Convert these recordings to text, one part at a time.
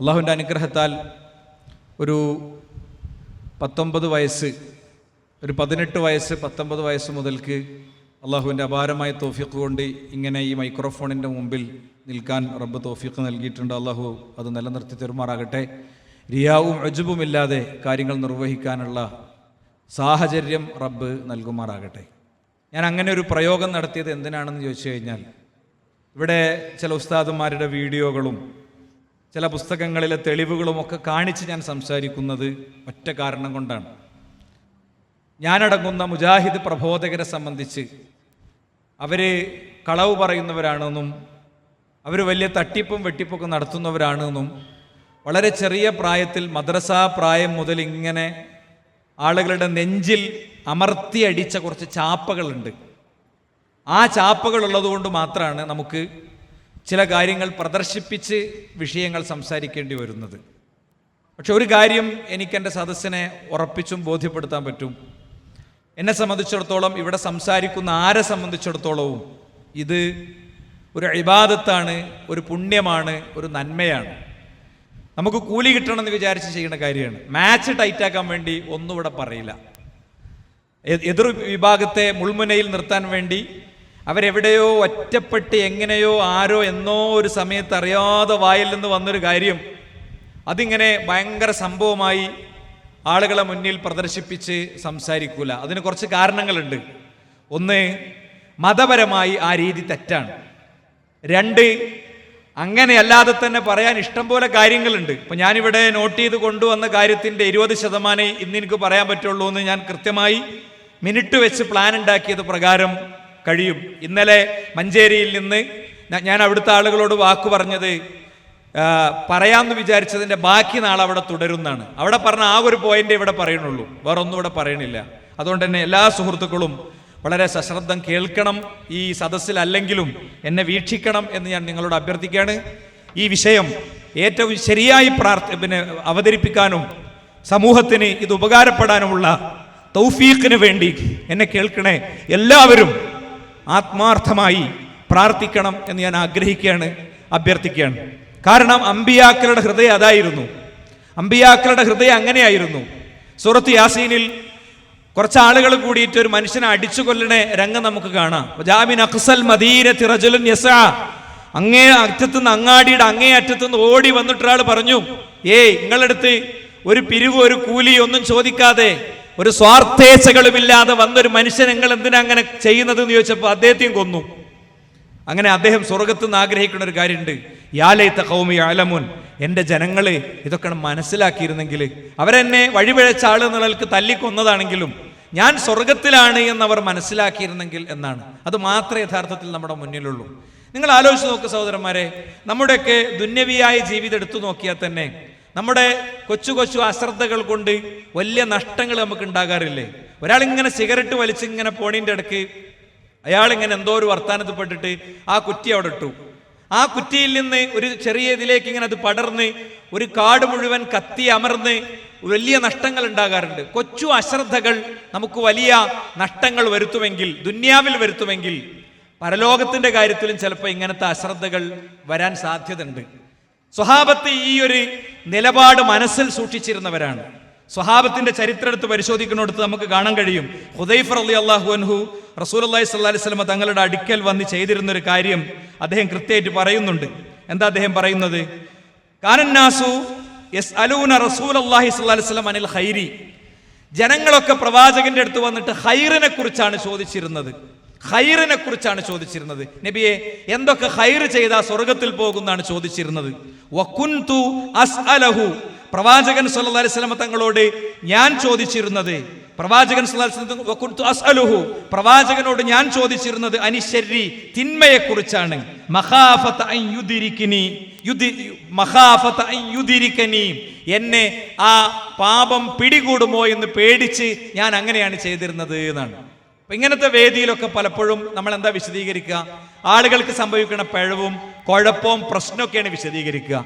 അള്ളാഹുവിൻ്റെ അനുഗ്രഹത്താൽ ഒരു 19 വയസ്സ്, ഒരു 18 വയസ്സ് 19 വയസ്സ് മുതൽക്ക് അള്ളാഹുവിൻ്റെ അപാരമായ തൗഫീഖ് കൊണ്ട് ഇങ്ങനെ ഈ മൈക്രോഫോണിൻ്റെ മുമ്പിൽ നിൽക്കാൻ റബ്ബ് തൗഫീഖ് നൽകിയിട്ടുണ്ട്. അള്ളാഹു അത് നിലനിർത്തി തരുമാറാകട്ടെ. റിയാവും ഉജ്ബുമില്ലാതെ കാര്യങ്ങൾ നിർവഹിക്കാനുള്ള സാഹചര്യം റബ്ബ് നൽകുമാറാകട്ടെ. ഞാൻ അങ്ങനെ ഒരു പ്രയോഗം നടത്തിയത് എന്തിനാണെന്ന് ചോദിച്ചു കഴിഞ്ഞാൽ, ഇവിടെ ചില ഉസ്താദുമാരുടെ വീഡിയോകളും ചില പുസ്തകങ്ങളിലെ തെളിവുകളുമൊക്കെ കാണിച്ച് ഞാൻ സംസാരിക്കുന്നത് ഒറ്റ കാരണം കൊണ്ടാണ്. ഞാനടങ്ങുന്ന മുജാഹിദ് പ്രബോധകരെ സംബന്ധിച്ച് അവർ കളവ് പറയുന്നവരാണെന്നും അവർ വലിയ തട്ടിപ്പും വെട്ടിപ്പൊക്കെ നടത്തുന്നവരാണെന്നും വളരെ ചെറിയ പ്രായത്തിൽ മദ്രസ പ്രായം മുതൽ ഇങ്ങനെ ആളുകളുടെ നെഞ്ചിൽ അമർത്തിയടിച്ച കുറച്ച് ചാപ്പകളുണ്ട്. ആ ചാപ്പകൾ ഉള്ളതുകൊണ്ട് മാത്രമാണ് നമുക്ക് ചില കാര്യങ്ങൾ പ്രദർശിപ്പിച്ച് വിഷയങ്ങൾ സംസാരിക്കേണ്ടി വരുന്നത്. പക്ഷെ ഒരു കാര്യം എനിക്കെൻ്റെ സദസ്സിനെ ഉറപ്പിച്ചും ബോധ്യപ്പെടുത്താൻ പറ്റും. എന്നെ സംബന്ധിച്ചിടത്തോളം, ഇവിടെ സംസാരിക്കുന്ന ആരെ സംബന്ധിച്ചിടത്തോളവും ഇത് ഒരു ഇബാദത്താണ്, ഒരു പുണ്യമാണ്, ഒരു നന്മയാണ്. നമുക്ക് കൂലി കിട്ടണമെന്ന് വിചാരിച്ച് ചെയ്യുന്ന കാര്യമാണ്. മാച്ച് ടൈറ്റാക്കാൻ വേണ്ടി ഒന്നും ഇവിടെ പറയില്ല. എതിർ വിഭാഗത്തെ മുൾമുനയിൽ നിർത്താൻ വേണ്ടി അവരെവിടെയോ ഒറ്റപ്പെട്ട് എങ്ങനെയോ ആരോ എന്നോ ഒരു സമയത്ത് അറിയാതെ വായിൽ നിന്ന് വന്നൊരു കാര്യം അതിങ്ങനെ ഭയങ്കര സംഭവമായി ആളുകളെ മുന്നിൽ പ്രദർശിപ്പിച്ച് സംസാരിക്കൂല. അതിന് കുറച്ച് കാരണങ്ങളുണ്ട്. ഒന്ന്, മതപരമായി ആ രീതി തെറ്റാണ്. രണ്ട്, അങ്ങനെയല്ലാതെ തന്നെ പറയാൻ ഇഷ്ടം പോലെ കാര്യങ്ങളുണ്ട്. ഇപ്പം ഞാനിവിടെ നോട്ട് ചെയ്ത് കൊണ്ടുവന്ന കാര്യത്തിൻ്റെ 20% ഇന്ന് എനിക്ക് പറയാൻ പറ്റുള്ളൂ എന്ന് ഞാൻ കൃത്യമായി മിനിറ്റ് വെച്ച് പ്ലാൻ ഉണ്ടാക്കിയത് പ്രകാരം കഴിയും. ഇന്നലെ മഞ്ചേരിയിൽ നിന്ന് ഞാൻ അവിടുത്തെ ആളുകളോട് വാക്ക് പറഞ്ഞത് പറയാമെന്ന് വിചാരിച്ചതിൻ്റെ ബാക്കി നാളെ അവിടെ തുടരുന്നതാണ്. അവിടെ പറഞ്ഞ ആ ഒരു പോയിന്റ് ഇവിടെ പറയണുള്ളൂ, വേറെ ഒന്നും ഇവിടെ പറയണില്ല. അതുകൊണ്ട് തന്നെ എല്ലാ സുഹൃത്തുക്കളും വളരെ സശ്രദ്ധം കേൾക്കണം. ഈ സദസ്സിൽ അല്ലെങ്കിലും എന്നെ വീക്ഷിക്കണം എന്ന് ഞാൻ നിങ്ങളോട് അഭ്യർത്ഥിക്കുകയാണ്. ഈ വിഷയം ഏറ്റവും ശരിയായി അവതരിപ്പിക്കാനും സമൂഹത്തിന് ഇത് ഉപകാരപ്പെടാനുമുള്ള തൗഫീഖിന് വേണ്ടി എന്നെ കേൾക്കണേ എല്ലാവരും ആത്മാർത്ഥമായി പ്രാർത്ഥിക്കണം എന്ന് ഞാൻ ആഗ്രഹിക്കുകയാണ്, അഭ്യർത്ഥിക്കുകയാണ്. കാരണം അമ്പിയാക്കളുടെ ഹൃദയം അതായിരുന്നു. അമ്പിയാക്കളുടെ ഹൃദയം അങ്ങനെയായിരുന്നു. സൂറത്ത് യാസീനിൽ കുറച്ച് ആളുകൾ കൂടിയിട്ട് ഒരു മനുഷ്യനെ അടിച്ചു കൊല്ലണ രംഗം നമുക്ക് കാണാം. അങ്ങേ അറ്റത്തുനിന്ന്, അങ്ങാടിയുടെ അങ്ങേ അറ്റത്തുനിന്ന് ഓടി വന്നിട്ട് ഒരാൾ പറഞ്ഞു, നിങ്ങളടുത്ത് ഒരു പിരിവ്, ഒരു കൂലി ഒന്നും ചോദിക്കാതെ, ഒരു സ്വാർത്ഥേച്ഛകളുമില്ലാതെ വന്നൊരു മനുഷ്യൻ നിങ്ങൾ എന്തിനാ അങ്ങനെ ചെയ്യുന്നത് എന്ന് ചോദിച്ചപ്പോൾ അദ്ദേഹത്തെയും കൊന്നു. അങ്ങനെ അദ്ദേഹം സ്വർഗത്ത് നിന്ന് ആഗ്രഹിക്കുന്ന ഒരു കാര്യമുണ്ട്, യാലൈത ഖൗമി യഅലമുൻ, എൻ്റെ ജനങ്ങളെ ഇതൊക്കെ മനസ്സിലാക്കിയിരുന്നെങ്കിൽ, അവരെന്നെ വഴിപിഴച്ച ആൾ എന്നുള്ളവർക്ക് തല്ലിക്കൊന്നതാണെങ്കിലും ഞാൻ സ്വർഗത്തിലാണ് എന്നവർ മനസ്സിലാക്കിയിരുന്നെങ്കിൽ എന്നാണ്. അത് മാത്രമേ യഥാർത്ഥത്തിൽ നമ്മുടെ മുന്നിലുള്ളൂ. നിങ്ങൾ ആലോചിച്ച് നോക്ക് സഹോദരന്മാരെ, നമ്മുടെയൊക്കെ ദുന്യവിയായ ജീവിതം എടുത്തു നോക്കിയാൽ തന്നെ നമ്മുടെ കൊച്ചു കൊച്ചു അശ്രദ്ധകൾ കൊണ്ട് വലിയ നഷ്ടങ്ങൾ നമുക്ക് ഉണ്ടാകാറില്ലേ? ഒരാളിങ്ങനെ സിഗരറ്റ് വലിച്ചിങ്ങനെ പോണീൻ്റെ ഇടയ്ക്ക് അയാളിങ്ങനെ എന്തോ ഒരു വർത്താനത്തിൽപ്പെട്ടിട്ട് ആ കുറ്റി അവിടെ ഇട്ടു. ആ കുറ്റിയിൽ നിന്ന് ഒരു ചെറിയ ഇതിലേക്ക് ഇങ്ങനെ അത് പടർന്ന് ഒരു കാട് മുഴുവൻ കത്തി അമർന്ന് വലിയ നഷ്ടങ്ങൾ ഉണ്ടാകാറുണ്ട്. കൊച്ചു അശ്രദ്ധകൾ നമുക്ക് വലിയ നഷ്ടങ്ങൾ വരുത്തുമെങ്കിൽ, ദുന്യാവിൽ വരുത്തുമെങ്കിൽ, പരലോകത്തിന്റെ കാര്യത്തിലും ചിലപ്പോൾ ഇങ്ങനത്തെ അശ്രദ്ധകൾ വരാൻ സാധ്യതയുണ്ട്. സ്വഹാബത്ത് ഈ ഒരു നിലപാട് മനസ്സിൽ സൂക്ഷിച്ചിരുന്നവരാണ്. സ്വഹാബത്തിന്റെ ചരിത്രം എടുത്ത് പരിശോധിക്കുന്നിടത്ത് നമുക്ക് കാണാൻ കഴിയും. ഹുദൈഫ റളിയല്ലാഹു അൻഹു റസൂലുള്ളാഹി സ്വല്ലല്ലാഹി അലൈഹി വസല്ലം തങ്ങളുടെ അടുക്കൽ വന്ന് ചെയ്തിരുന്ന ഒരു കാര്യം അദ്ദേഹം കൃത്യമായിട്ട് പറയുന്നുണ്ട്. എന്താ അദ്ദേഹം പറയുന്നത്? കാനന്നാസു യസ്അലൂന റസൂലുള്ളാഹി സ്വല്ലല്ലാഹി അലൈഹി വസല്ലം അനിൽ ഖൈരി. ജനങ്ങളൊക്കെ പ്രവാചകന്റെ അടുത്ത് വന്നിട്ട് ഖൈറിനെ കുറിച്ചാണ് ചോദിച്ചിരുന്നത്. ഖൈറിനെ കുറിച്ചാണ് ചോദിച്ചിരുന്നത്. നബിയെ, എന്തൊക്കെ ഖൈർ ചെയ്താൽ സ്വർഗത്തിൽ പോകുന്നാണ് ചോദിച്ചിരുന്നത്. വകുൻതു അസ്അലഹു, പ്രവാചകൻ സല്ലല്ലാഹു അലൈഹി വസല്ലം തങ്ങളോട് ഞാൻ ചോദിച്ചിരുന്നത്, പ്രവാചകൻ സല്ലല്ലാഹു അലൈഹി വസല്ലം വകുൻതു അസ്അലുഹു, പ്രവാചകനോട് ഞാൻ ചോദിച്ചിരുന്നത് അനിശരി, തിന്മയെ കുറിച്ചാണ്. മഖാഫത അൻ യുദിരികനി, എന്നെ ആ പാപം പിടികൂടുമോ എന്ന് പേടിച്ച് ഞാൻ അങ്ങനെയാണ് ചെയ്തിരുന്നത് എന്നാണ്. ഇങ്ങനത്തെ വേദിയിലൊക്കെ പലപ്പോഴും നമ്മൾ എന്താ വിശദീകരിക്കുക? ആളുകൾക്ക് സംഭവിക്കുന്ന പിഴവും കുഴപ്പവും പ്രശ്നമൊക്കെയാണ് വിശദീകരിക്കുക.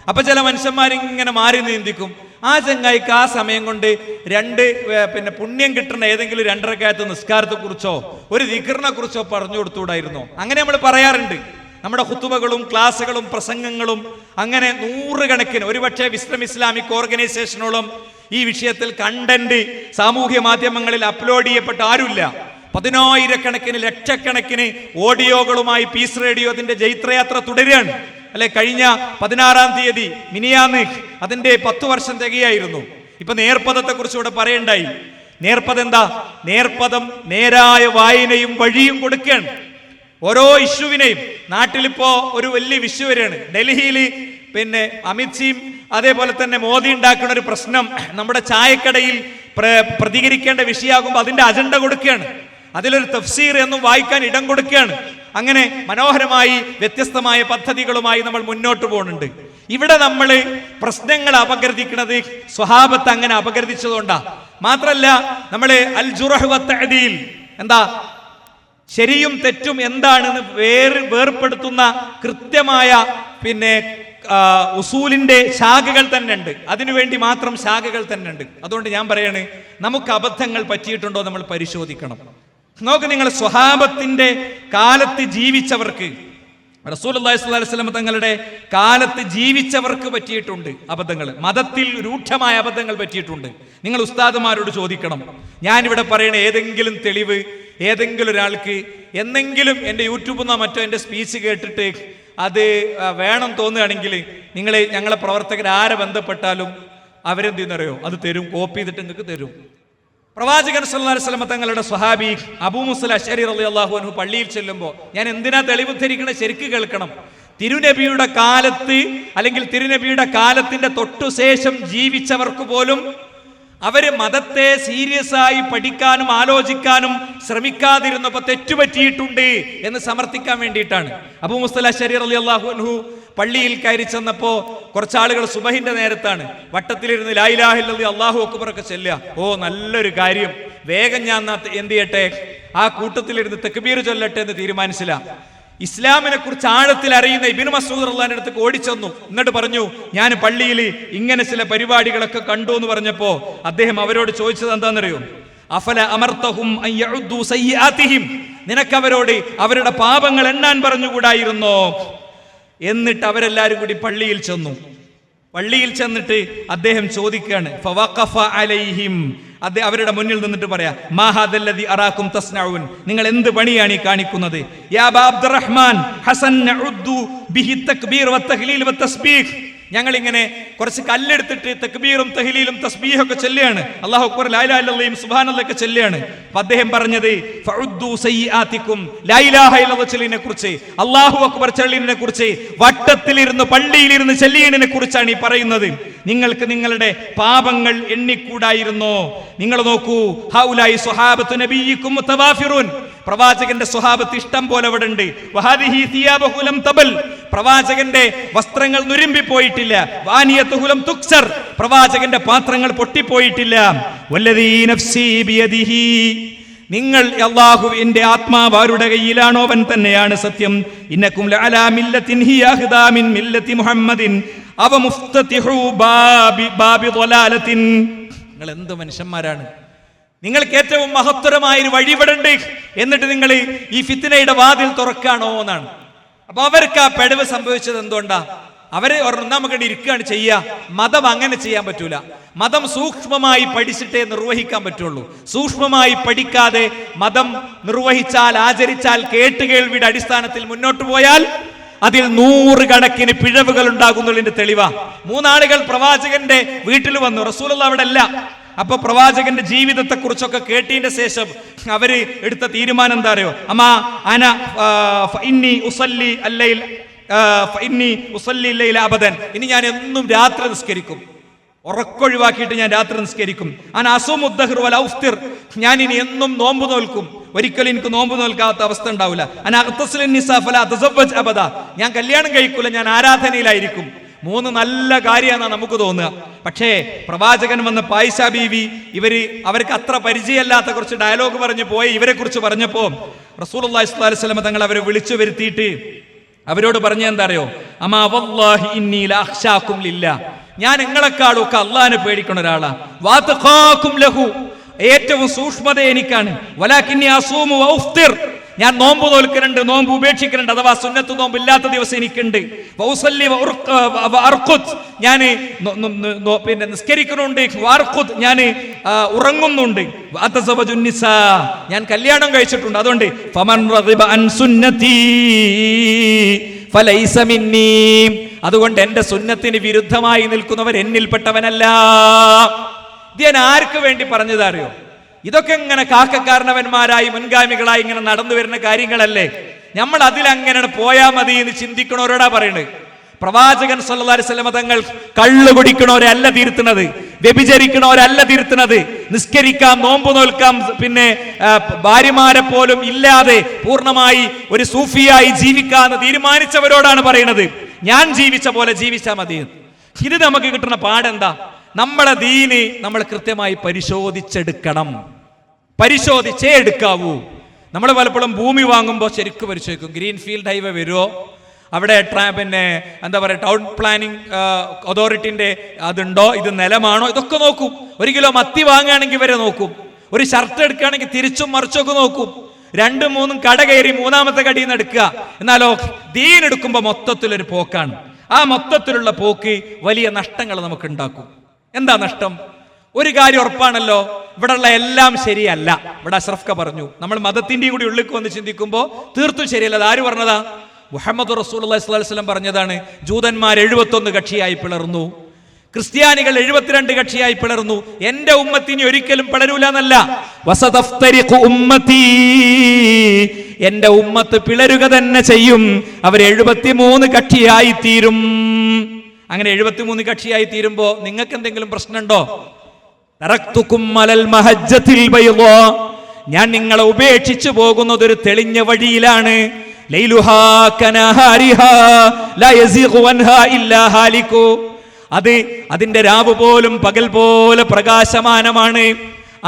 അപ്പൊ ചില മനുഷ്യന്മാരിങ്ങനെ മാറി നീന്തിക്കും. ആ ചങ്ങായിക്ക് ആ സമയം കൊണ്ട് പുണ്യം കിട്ടുന്ന ഏതെങ്കിലും 2 റക്അത്ത് നിസ്കാരത്തെ കുറിച്ചോ ഒരു ദിക്റിനെ കുറിച്ചോ പറഞ്ഞു കൊടുത്തുകൂടായിരുന്നോ? അങ്ങനെ നമ്മൾ പറയാറുണ്ട്. നമ്മുടെ ഖുതുബകളും ക്ലാസ്സുകളും പ്രസംഗങ്ങളും അങ്ങനെ നൂറുകണക്കിന്, ഒരുപക്ഷെ വിസ്ഡം ഇസ്ലാമിക് ഓർഗനൈസേഷനോളം ഈ വിഷയത്തിൽ കണ്ടന്റ് സാമൂഹ്യ മാധ്യമങ്ങളിൽ അപ്ലോഡ് ചെയ്യപ്പെട്ട ആരുമില്ല. 10,000-കണക്കിന് ലക്ഷക്കണക്കിന് ഓഡിയോകളുമായി പീസ് റേഡിയോ അതിന്റെ ജൈത്രയാത്ര തുടരുകയാണ് അല്ലെ. കഴിഞ്ഞ 16-ാം തീയതി മിനിയാന്ന് അതിന്റെ 10 വർഷം തികയായിരുന്നു. ഇപ്പൊ നേർപ്പദത്തെ കുറിച്ച് ഇവിടെ പറയണ്ടായി. നേർപ്പദം എന്താ? നേർപ്പദം നേരായ വായനയും വഴിയും കൊടുക്കുകയാണ്. ഓരോ ഇഷ്യൂവിനെയും, നാട്ടിലിപ്പോ ഒരു വലിയ വിഷു വരെയാണ്. ഡൽഹിയിൽ പിന്നെ അമിത്ജിയും അതേപോലെ തന്നെ മോദി ഉണ്ടാക്കുന്ന ഒരു പ്രശ്നം നമ്മുടെ ചായക്കടയിൽ പ്രതികരിക്കേണ്ട വിഷയമാകുമ്പോൾ അതിന്റെ അജണ്ട കൊടുക്കുകയാണ്. അതിലൊരു തഫ്സീർ എന്നും വായിക്കാൻ ഇടം കൊടുക്കുകയാണ്. അങ്ങനെ മനോഹരമായി വ്യത്യസ്തമായ പദ്ധതികളുമായി നമ്മൾ മുന്നോട്ട് പോകുന്നുണ്ട്. ഇവിടെ നമ്മൾ പ്രശ്നങ്ങൾ അപഗ്രഥിക്കുന്നത് സ്വഹാബത്ത് അങ്ങനെ അപഗ്രഥിച്ചതുകൊണ്ടാ. മാത്രല്ല നമ്മൾ അൽ ജുറഹ് വത്തഅദീൽ എന്താ, ശരിയും തെറ്റും എന്താണെന്ന് വേർപ്പെടുത്തുന്ന കൃത്യമായ പിന്നെ ഉസൂലിന്റെ ശാഖകൾ തന്നെ ഉണ്ട്. അതിനുവേണ്ടി മാത്രം ശാഖകൾ തന്നെ ഉണ്ട്. അതുകൊണ്ട് ഞാൻ പറയാണ്, നമുക്ക് അബദ്ധങ്ങൾ പറ്റിയിട്ടുണ്ടോ നമ്മൾ പരിശോധിക്കണം. നോക്ക്, നിങ്ങൾ സ്വഹാബത്തിന്റെ കാലത്ത് ജീവിച്ചവർക്ക്, റസൂലുള്ളാഹി സ്വല്ലല്ലാഹു അലൈഹി വസല്ലം തങ്ങളുടെ കാലത്ത് ജീവിച്ചവർക്ക് പറ്റിയിട്ടുണ്ട് അബദ്ധങ്ങൾ. മതത്തിൽ രൂക്ഷമായ അബദ്ധങ്ങൾ പറ്റിയിട്ടുണ്ട്. നിങ്ങൾ ഉസ്താദുമാരോട് ചോദിക്കണം. ഞാനിവിടെ പറയണ ഏതെങ്കിലും തെളിവ് ഏതെങ്കിലും ഒരാൾക്ക് എന്നെങ്കിലും എൻ്റെ യൂട്യൂബിൽ നിന്നോ മറ്റോ എൻ്റെ സ്പീച്ച് കേട്ടിട്ട് അത് വേണം തോന്നുകയാണെങ്കിൽ ഞങ്ങളെ പ്രവർത്തകർ ആരെ ബന്ധപ്പെട്ടാലും അവരെന്ത് ചെയ്യുന്നറിയോ, അത് തരും, കോപ്പി ചെയ്തിട്ട് നിങ്ങൾക്ക് തരും. പ്രവാചകൻ സല്ലല്ലാഹു അലൈഹി വസല്ലം തങ്ങളുടെ സ്വഹാബി അബൂ മുസ്ലിം അശ്അരി റളിയല്ലാഹു അൻഹു പള്ളിയിൽ ചെല്ലുമ്പോൾ, ഞാൻ എന്തിനാ തെളിവ് ധരിക്കണേ, ശരിക്ക് കേൾക്കണം. തിരുനബിയുടെ കാലത്ത് അല്ലെങ്കിൽ തിരുനബിയുടെ കാലത്തിന്റെ തൊട്ടുശേഷം ജീവിച്ചവർക്ക് പോലും അവര് മതത്തെ സീരിയസ് ആയി പഠിക്കാനും ആലോചിക്കാനും ശ്രമിക്കാതിരുന്നപ്പോൾ തെറ്റുപറ്റിയിട്ടുണ്ട് എന്ന് സമർത്ഥിക്കാൻ വേണ്ടിയിട്ടാണ്. അബൂ മുസ്ലിം അശ്അരി റളിയല്ലാഹു അൻഹു പള്ളിയിൽ കയറി ചെന്നപ്പോ കുറച്ചാളുകൾ സുബഹിന്റെ നേരത്താണ് വട്ടത്തിലിരുന്ന് ലാ ഇലാഹ ഇല്ലല്ലാഹ് അല്ലാഹു അക്ബർ ഒക്കെ ചെല്ലുക. ഓ, നല്ലൊരു കാര്യം, വേഗം ഞാൻ എന്ത് ചെയ്യട്ടെ, ആ കൂട്ടത്തിലിരുന്ന് തക്ബീർ ചൊല്ലട്ടെ എന്ന് തീരുമാനിച്ചില്ല. ഇസ്ലാമിനെ കുറിച്ച് ആഴത്തിൽ അറിയുന്ന ഇബ്നു മസ്ഊദ് റളിയല്ലാഹു അൻഹു അടുത്ത് ഓടിച്ചെന്നു. എന്നിട്ട് പറഞ്ഞു, ഞാൻ പള്ളിയിൽ ഇങ്ങനെ ചില പരിപാടികളൊക്കെ കണ്ടു എന്ന് പറഞ്ഞപ്പോ അദ്ദേഹം അവരോട് ചോദിച്ചത് എന്താണെന്നറിയോ? അഫല അമർതഹും അൻ യഉദ്ദു സയ്യിആതിഹിം, നിനക്കവരോട് അവരുടെ പാപങ്ങൾ എണ്ണാൻ പറഞ്ഞുകൂടായിരുന്നോ? എന്നിട്ട് അവരെല്ലാരും കൂടി പള്ളിയിൽ ചെന്നു. പള്ളിയിൽ ചെന്നിട്ട് അദ്ദേഹം ചോദിക്കുകയാണ്, ഫവഖഫ അലൈഹിം, അവരുടെ മുന്നിൽ നിന്നിട്ട് പറയാ, മാ ഹാദല്ലദി അറാകും തസ്നഊൻ, നിങ്ങൾ എന്ത് പണിയാണ് ഈ കാണിക്കുന്നത്? യാ അബാ അബ്ദുറഹ്മാൻ ഹസൻ നഉദ്ദു ബിഹി തക്ബീർ വത്തഹ്ലീൽ വത്തസ്ബീഹ്, ഞങ്ങൾ ഇങ്ങനെ കുറച്ച് കല്ലെടുത്തിട്ട് തക്ബീറും തഹ്ലീലും തസ്ബീഹും ഒക്കെ ചൊല്ലുകയാണ്, അല്ലാഹു അക്ബർ ലാ ഇലാഹ ഇല്ലല്ലാഹും സുബ്ഹാനല്ലാഹ് ഒക്കെ ചൊല്ലുകയാണ്. അപ്പോൾ അദ്ദേഹം പറഞ്ഞത് ഫഉദ്ദു സയ്യിആതികും, ലാ ഇലാഹ ഇല്ലല്ലാഹ് ചൊല്ലിനെ കുറിച്ച്, അല്ലാഹു അക്ബർ ചൊല്ലിനെ കുറിച്ച്, വട്ടത്തിലിരുന്ന് പള്ളിയിലിരുന്ന് ചൊല്ലിയതിനെ കുറിച്ചാണ് ഈ പറയുന്നത്. നിങ്ങൾക്ക് നിങ്ങളുടെ പാപങ്ങൾ എണ്ണിക്കൂടായിരുന്നോ? നിങ്ങൾ നോക്കൂ, ഹൗലായി സ്വഹാബത്തു നബിയിക്കും മുതവാഫിറൂൻ, പ്രവാചകന്റെ സ്വഹാബത്ത് ഇഷ്ടം പോലെ അവിടെ ഉണ്ട്. വഹാദിഹി സിയാബഹു ലം തബൽ, പ്രവാചകന്റെ വസ്ത്രങ്ങൾ നുരുമ്പി പോയിട്ടില്ല. വാനിയതുഹു ലം തുക്സർ, പ്രവാചകന്റെ പാത്രങ്ങൾ പൊട്ടിപ്പോയിട്ടില്ല. വല്ലദീ നഫ്സി ബിയദിഹി, നിങ്ങൾ അല്ലാഹുവിന്റെ ആത്മാവ് ആരുടെ കയ്യിലാണോ അവൻ തന്നെയാണ് സത്യം. ഇന്നകും ലഅലാ മില്ലത്തിൻ ഹിയ അഹ്ദാ മിൻ മില്ലത്തി മുഹമ്മദിൻ അവ മുഫ്തതിഹു ബാബി ളലാലത്തിൻ. നിങ്ങൾ എന്ത് മനുഷ്യന്മാരാണ്, നിങ്ങൾക്ക് ഏറ്റവും മഹത്തരമായൊരു വഴിവിടുണ്ട്, എന്നിട്ട് നിങ്ങൾ ഈ ഫിത്നയുടെ വാതിൽ തുറക്കാണോ എന്നാണ്. അപ്പൊ അവർക്ക് ആ പെടവ് സംഭവിച്ചത് എന്തുകൊണ്ടാ? അവരെ നമുക്ക് ഇരിക്കുകയാണ് ചെയ്യുക. മതം അങ്ങനെ ചെയ്യാൻ പറ്റൂല. മതം സൂക്ഷ്മമായി പഠിച്ചിട്ടേ നിർവഹിക്കാൻ പറ്റുള്ളൂ. സൂക്ഷ്മമായി പഠിക്കാതെ മതം നിർവഹിച്ചാൽ, ആചരിച്ചാൽ, കേട്ടുകേൾവിയുടെ അടിസ്ഥാനത്തിൽ മുന്നോട്ട് പോയാൽ അതിൽ 100 കണക്കിന് പിഴവുകൾ ഉണ്ടാകുന്നതിന്റെ തെളിവാ. 3 ആളുകൾ പ്രവാചകന്റെ വീട്ടിൽ വന്നു. റസൂലുള്ളാഹി അവിടെ അല്ല. അപ്പൊ പ്രവാചകന്റെ ജീവിതത്തെ കുറിച്ചൊക്കെ കേട്ടതിന്റെ ശേഷം അവര് എടുത്ത തീരുമാനം എന്താ അറിയോ? അമ്മാ അന ഫഇന്നി ഉസല്ലി അല്ലൈൽ ഫഇന്നി ഉസല്ലി ലൈല അബദൻ, ഇനി ഞാൻ എന്നും രാത്രി നിസ്കരിക്കും, ഉറക്കൊഴിവാക്കിയിട്ട് ഞാൻ രാത്രി നിസ്കരിക്കും. അന അസുമുദ്ദഹ്ർ വല ഉഫ്തിർ, ഞാൻ ഇനി എന്നും നോമ്പ് നോൽക്കും, ഒരിക്കലും എനിക്ക് നോമ്പ് നോൽക്കാത്ത അവസ്ഥ ഉണ്ടാവില്ല. അന അഖ്തസിലിൻ നിസാ ഫലാ തസവ്വജ് അബദ, ഞാൻ കല്യാണം കഴിക്കൂല, ഞാൻ ആരാധനയിലായിരിക്കും. 3 നല്ല കാര്യമാണ് നമുക്ക് തോന്നുക. പക്ഷേ പ്രവാചകൻ വന്ന പായിഷ ബീവി, അവർക്ക് അത്ര പരിചയമല്ലാത്ത കുറച്ച് ഡയലോഗ് പറഞ്ഞു പോയി. ഇവരെ കുറിച്ച് പറഞ്ഞപ്പോ റസൂലുള്ളാഹി സ്വല്ലല്ലാഹു അലൈഹി വസല്ലം തങ്ങൾ അവരെ വിളിച്ചു വരുത്തിയിട്ട് അവരോട് പറഞ്ഞ എന്താ അറിയോ? അമാ വല്ലാഹി ഇന്നി ലഅഖ്ശാകും ലില്ലാ, ഞാൻ നിങ്ങളെക്കാളും ഒക്കെ അല്ലാഹുവിനെ പേടിക്കുന്ന ഒരാളാ. വാതഖാകും ലഹു, ഏറ്റവും സൂക്ഷ്മത എനിക്കാണ്. വലാകിന്നി അസൂമു വഉഫ്തിർ, ഞാൻ നോമ്പ് നോൽക്കുന്നുണ്ട്, നോമ്പ് ഉപേക്ഷിക്കുന്നുണ്ട്, അഥവാ സുന്നത്ത് നോമ്പ് ഇല്ലാത്ത ദിവസം എനിക്കുണ്ട്. ഞാൻ പിന്നെ നിസ്കരിക്കുന്നുണ്ട്, ഞാൻ ഉറങ്ങുന്നുണ്ട്, ഞാൻ കല്യാണം കഴിച്ചിട്ടുണ്ട്. അതുകൊണ്ട് അതുകൊണ്ട് എന്റെ സുന്നത്തിന് വിരുദ്ധമായി നിൽക്കുന്നവർ എന്നിൽപ്പെട്ടവനല്ല. ഇത് ഞാൻ ആർക്ക് വേണ്ടി പറഞ്ഞത് അറിയോ? ഇതൊക്കെ ഇങ്ങനെ കാക്കക്കാരണവന്മാരായി മുൻഗാമികളായി ഇങ്ങനെ നടന്നു വരുന്ന കാര്യങ്ങളല്ലേ. നമ്മൾ അതിലങ്ങനെ പോയാ മതി എന്ന് ചിന്തിക്കണവരോടാ പറയുന്നത്. പ്രവാചകൻ സല്ലല്ലാഹു അലൈഹി വസല്ലം തങ്ങൾ കള്ളു കുടിക്കണവരല്ല തിരുത്തുന്നത്, വ്യഭിചരിക്കണവരല്ല തിരുത്തുന്നത്, നിസ്കരിക്കാം, നോമ്പ് നോൽക്കാം, പിന്നെ ഭാര്യമാരെ പോലും ഇല്ലാതെ പൂർണ്ണമായി ഒരു സൂഫിയായി ജീവിക്കാന്ന് തീരുമാനിച്ചവരോടാണ് പറയുന്നത്. ഞാൻ ജീവിച്ച പോലെ ജീവിച്ചാൽ മതി. ഇത് നമുക്ക് കിട്ടുന്ന പാടെന്താ? നമ്മളെ ദീന് നമ്മൾ കൃത്യമായി പരിശോധിച്ചെടുക്കണം, പരിശോധിച്ചേ എടുക്കാവൂ. നമ്മൾ പലപ്പോഴും ഭൂമി വാങ്ങുമ്പോൾ ശരിക്കും പരിശോധിക്കും. ഗ്രീൻഫീൽഡ് ഹൈവേ വരുമോ, അവിടെ പിന്നെ എന്താ പറയുക, ടൗൺ പ്ലാനിങ് അതോറിറ്റിന്റെ അതുണ്ടോ, ഇത് നിലമാണോ, ഇതൊക്കെ നോക്കും. 1 കിലോ മത്തി വാങ്ങുകയാണെങ്കിൽ വരെ നോക്കും. ഒരു ഷർട്ട് എടുക്കുകയാണെങ്കിൽ തിരിച്ചും മറിച്ചൊക്കെ നോക്കും. 2-3 കട കയറി 3ാമത്തെ കടിയിൽ നിന്ന് എടുക്കുക. എന്നാലോ ദീൻ എടുക്കുമ്പോൾ മൊത്തത്തിലൊരു പോക്കാണ്. ആ മൊത്തത്തിലുള്ള പോക്ക് വലിയ നഷ്ടങ്ങൾ നമുക്ക് ഉണ്ടാക്കും. എന്താ നഷ്ടം? ഒരു കാര്യം ഉറപ്പാണല്ലോ, ഇവിടെ ഉള്ള എല്ലാം ശരിയല്ല. ഇവിടെ അഷ്റഫ് പറഞ്ഞു, നമ്മൾ മതത്തിന്റെ കൂടി ഉള്ളിലേക്ക് വന്ന് ചിന്തിക്കുമ്പോൾ തീർത്തും ശരിയല്ല. അത് ആര് പറഞ്ഞതാ? മുഹമ്മദ് റസൂലുള്ളാഹി സ്വല്ലല്ലാഹു അലൈഹി വസല്ലം പറഞ്ഞതാണ്. ജൂതന്മാർ 71 കക്ഷിയായി പിളർന്നു, ക്രിസ്ത്യാനികൾ 72 കക്ഷിയായി പിളർന്നു. എന്റെ ഉമ്മത്തിനി ഒരിക്കലും പിളരൂല എന്നല്ല, വസതഫ്തരിഖു ഉമ്മത്തി, എന്റെ ഉമ്മത്ത് പിളരുക തന്നെ ചെയ്യും. അവർ 73 കക്ഷിയായി തീരും. അങ്ങനെ 73 കക്ഷിയായി തീരുമ്പോ നിങ്ങൾക്ക് എന്തെങ്കിലും പ്രശ്നമുണ്ടോ? തറക്തുകും അലൽ മഹജ്ജത്തിൽ ബൈളാ, ഞാൻ നിങ്ങളെ ഉപേക്ഷിച്ചു പോകുന്നത് ഒരു തെളിഞ്ഞ വഴിയിലാണ്. ലൈലുഹാ കനഹാരിഹാ ലാ യസീഖു അൻഹാ ഇല്ലാ ഹാലികു, അത് അതിന്റെ രാവ് പോലും പകൽ പോലെ പ്രകാശമാനമാണ്.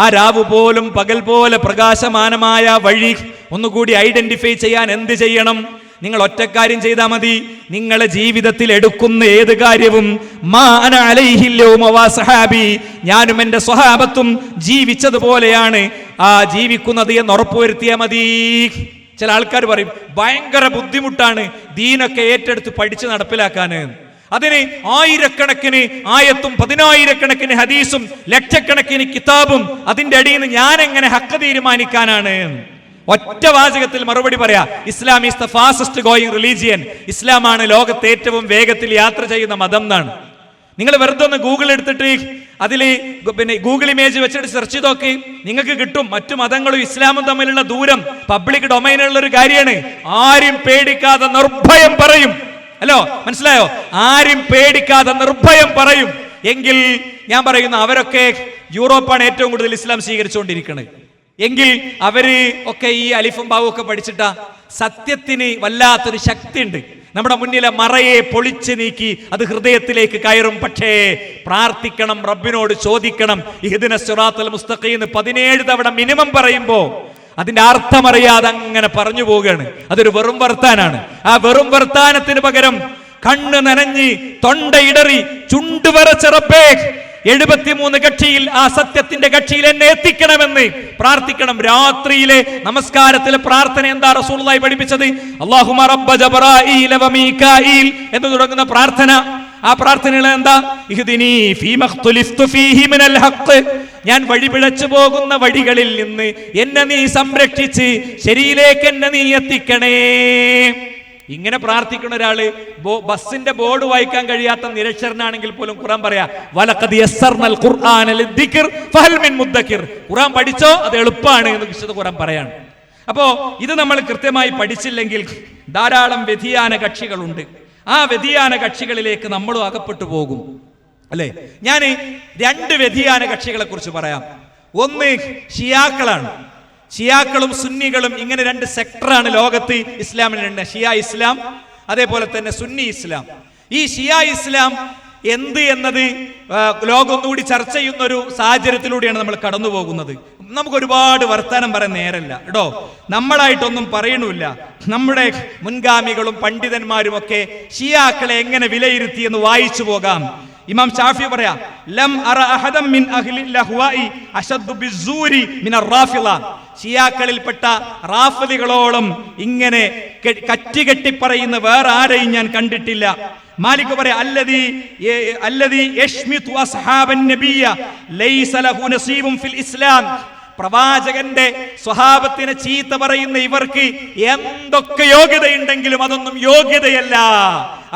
ആ രാവ് പോലും പകൽ പോലെ പ്രകാശമാനമായ വഴി ഒന്നുകൂടി ഐഡന്റിഫൈ ചെയ്യാൻ എന്ത് ചെയ്യണം? നിങ്ങൾ ഒറ്റക്കാര്യം ചെയ്താൽ മതി. നിങ്ങളെ ജീവിതത്തിൽ എടുക്കുന്ന ഏത് കാര്യവും ഞാനും എൻ്റെ സ്വഹാബത്തും ജീവിച്ചതുപോലെയാണ് ആ ജീവിക്കുന്നത് എന്ന് ഉറപ്പുവരുത്തിയാൽ മതി. ചില ആൾക്കാർ പറയും ഭയങ്കര ബുദ്ധിമുട്ടാണ് ദീനൊക്കെ ഏറ്റെടുത്ത് പഠിച്ച് നടപ്പിലാക്കാൻ. അതിന് 1000കണക്കിന് ആയത്തും 10000കണക്കിന് ഹദീസും ലക്ഷക്കണക്കിന് കിതാബും അതിന്റെ അടിയിൽ നിന്ന് ഞാൻ എങ്ങനെ ഹക്ക് തീരുമാനിക്കാനാണ്? ഒറ്റ വാചകത്തിൽ മറുപടി പറയാ, Islam is the fastest going religion. ഇസ്ലാമാണ് ലോകത്തെ ഏറ്റവും വേഗത്തിൽ യാത്ര ചെയ്യുന്ന മതം എന്നാണ്. നിങ്ങൾ വെറുതെ ഒന്ന് ഗൂഗിൾ എടുത്തിട്ട് അതിൽ പിന്നെ ഗൂഗിൾ ഇമേജ് വെച്ചിട്ട് സെർച്ച് ചെയ്ത് നോക്കി, നിങ്ങൾക്ക് കിട്ടും. മറ്റു മതങ്ങളും ഇസ്ലാമും തമ്മിലുള്ള ദൂരം പബ്ലിക് ഡൊമൈനുള്ള ഒരു കാര്യമാണ്. ആരും പേടിക്കാതെ നിർഭയം പറയും. ഹലോ, മനസ്സിലായോ? ആരും പേടിക്കാതെ നിർഭയം പറയും. എങ്കിൽ ഞാൻ പറയുന്നു, അവരൊക്കെ യൂറോപ്പാണ് ഏറ്റവും കൂടുതൽ ഇസ്ലാം സ്വീകരിച്ചുകൊണ്ടിരിക്കുന്നത്. എങ്കിൽ അവര് ഒക്കെ ഈ അലിഫും ബാവും ഒക്കെ പഠിച്ചിട്ടാ. സത്യത്തിന് വല്ലാത്തൊരു ശക്തി ഉണ്ട്. നമ്മുടെ മുന്നിലെ മറയെ പൊളിച്ചു നീക്കി അത് ഹൃദയത്തിലേക്ക് കയറും. പക്ഷേ പ്രാർത്ഥിക്കണം, റബ്ബിനോട് ചോദിക്കണം. ഇഹ്ദിന സിറാത്തൽ മുസ്തഖീം 17 തവണ മിനിമം പറയുമ്പോ അതിന്റെ അർത്ഥമറിയാതെ അങ്ങനെ പറഞ്ഞു പോവുകയാണ്. അതൊരു വെറും വർത്താനാണ്. ആ വെറും വർത്താനത്തിന് പകരം കണ്ണ് നനഞ്ഞ് തൊണ്ടയിടറി ചുണ്ടുവരച്ച റബ്ബേ 73 കക്ഷിയിൽ ആ സത്യത്തിന്റെ കക്ഷിയിൽ എന്നെ എത്തിക്കണമെന്ന് പ്രാർത്ഥിക്കണം. രാത്രിയിലെ നമസ്കാരത്തിലെ പ്രാർത്ഥന എന്താ റസൂലുള്ളാഹി പഠിപ്പിച്ചത്? അല്ലാഹുമ്മ റബ്ബ ജബ്രായീല വ മീകായീൽ എന്ന് തുടങ്ങുന്ന പ്രാർത്ഥന. ആ പ്രാർത്ഥനയിൽ എന്താ? ഇഹ്ദിനി ഫീമാ ഖ്തുലിഫ്തു ഫീഹി മിനൽ ഹഖ്, ഞാൻ വഴിപിഴച്ചു പോകുന്ന വഴികളിൽ നിന്ന് എന്നെ നീ സംരക്ഷിച്ച് ശരിയിലേക്ക് എന്നെ നീ എത്തിക്കണേ. ഇങ്ങനെ പ്രാർത്ഥിക്കുന്ന ഒരാള് ബസ്സിന്റെ ബോർഡ് വായിക്കാൻ കഴിയാത്ത നിരക്ഷരനാണെങ്കിൽ പോലും ഖുർആൻ പറയാ വലഖദ് യസ്സർനൽ ഖുർആന ലിദ്ദിക്ർ ഫഹൽ മിൻ മുദ്ദക്കിർ, ഖുർആൻ പഠിച്ചോ അത് എളുപ്പമാണ് എന്ന് വിശുദ്ധ ഖുർആൻ പറയാണ്. അപ്പോ ഇത് നമ്മൾ കൃത്യമായി പഠിച്ചില്ലെങ്കിൽ ധാരാളം വ്യതിയാന കക്ഷികളുണ്ട്. ആ വ്യതിയാന കക്ഷികളിലേക്ക് നമ്മളും അകപ്പെട്ടു പോകും, അല്ലെ? ഞാൻ 2 വ്യതിയാന കക്ഷികളെ കുറിച്ച് പറയാം. ഒന്ന് ഷിയാക്കളാണ്. ഷിയാക്കളും സുന്നികളും ഇങ്ങനെ 2 സെക്ടറാണ് ലോകത്ത് ഇസ്ലാമിനുണ്ട്. ഷിയ ഇസ്ലാം, അതേപോലെ തന്നെ സുന്നി ഇസ്ലാം. ഈ ഷിയ ഇസ്ലാം എന്ത് എന്നത് ലോകം ഒന്നുകൂടി ചർച്ച ചെയ്യുന്ന ഒരു സാഹചര്യത്തിലൂടെയാണ് നമ്മൾ കടന്നു പോകുന്നത്. നമുക്ക് ഒരുപാട് വർത്തമാനം പറയാൻ നേരല്ല കേട്ടോ. നമ്മളായിട്ടൊന്നും പറയണില്ല. നമ്മുടെ മുൻഗാമികളും പണ്ഡിതന്മാരും ഒക്കെ ഷിയാക്കളെ എങ്ങനെ വിലയിരുത്തി എന്ന് വായിച്ചു പോകാം. ഇമാം ഷാഫി പറയാ, ലം അറ അഹദൻ മിൻ അഹ്ലിൽ അഹ്വാഇ അശദ്ദു ബിസ്സൂരി മിനർ റാഫിള. ഷിയാക്കളിൽപ്പെട്ട റാഫിളികളോളം ഇങ്ങനെ കറ്റികെട്ടി പറയുന്ന വേറെ ആരെയും ഞാൻ കണ്ടിട്ടില്ല. മാലിക് പറയാ അല്ലദീ യശ്മിതു അസ്ഹാബൻ നബിയ്യ ലൈസ ലഹു നസീബുൻ ഫിൽ ഇസ്ലാം. പ്രവാചകന്റെ സ്വഹാബത്തിനെ ചീത്ത പറയുന്ന ഇവർക്ക് എന്തൊക്കെ യോഗ്യതയുണ്ടെങ്കിലും അതൊന്നും യോഗ്യതയല്ല.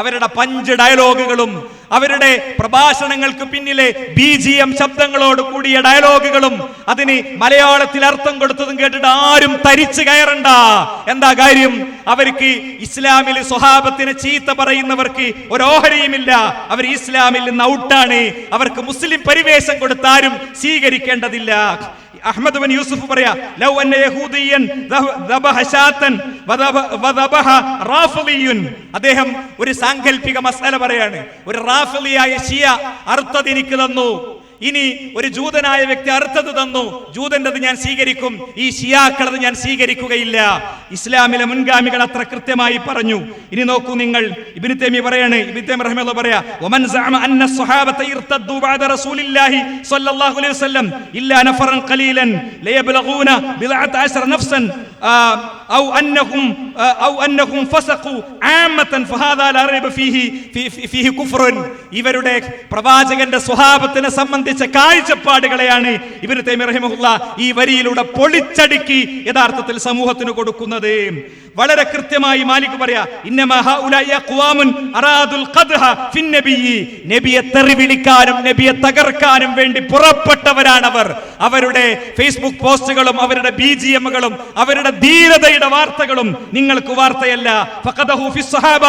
അവരുടെ പഞ്ച് ഡയലോഗുകളും അവരുടെ പ്രഭാഷണങ്ങൾക്ക് പിന്നിലെ BGM ശബ്ദങ്ങളോട് കൂടിയ ഡയലോഗുകളും അതിന് മലയാളത്തിൽ അർത്ഥം കൊടുത്തതും കേട്ടിട്ട് ആരും തരിച്ചു കയറണ്ട. എന്താ കാര്യം? അവർക്ക് ഇസ്ലാമിൽ സ്വഹാബത്തിനെ ചീത്ത പറയുന്നവർക്ക് ഒരോഹരിയുമില്ല. അവർ ഇസ്ലാമിൽ നിന്ന് ഔട്ടാണ്. അവർക്ക് മുസ്ലിം പരിവേഷം കൊടുത്താരും സ്വീകരിക്കേണ്ടതില്ല. അഹ്മദ് ബിൻ യൂസുഫ് പറയാ ലൗ അന്ന യഹൂദിയൻ ദബഹ ശാതൻ വദബഹ റാഫിലിയുൻ. അദ്ദേഹം ഒരു സാങ്കല്പിക മസ്അല പറയാണ്. ഒരു റാഫിലിയായ ഷിയ അർത്ഥം എനിക്ക് തന്നു, ഇനി ഒരു ജൂതനായ വ്യക്തി അർത്ഥത് തന്നു, ജൂതൻ്റെത് ഞാൻ സ്വീകരിക്കും, ഈ ഷിയാക്കളത് ഞാൻ സ്വീകരിക്കുകയില്ല. ഇസ്ലാമിലെ മുൻഗാമികൾ അത്ര കൃത്യമായി പറഞ്ഞു. ഇനി നോക്കൂ നിങ്ങൾ, ഇബ്നു തൈമിയ്യ പറയാണ്, ഇബ്നു തൈമിയ്യ റഹിമഹുല്ലാഹ് പറയാ വമൻ സഅമ അന്ന സ്വഹാബത ഇർതദ്ദു ബഅദ റസൂലില്ലാഹി സ്വല്ലല്ലാഹു അലൈഹി വസല്ലം ഇല്ലാ നഫറൻ ഖലീലൻ ലയബ്ലഗൂന ബിദഅത അശ്റ നഫ്സൻ ഔ അന്നഹും ഫസഖു ആമതൻ ഫഹാദാ ലാ റൈബ ഫീഹി കുഫ്റുൻ. ഇവരുടെ പ്രവാചകന്റെ സ്വഹാബത്തിനെ സംബന്ധിച്ച കാഴ്ചപ്പാടുകളെയാണ് ഇബ്നു തൈമിയ്യ റഹിമഹുല്ലാഹ് ഈ വരിയിലൂടെ പൊളിച്ചടുക്കി യഥാർത്ഥത്തിൽ സമൂഹത്തിന് കൊടുക്കുന്നത്. വളരെ കൃത്യമായി മാലിക് പറയാ ഇന്നമാ ഹൗലാഇ അഖ്വാമുൻ അറാദുൽ ഖദ്ഹ ഫിൻ നബിയ്യി. നബിയെ തെറി വിളിക്കാനും നബിയെ തകർക്കാനും വേണ്ടി പുറപ്പെട്ടവരാണവർ. അവരുടെ ഫേസ്ബുക്ക് പോസ്റ്റുകളും അവരുടെ BGMകളും അവരുടെ ധീരതയുടെ വാർത്തകളും നിങ്ങൾക്ക് വാർത്തയല്ല. ഫഖദഹു ഫിസ് സ്വഹാബ.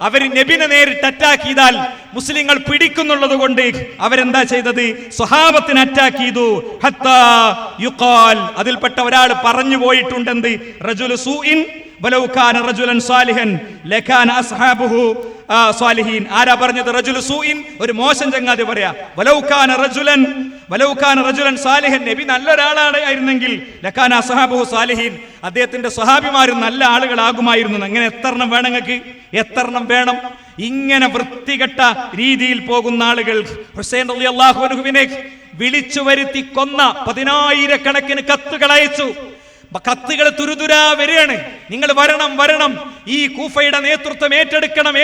അവർ നബിനെ നേരിട്ട് അറ്റാക്ക് ചെയ്താൽ മുസ്ലിങ്ങൾ പിടിക്കുന്നുള്ളത് കൊണ്ട് അവരെന്താ ചെയ്തത്? സ്വഹാബത്തിനെ അറ്റാക്ക് ചെയ്തു. ഹത്താ യുഖാൽ, അതിൽപ്പെട്ട ഒരാൾ പറഞ്ഞു പോയിട്ടുണ്ടെന്ത്? റജുലു സൂഇൻ വലൗ കാന റജുലൻ സാലിഹൻ ലകാന അസ്ഹാബുഹു സാലിഹീൻ. ആരാ പറഞ്ഞത്? റജുലു സൂഇൻ, ഒരു മോശം ചങ്ങാതി പറയാ വലൗ കാന റജുലൻ സാലിഹൻ. നബി നല്ലൊരാളായിരുന്നെങ്കിൽ ലകാന അസ്ഹാബുഹു സാലിഹീൻ, അദ്ദേഹത്തിന്റെ സ്വഹാബിമാരും നല്ല ആളുകളാകുമായിരുന്നു. അങ്ങനെ എത്രണ്ണം വേണം നിങ്ങൾക്ക്? എത്രണ്ണം വേണം? ഇങ്ങനെ വൃത്തികെട്ട രീതിയിൽ പോകുന്ന ആളുകൾ. ഹുസൈൻ റളിയല്ലാഹു അൻഹുവിനെ വിളിച്ചു വരുത്തി കൊന്ന 10,000 കത്തുകൾ അയച്ചു. കത്തുകൾ തുരുതുരാ വരികയാണ്. നിങ്ങൾ വരണം, ഈ കൂഫയുടെ നേതൃത്വം ഏറ്റെടുക്കണം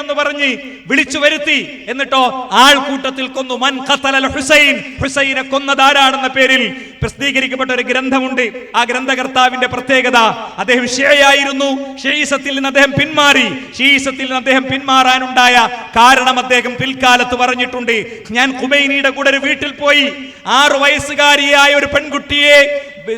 എന്ന് പറഞ്ഞ് വിളിച്ചു വരുത്തി. എന്നിട്ടോ ആൾക്കൂട്ടത്തിൽ കൊന്നു. മൻ ഖതലൽ ഹുസൈൻ, ഹുസൈനെ കൊന്നതാരാണെന്ന പേരിൽ പ്രസിദ്ധീകരിക്കപ്പെട്ട ഒരു ഗ്രന്ഥമുണ്ട്. ആ ഗ്രന്ഥകർത്താവിന്റെ പ്രത്യേകത, അദ്ദേഹം ഷിയയായിരുന്നു. ഷിഈസത്തിൽ നിന്ന് അദ്ദേഹം പിന്മാറി. ഷിഈസത്തിൽ നിന്ന് അദ്ദേഹം പിന്മാറാനുണ്ടായ കാരണം അദ്ദേഹം പിൽക്കാലത്ത് പറഞ്ഞിട്ടുണ്ട്. ഞാൻ ഖുമൈനിയുടെ കൂടെ ഒരു വീട്ടിൽ പോയി 6 വയസ്സുകാരിയായ ഒരു പെൺകുട്ടിയെ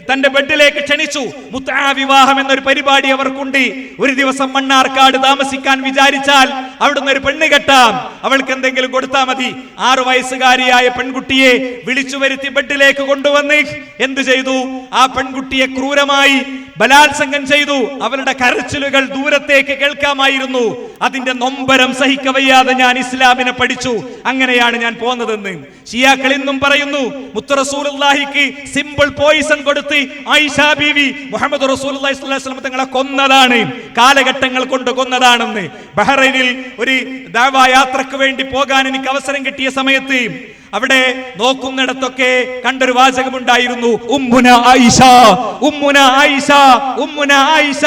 തന്റെ ബെഡിലേക്ക് ക്ഷണിച്ചു. മുത്ആ വിവാഹം എന്നൊരു പരിപാടി അവർക്കുണ്ട്. ഒരു ദിവസം മണ്ണാർക്കാട് താമസിക്കാൻ വിചാരിച്ചാൽ അവിടുന്ന് ഒരു പെണ്ണ് കെട്ടാം, അവൾക്ക് എന്തെങ്കിലും കൊടുത്താൽ മതി. 6 വയസ്സുകാരിയായ പെൺകുട്ടിയെ വിളിച്ചു വരുത്തി ബെഡിലേക്ക് കൊണ്ടുവന്ന് എന്തു ചെയ്തു? ആ പെൺകുട്ടിയെ ക്രൂരമായി ബലാത്സംഗം ചെയ്തു. അവരുടെ കരച്ചിലുകൾ ദൂരത്തേക്ക് കേൾക്കാമായിരുന്നു. അതിന്റെ നൊമ്പരം സഹിക്കവയ്യാതെ ഞാൻ ഇസ്ലാമിനെ പഠിച്ചു. അങ്ങനെയാണ് ഞാൻ പോന്നതെന്ന് ഷിയാക്കൾ ഇന്നും പറയുന്നു. മുത്ത് റസൂലുള്ളാഹിക്ക് സിമ്പിൾ പോയിസൺ കൊടുത്ത് ആയിഷ ബീവി മുഹമ്മദ് റസൂലുള്ളാഹി സ്വല്ലല്ലാഹു അലൈഹി വസല്ലം തങ്ങളെ കൊന്നതാണ്, കാലഘട്ടങ്ങൾ കൊണ്ട് കൊന്നതാണെന്ന്. ബഹ്റൈനിൽ ഒരു ദഅവാ യാത്രക്ക് വേണ്ടി പോകാൻ എനിക്ക് അവസരം കിട്ടിയ സമയത്ത് അവിടെ നോക്കുന്നിടത്തൊക്കെ കണ്ടൊരു വാചകമുണ്ടായിരുന്നു, ഉമ്മുന ആയിഷ, ഉമ്മുന ആയിഷ, ഉമ്മുന ആയിഷ,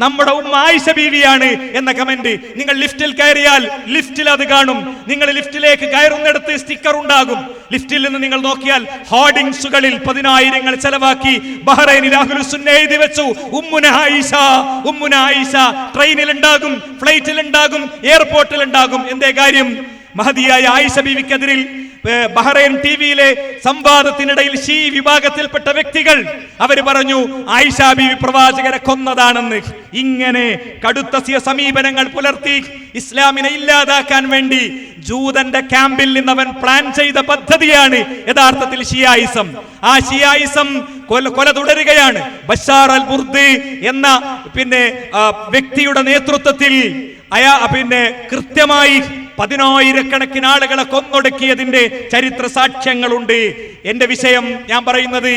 നമ്മുടെ ഉമ്മ ആയിഷ ബീവിയാണ് എന്ന കമന്റ്. നിങ്ങൾ ലിഫ്റ്റിൽ കയറിയാൽ ലിഫ്റ്റിൽ അത് കാണും. നിങ്ങൾ ലിഫ്റ്റിലേക്ക് കയറുന്നിടത്ത് സ്റ്റിക്കർ ഉണ്ടാകും. ലിഫ്റ്റിൽ നിന്ന് നിങ്ങൾ നോക്കിയാൽ ഹോർഡിംഗ്സുകളിൽ 10,000 ചെലവാക്കി ബഹ്റൈനിൽ അഹ്ലുസ് സുന്ന എഴുതി വെച്ചു, ഉമ്മുന ആയിഷ, ഉമ്മുന ആയിഷ. ട്രെയിനിൽ ഉണ്ടാകും, ഫ്ലൈറ്റിൽ ഉണ്ടാകും, എയർപോർട്ടിൽ ഉണ്ടാകും. എന്തേ കാര്യം? മഹദിയായ ആയിഷ ബീവിക്കെതിരിൽ ബഹ്റൈൻ ടിവിയിലെ സംവാദത്തിനിടയിൽ ഷീ വിഭാഗത്തിൽപ്പെട്ട വ്യക്തികൾ അവര് പറഞ്ഞു ആയിഷ ബീവി പ്രവാചകരെ കൊന്നതാണെന്ന്. ഇങ്ങനെ കടുത്ത സമീപനങ്ങൾ പുലർത്തി ഇസ്ലാമിനെ ഇല്ലാതാക്കാൻ വേണ്ടി ജൂതന്റെ ക്യാമ്പിൽ നിന്നവൻ പ്ലാൻ ചെയ്ത പദ്ധതിയാണ് യഥാർത്ഥത്തിൽ ഷിയായിസം. ആ ഷിയായിസം കൊല തുടരുകയാണ്. ബഷാർ അൽ ബുർദ് എന്ന വ്യക്തിയുടെ നേതൃത്വത്തിൽ കൃത്യമായി 10,000 ആളുകളെ കൊന്നൊടുക്കിയതിന്റെ ചരിത്ര സാക്ഷ്യങ്ങളുണ്ട്. എന്റെ വിഷയം ഞാൻ പറയുന്നത്,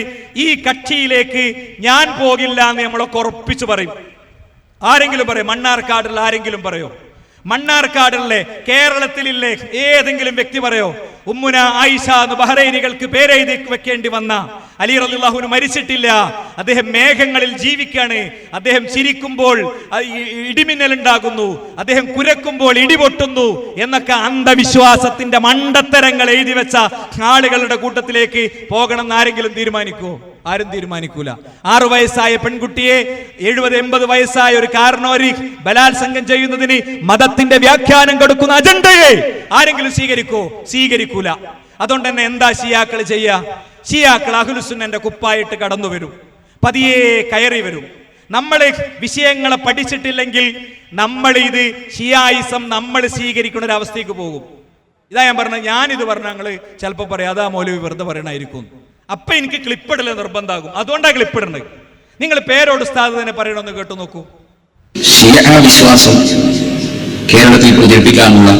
ഈ കക്ഷിയിലേക്ക് ഞാൻ പോകില്ല എന്ന് നമ്മളൊക്കെ ഉറപ്പിച്ചു പറയും. ആരെങ്കിലും പറയും? മണ്ണാർക്കാടുള്ള ആരെങ്കിലും പറയോ? മണ്ണാർക്കാടിലെ കേരളത്തിലില്ലേ ഏതെങ്കിലും വ്യക്തി പറയോ ഉമ്മുന ആയിഷ എന്ന് ബഹ്റൈനികൾക്ക് പേരെഴുതി വെക്കേണ്ടി വന്ന അലി റളിയല്ലാഹു അൻഹു മരിച്ചിട്ടില്ല, അദ്ദേഹം മേഘങ്ങളിൽ ജീവിക്കാണ്, അദ്ദേഹം ചിരിക്കുമ്പോൾ ഇടിമിന്നൽ ഉണ്ടാകുന്നു, അദ്ദേഹം കുരക്കുമ്പോൾ ഇടിപൊട്ടുന്നു എന്നൊക്കെ അന്ധവിശ്വാസത്തിന്റെ മണ്ടത്തരങ്ങൾ എഴുതി വെച്ച ആളുകളുടെ കൂട്ടത്തിലേക്ക് പോകണം എന്ന് ആരെങ്കിലും തീരുമാനിക്കുമോ? ആരും തീരുമാനിക്കൂല. 6 വയസ്സായ പെൺകുട്ടിയെ 70-80 വയസ്സായ ഒരു കാരണവര് ബലാത്സംഗം ചെയ്യുന്നതിന് മതത്തിന്റെ വ്യാഖ്യാനം കൊടുക്കുന്ന അജണ്ടയെ ആരെങ്കിലും സ്വീകരിക്കൂല. അതുകൊണ്ട് തന്നെ എന്താ ഷിയാക്കൾ ചെയ്യുക? ഷിയാക്കൾ അഹ്ലുസുന്നന്റെ കുപ്പായിട്ട് കടന്നു വരും, പതിയെ കയറി വരും. നമ്മൾ വിഷയങ്ങളെ പഠിച്ചിട്ടില്ലെങ്കിൽ നമ്മൾ ഇത് ഷിയായിസം നമ്മൾ സ്വീകരിക്കുന്ന ഒരു അവസ്ഥയ്ക്ക് പോകും. ഇതാ ഞാൻ പറഞ്ഞത്. ഞാനിത് പറഞ്ഞ ഞങ്ങള് ചിലപ്പോൾ പറയാം അതാ മൗലവി വെറുതെ പറയണായിരിക്കും. അപ്പൊ എനിക്ക് ക്ലിപ്പിടല് നിർബന്ധമാകും. അതുകൊണ്ടാണ് ക്ലിപ്പിടുന്നത്. നിങ്ങൾ പേരോട് ഉസ്താദ് തന്നെ പറയണമെന്ന് കേട്ടു നോക്കൂ. ഷിയാ വിശ്വാസം കേരളത്തിൽ പ്രചരിപ്പിക്കാനുള്ള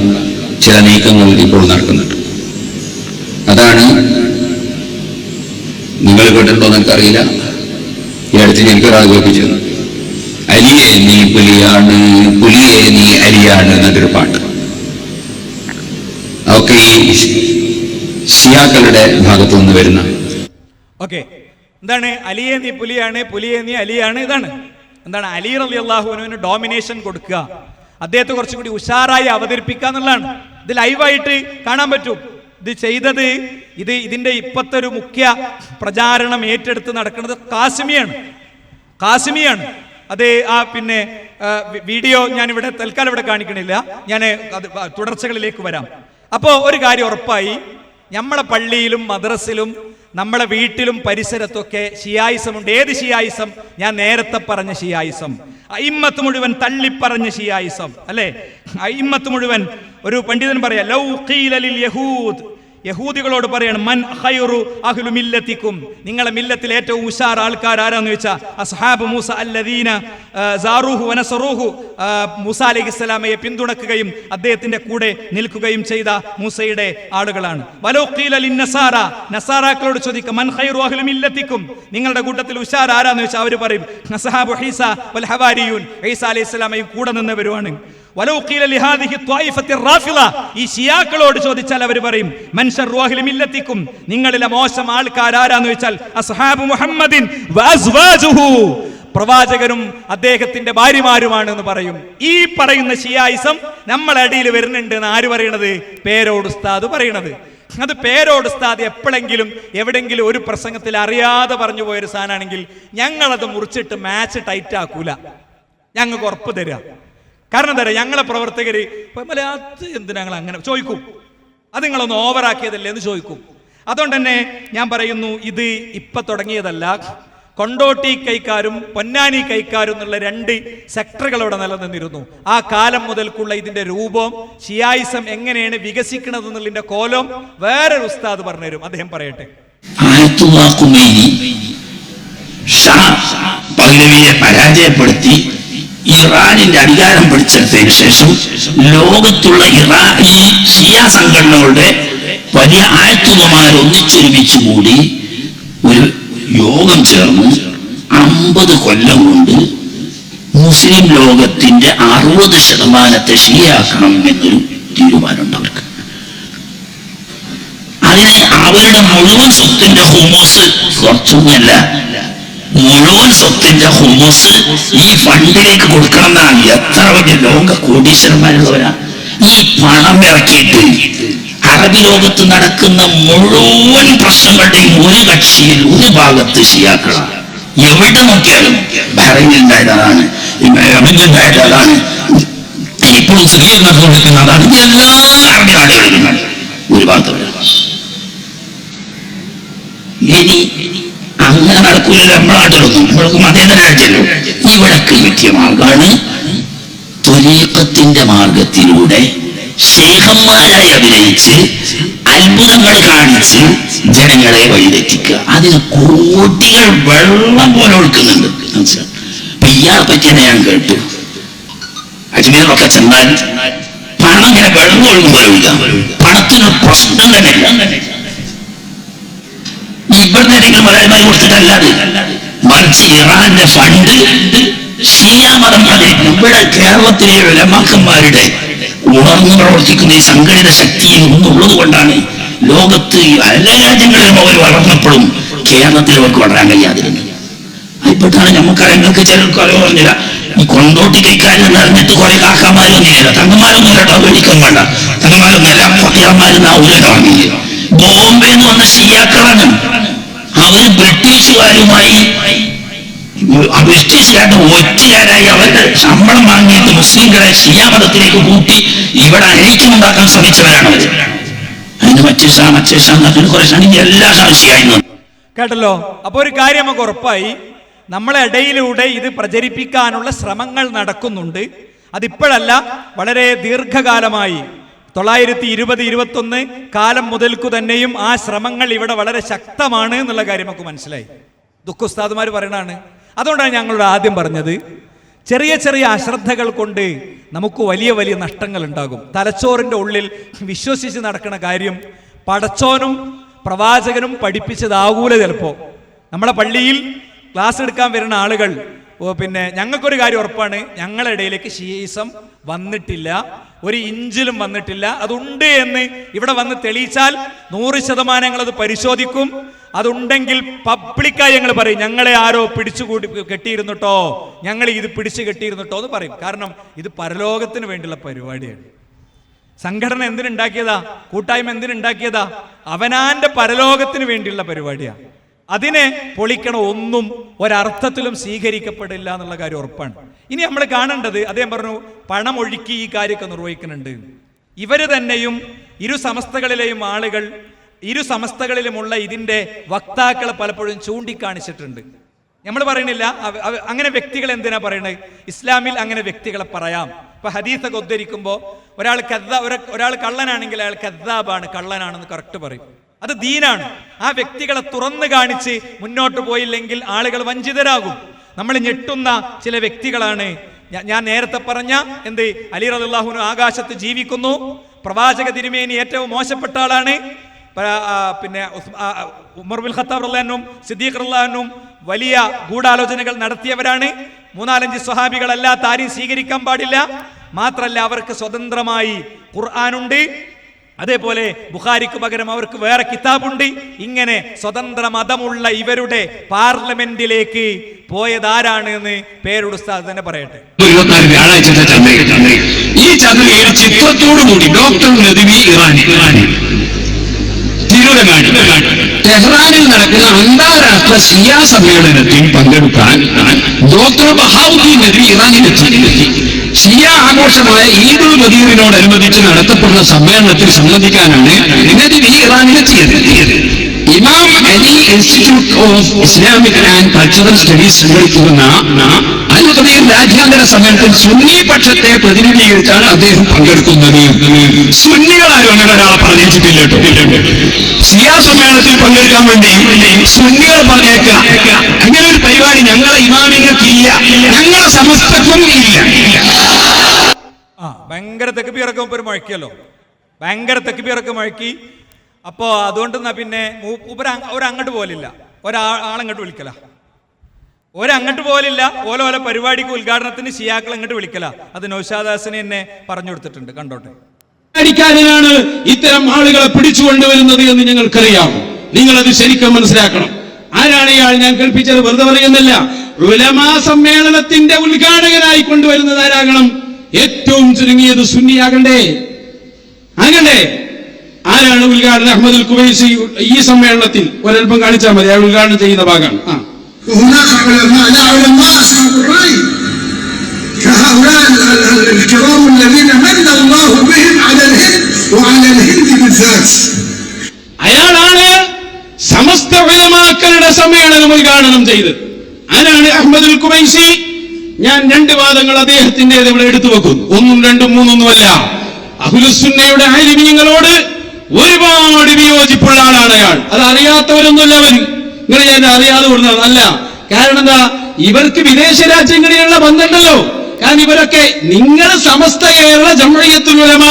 ചില നീക്കങ്ങൾ ഇപ്പോൾ നടക്കുന്നുണ്ട്. അതാണ് നിങ്ങൾ കേട്ടിട്ടുണ്ടോ എനിക്കറിയില്ല. ഈ അടുത്ത് എനിക്കൊരാൾ കേൾപ്പിച്ചത് അലിയെ നീ പുലിയാണ്, പുലിയെ നീ അലിയാണ് എന്നൊരു പാട്ട്. അതൊക്കെ ഈ ഷിയാക്കളുടെ ഭാഗത്തു നിന്ന് വരുന്ന ഓക്കെ. എന്താണ് അലിയെ നീ പുലിയാണ്, പുലിയെ നീ അലിയാണ്? ഇതാണ് എന്താണ് അലി റളിയല്ലാഹു അൻഹുവിന് ഡോമിനേഷൻ കൊടുക്കുക, അദ്ദേഹത്തെ കുറച്ചുകൂടി ഉഷാറായി അവതരിപ്പിക്കുക എന്നുള്ളതാണ്. ഇത് ലൈവായിട്ട് കാണാൻ പറ്റും. ഇത് ചെയ്തത് ഇതിന്റെ ഇപ്പത്തെ ഒരു മുഖ്യ പ്രചാരണം ഏറ്റെടുത്ത് നടക്കുന്നത് കാസിമിയാണ്. അത് പിന്നെ വീഡിയോ ഞാൻ ഇവിടെ തൽക്കാലം ഇവിടെ കാണിക്കണില്ല, ഞാൻ അത് തുടർച്ചകളിലേക്ക് വരാം. അപ്പോൾ ഒരു കാര്യം ഉറപ്പായി, നമ്മളെ പള്ളിയിലും മദ്രസിലും നമ്മളെ വീട്ടിലും പരിസരത്തൊക്കെ ഷിയായിസമുണ്ട്. ഏത് ഷിയായിസം? ഞാൻ നേരത്തെ പറഞ്ഞ ഷിയായിസം. അയിമ്മത്ത് മുഴുവൻ തള്ളിപ്പറഞ്ഞ ഷിയായിസം അല്ലേ? അയിമ്മത്ത് മുഴുവൻ. ഒരു പണ്ഡിതൻ പറയാ ലൗ ഖീല ലിൽ യഹൂദ്, യഹൂദികളോട് പറയാണ് മൻ ഖൈറു അഹ്ലു മില്ലത്തിക്കും, നിങ്ങളെ മില്ലത്തിൽ ഏറ്റവും ഉഷാർ ആൾക്കാർ ആരാന്ന് വെച്ചാൽ അസ്ഹാബ് മൂസ അല്ലദീന സാറൂഹു വനസറൂഹു, മൂസ അലൈഹിസ്സലാമയെ പിന്തുണക്കുകയും അദ്ദേഹത്തിന്റെ കൂടെ നിൽക്കുകയും ചെയ്ത മൂസയുടെ ആളുകളാണ്. വലൗ ഖീല ലിൻ നസാറ, നസാറാക്കളോട് ചോദിക്കുക മൻ ഖൈറു അഹ്ലു മില്ലത്തിക്കും, നിങ്ങളുടെ കൂട്ടത്തിൽ ഉഷാർ ആരാന്ന് വെച്ചാൽ അവർ പറയും അസ്ഹാബു ഈസ വൽ ഹവാരിയൂൻ, ഈസ അലൈഹിസ്സലാമയും കൂടെ നിന്നവരുമാണ്. വലൗ ഖീല ലിഹാദിഹി ത്വായിഫത്തി റാഫിള, ഈ ഷിയാക്കളോട് ചോദിച്ചാൽ അവർ പറയും മൻ ശർറു അഹ്ലി മില്ലത്തിക്കും, നിങ്ങളിലെ മോശം ആൾക്കാർ ആരാന്ന് വെച്ചാൽ അസ്ഹാബു മുഹമ്മദിൻ വഅസ്വാജുഹു, പ്രവാചകരും അദ്ദേഹത്തിന്റെ ഭാര്യമാരുമാണ് എന്ന് പറയും. ഈ പറയുന്ന ഷിയായിസം നമ്മളെ അടിയിൽ വരുന്നുണ്ട് എന്ന് ആര് പറയണത്? പേരോട് ഉസ്താദ് പറയണത്. അത് പേരോട് ഉസ്താദ് എപ്പോഴെങ്കിലും എവിടെങ്കിലും ഒരു പ്രസംഗത്തിൽ അറിയാതെ പറഞ്ഞു പോയൊരു സാധനമാണെങ്കിൽ ഞങ്ങളത് മുറിച്ചിട്ട് മാച്ച് ടൈറ്റ് ആക്കൂല, ഞങ്ങൾക്ക് ഉറപ്പ് തരിക. കാരണം എന്താ പറയുക, ഞങ്ങളെ പ്രവർത്തകര് അത് എന്തിനാ ഞങ്ങൾ അങ്ങനെ ചോദിക്കും, അത് നിങ്ങളൊന്ന് ഓവറാക്കിയതല്ലേ എന്ന് ചോദിക്കും. അതുകൊണ്ട് തന്നെ ഞാൻ പറയുന്നു, ഇത് ഇപ്പൊ തുടങ്ങിയതല്ല. കൊണ്ടോട്ടി കൈക്കാരും പൊന്നാനി കൈക്കാരും എന്നുള്ള 2 സെക്ടറുകൾ അവിടെ നിലനിന്നിരുന്നു. ആ കാലം മുതൽക്കുള്ള ഇതിന്റെ രൂപം, ഷിയായിസം എങ്ങനെയാണ് വികസിക്കുന്നത് എന്നുള്ളതിന്റെ കോലം വേറൊരു ഉസ്താദ് പറഞ്ഞുതരും. അദ്ദേഹം പറയട്ടെ. പരാജയപ്പെടുത്തി ഇറാനിന്റെ അധികാരം പിടിച്ചെടുത്തതിന് ശേഷം ലോകത്തുള്ള ഈ ഷിയ സംഘടനകളുടെ വലിയ ആയത്തുമാർ ഒന്നിച്ചൊരുമിച്ച് കൂടി ഒരു യോഗം ചേർന്ന് 50 കൊല്ലം കൊണ്ട് മുസ്ലിം ലോകത്തിന്റെ 60% ഷിയാക്കണം എന്നൊരു തീരുമാനമുണ്ട് അവർക്ക്. അതിന് അവരുടെ മുഴുവൻ സ്വത്തിന്റെ ഹുമൂസ്, കുറച്ചൊന്നുമല്ല, മുഴുവൻ സ്വത്തിന്റെ ഹുമൂസ് ഈ ഫണ്ടിലേക്ക് കൊടുക്കണം എന്നാണ്. എത്ര വലിയ ലോക കോടീശ്വരന്മാരുള്ളവരാ. ഈ പണം ഇറക്കിയിട്ട് അറബി ലോകത്ത് നടക്കുന്ന മുഴുവൻ പ്രശ്നങ്ങളുടെയും ഒരു കക്ഷിയിൽ ഒരു ഭാഗത്ത് ഷിയാക്കളാണ്. എവിടെ നോക്കിയാലും ബഹ്റൈനിലുണ്ടായതാണ്, യമനിലുണ്ടായതാണ്, ഇപ്പോൾ സിറിയയിൽ നടന്നുകൊണ്ടിരിക്കുന്നതാണ്, എല്ലാ അറബി നാടുകളിലും ഒരു ഭാഗത്ത്. ഇനി അങ്ങനെ നടക്കൂല നമ്മുടെ നാട്ടിലൊന്നും. നമ്മൾക്ക് മതേതര രാജ്യമല്ലോ. ഇവിടെ കിട്ടിയ മാർഗമാണ് ത്വരീഖത്തിന്റെ മാർഗത്തിലൂടെ ശൈഖന്മാരായി അഭിനയിച്ച് അത്ഭുതങ്ങൾ കാണിച്ച് ജനങ്ങളെ വഴിതെറ്റിക്കുക. അതിന് കോടികൾ വെള്ളം പോലെ ഒഴുക്കുന്നുണ്ട്. അപ്പൊ ഇയാളെ പറ്റി തന്നെ ഞാൻ കേട്ടു, അജ്മീറിലൊക്കെ ചെന്നാൽ പണം ഇങ്ങനെ വെള്ളം ഒഴുകും പോലെ ഒഴുകാം. പണത്തിനൊരു പ്രശ്നം തന്നെ ഇവിടുന്ന് ഏതെങ്കിലും മലയാളിമാർ കൊടുത്തിട്ടല്ലാതെ, മറിച്ച് ഇറാന്റെ ഫണ്ട് ഷിയ മതം. ഇവിടെ കേരളത്തിലെ ഉലമാക്കന്മാരുടെ ഉണർന്നു പ്രവർത്തിക്കുന്ന ഈ സംഘടിത ശക്തിയിൽ ഒന്നുള്ളത് കൊണ്ടാണ് ലോകത്ത് എല്ലാ രാജ്യങ്ങളിലും അവർ വളർന്നപ്പോഴും കേരളത്തിൽ അവർക്ക് വളരാൻ കഴിയാതിരുന്നത്. അതിപ്പെട്ടാണ് നമുക്കറിയാം. നിങ്ങൾക്ക് ചിലർക്ക് അറിവ് പറഞ്ഞില്ല, ഈ കൊണ്ടോട്ടി കൈക്കാരെന്ന് അറിഞ്ഞിട്ട് കുറെ കാക്കമാരും ഒന്നുമില്ല, തങ്ങന്മാരൊന്നും കേട്ടോ, പേടിക്കാൻ വേണ്ട, തങ്ങന്മാരൊന്നല്ല, കൊട്ടിയന്മാരെന്ന് ഊരൊക്കെ വാങ്ങിയില്ല. ബോംബെ എന്ന് വന്ന ഷിയാക്കളാണ്. അവര് ബ്രിട്ടീഷുകാരുമായി ബ്രിട്ടീഷുകാരുടെ ഒറ്റുകാരായി അവരുടെ ശമ്പളം വാങ്ങിയിട്ട് മുസ്ലിംകളെ ഷിയാ മതത്തിലേക്ക് കൂട്ടി ഇവിടെ അനൈക്യമുണ്ടാക്കാൻ ശ്രമിച്ചവരാണ് അവര്. അതിന് മറ്റേ കുറെ എല്ലാ സാക്ഷിയായിരുന്നു. കേട്ടല്ലോ. അപ്പൊ ഒരു കാര്യം നമുക്ക് ഉറപ്പായി, നമ്മളെ ഇടയിലൂടെ ഇത് പ്രചരിപ്പിക്കാനുള്ള ശ്രമങ്ങൾ നടക്കുന്നുണ്ട്. അതിപ്പോഴല്ല, വളരെ ദീർഘകാലമായി 920-21 കാലം മുതൽക്കു തന്നെയും ആ ശ്രമങ്ങൾ ഇവിടെ വളരെ ശക്തമാണ് എന്നുള്ള കാര്യം നമുക്ക് മനസ്സിലായി. ദുഃഖുസ്താദുമാർ പറയണാണ്. അതുകൊണ്ടാണ് ഞങ്ങളോട് ആദ്യം പറഞ്ഞത്, ചെറിയ ചെറിയ അശ്രദ്ധകൾ കൊണ്ട് നമുക്ക് വലിയ വലിയ നഷ്ടങ്ങൾ ഉണ്ടാകും. തലച്ചോറിൻ്റെ ഉള്ളിൽ വിശ്വസിച്ച് നടക്കുന്ന കാര്യം പടച്ചോനും പ്രവാചകനും പഠിപ്പിച്ചതാകൂല. ചിലപ്പോൾ നമ്മളെ പള്ളിയിൽ ക്ലാസ് എടുക്കാൻ വരുന്ന ആളുകൾ പിന്നെ ഞങ്ങൾക്കൊരു കാര്യം ഉറപ്പാണ്, ഞങ്ങളുടെ ഇടയിലേക്ക് ഷിയയിസം വന്നിട്ടില്ല, ഒരു ഇഞ്ചിലും വന്നിട്ടില്ല. അതുണ്ട് എന്ന് ഇവിടെ വന്ന് തെളിയിച്ചാൽ 100% ഞങ്ങളത് പരിശോധിക്കും. അതുണ്ടെങ്കിൽ പബ്ലിക്കായി ഞങ്ങൾ പറയും, ഞങ്ങളെ ആരോ പിടിച്ചുകൂടി കെട്ടിയിരുന്നിട്ടോ, ഞങ്ങൾ ഇത് പിടിച്ചു കെട്ടിയിരുന്നിട്ടോ എന്ന് പറയും. കാരണം ഇത് പരലോകത്തിന് വേണ്ടിയുള്ള പരിപാടിയാണ്. സംഘടന എന്തിനുണ്ടാക്കിയതാ? കൂട്ടായ്മ എന്തിനുണ്ടാക്കിയതാ? അവനാന്റെ പരലോകത്തിന് വേണ്ടിയുള്ള പരിപാടിയാണ്. അതിനെ പൊളിക്കണ ഒന്നും ഒരർത്ഥത്തിലും സ്വീകരിക്കപ്പെടില്ല എന്നുള്ള കാര്യം ഉറപ്പാണ്. ഇനി നമ്മൾ കാണേണ്ടത്, അദ്ദേഹം പറഞ്ഞു പണം ഒഴുക്കി ഈ കാര്യമൊക്കെ നിർവഹിക്കുന്നുണ്ട്. ഇവര് തന്നെയും ഇരു സമസ്തകളിലെയും ആളുകൾ, ഇരു സമസ്തകളിലുമുള്ള ഇതിന്റെ വക്താക്കളെ പലപ്പോഴും ചൂണ്ടിക്കാണിച്ചിട്ടുണ്ട്. നമ്മൾ പറയണില്ല അങ്ങനെ വ്യക്തികൾ എന്തിനാ പറയണത്? ഇസ്ലാമിൽ അങ്ങനെ വ്യക്തികളെ പറയാം. ഇപ്പൊ ഹദീസൊക്കെ ഉദ്ധരിക്കുമ്പോൾ ഒരാൾ കള്ളനാണെങ്കിൽ അയാൾ കദ്ദാബാണ്, കള്ളനാണെന്ന് കറക്റ്റ് പറയും. അത് ദീനാണ്. ആ വ്യക്തികളെ തുറന്നു കാണിച്ച് മുന്നോട്ട് പോയില്ലെങ്കിൽ ആളുകൾ വഞ്ചിതരാകും. നമ്മൾ ഞെട്ടുന്ന ചില വ്യക്തികളാണ്. ഞാൻ നേരത്തെ പറഞ്ഞ അലി റളിയല്ലാഹു അൻഹു ആകാശത്ത് ജീവിക്കുന്നു, പ്രവാചക തിരുമേനി ഏറ്റവും മോശപ്പെട്ട ആളാണ്, പിന്നെ ഉമർ ബിൻ ഖത്താബ് റളിയല്ലാഹു അൻഹും സിദ്ദീഖ് റളിയല്ലാഹു അൻഹും വലിയ ഗൂഢാലോചനകൾ നടത്തിയവരാണ്. 3-4 സ്വഹാബികളല്ലാത്ത ആരെയും സ്വീകരിക്കാൻ പാടില്ല. മാത്രല്ല അവർക്ക് സ്വതന്ത്രമായി ഖുർആനുണ്ട്, അതേപോലെ ബുഖാരിക്ക് പകരം അവർക്ക് വേറെ കിതാബുണ്ട്. ഇങ്ങനെ സ്വതന്ത്ര മതമുള്ള ഇവരുടെ പാർലമെന്റിലേക്ക് പോയതാരാണ് എന്ന് പേരുടെ ഉസ്താദ് തന്നെ പറയട്ടെ. 24 വ്യാഴാഴ്ചത്തെ ഈ ചന്ദ്രയിൽ ചിത്രത്തോടുകൂടി ഡോക്ടർ നദ്വി ഇറാനി തിരൂരങ്ങാടി ടെഹ്റാനിൽ നടക്കുന്ന അന്താരാഷ്ട്ര ഷിയാ സമ്മേളനത്തിൽ പങ്കെടുക്കാൻ ഡോക്ടർ ബഹാവുദ്ദീൻ നദ്വി ഇറാനിലെത്തി. ഷിയ ആഘോഷമായ ഈദുൽ ഫിത്റിനോടനുബന്ധിച്ച് നടത്തപ്പെടുന്ന സമ്മേളനത്തിൽ സംബന്ധിക്കാനാണ് നദ്വി ഇറാനിലെത്തിയത്. ഇമാം Ali institute of Islamic and cultural studies സംഘടിപ്പിക്കുന്ന അൽ ഖബീർ രാജ്യാന്തര സമ്മേളനത്തിൽ സുന്നി പക്ഷത്തെ പ്രതിനിധീകരിച്ചാണ് അദ്ദേഹം പങ്കെടുക്കുന്നത്. സുന്നികളാരും അങ്ങനെ ഒരാളെ പറഞ്ഞിട്ടില്ല കേട്ടോ. ഷിയാ സമ്മേളനത്തിൽ പങ്കെടുക്കാൻ വേണ്ടി സുന്നികൾ പറഞ്ഞേക്കാം. അങ്ങനെ ഒരു പരിപാടി ഞങ്ങളെ ഇമാമികൾക്കില്ല, ഞങ്ങളെ സമസ്തക്കും ഇല്ല. ഭയങ്കര തെക്കുബീറൊക്കെ ഒരു മുഴക്കിയല്ലോ, ഭയങ്കര തെക്കുബീറൊക്കെ മുഴക്കി. അപ്പോൾ അതുകൊണ്ട് പിന്നെ ഒരങ്ങോട്ട് പോലില്ല, ഒരാളങ്ങോട്ട് വിളിക്കല, ഒരങ്ങോട്ട് പോലില്ല. ഓല പരിപാടിക്ക് ഉദ്ഘാടനത്തിന് ഷിയാക്കൾ അങ്ങോട്ട് വിളിക്കല. അത് നൗഷാദാസിനെ എന്നെ പറഞ്ഞു കൊടുത്തിട്ടുണ്ട്, കണ്ടോട്ടെ. അടിക്കാനാണ് ഇത്തരം ആളുകളെ പിടിച്ചുകൊണ്ടുവരുന്നത് എന്ന് ഞങ്ങൾക്കറിയാം. നിങ്ങളത് ശരിക്കും മനസ്സിലാക്കണം. ആരാണ് ഇയാൾ? ഞാൻ കേൾപ്പിച്ചത് വെറുതെ പറയുന്നില്ല. ഉലമാ സമ്മേളനത്തിന്റെ ഉദ്ഘാടകനായി കൊണ്ടുവരുന്നത് ആരാകണം? ഏറ്റവും ചുരുങ്ങിയത് സുന്നിയാകണ്ടേ? ആകണ്ടേ? ആരാണ് ഉദ്ഘാടനം? അഹ്മദ് അൽ ഖുവൈസി ഈ സമ്മേളനത്തിൽ ഒരൽപ്പം കാണിച്ചാൽ മതി, അയാൾ ഉദ്ഘാടനം ചെയ്യുന്ന ഭാഗമാണ്. അയാളാണ് സമസ്ത ഉലമാക്കളുടെ സമ്മേളനം ഉദ്ഘാടനം ചെയ്ത്. ആരാണ്? അഹ്മദ് അൽ ഖുവൈസി. ഞാൻ 2 വാദങ്ങൾ അദ്ദേഹത്തിന്റെ ഇവിടെ എടുത്തു വെക്കും. 1, 2, 3 അല്ല. അഹ്ലുസുന്നയുടെ ആലിമീങ്ങളോട് ഒരുപാട് വിയോജിപ്പുള്ള ആളാണ് അയാൾ. അത് അറിയാത്തവരൊന്നുമല്ല അവർ. നിങ്ങൾ ഞാൻ അറിയാതെ കൊടുത്തത് അല്ല. കാരണം എന്താ? ഇവർക്ക് വിദേശ രാജ്യങ്ങളിലുള്ള ബന്ധമുണ്ടല്ലോ. കാരണം ഇവരൊക്കെ നിങ്ങളെ സമസ്ത കേരള ജംഇയ്യത്തുൽ ഉലമ.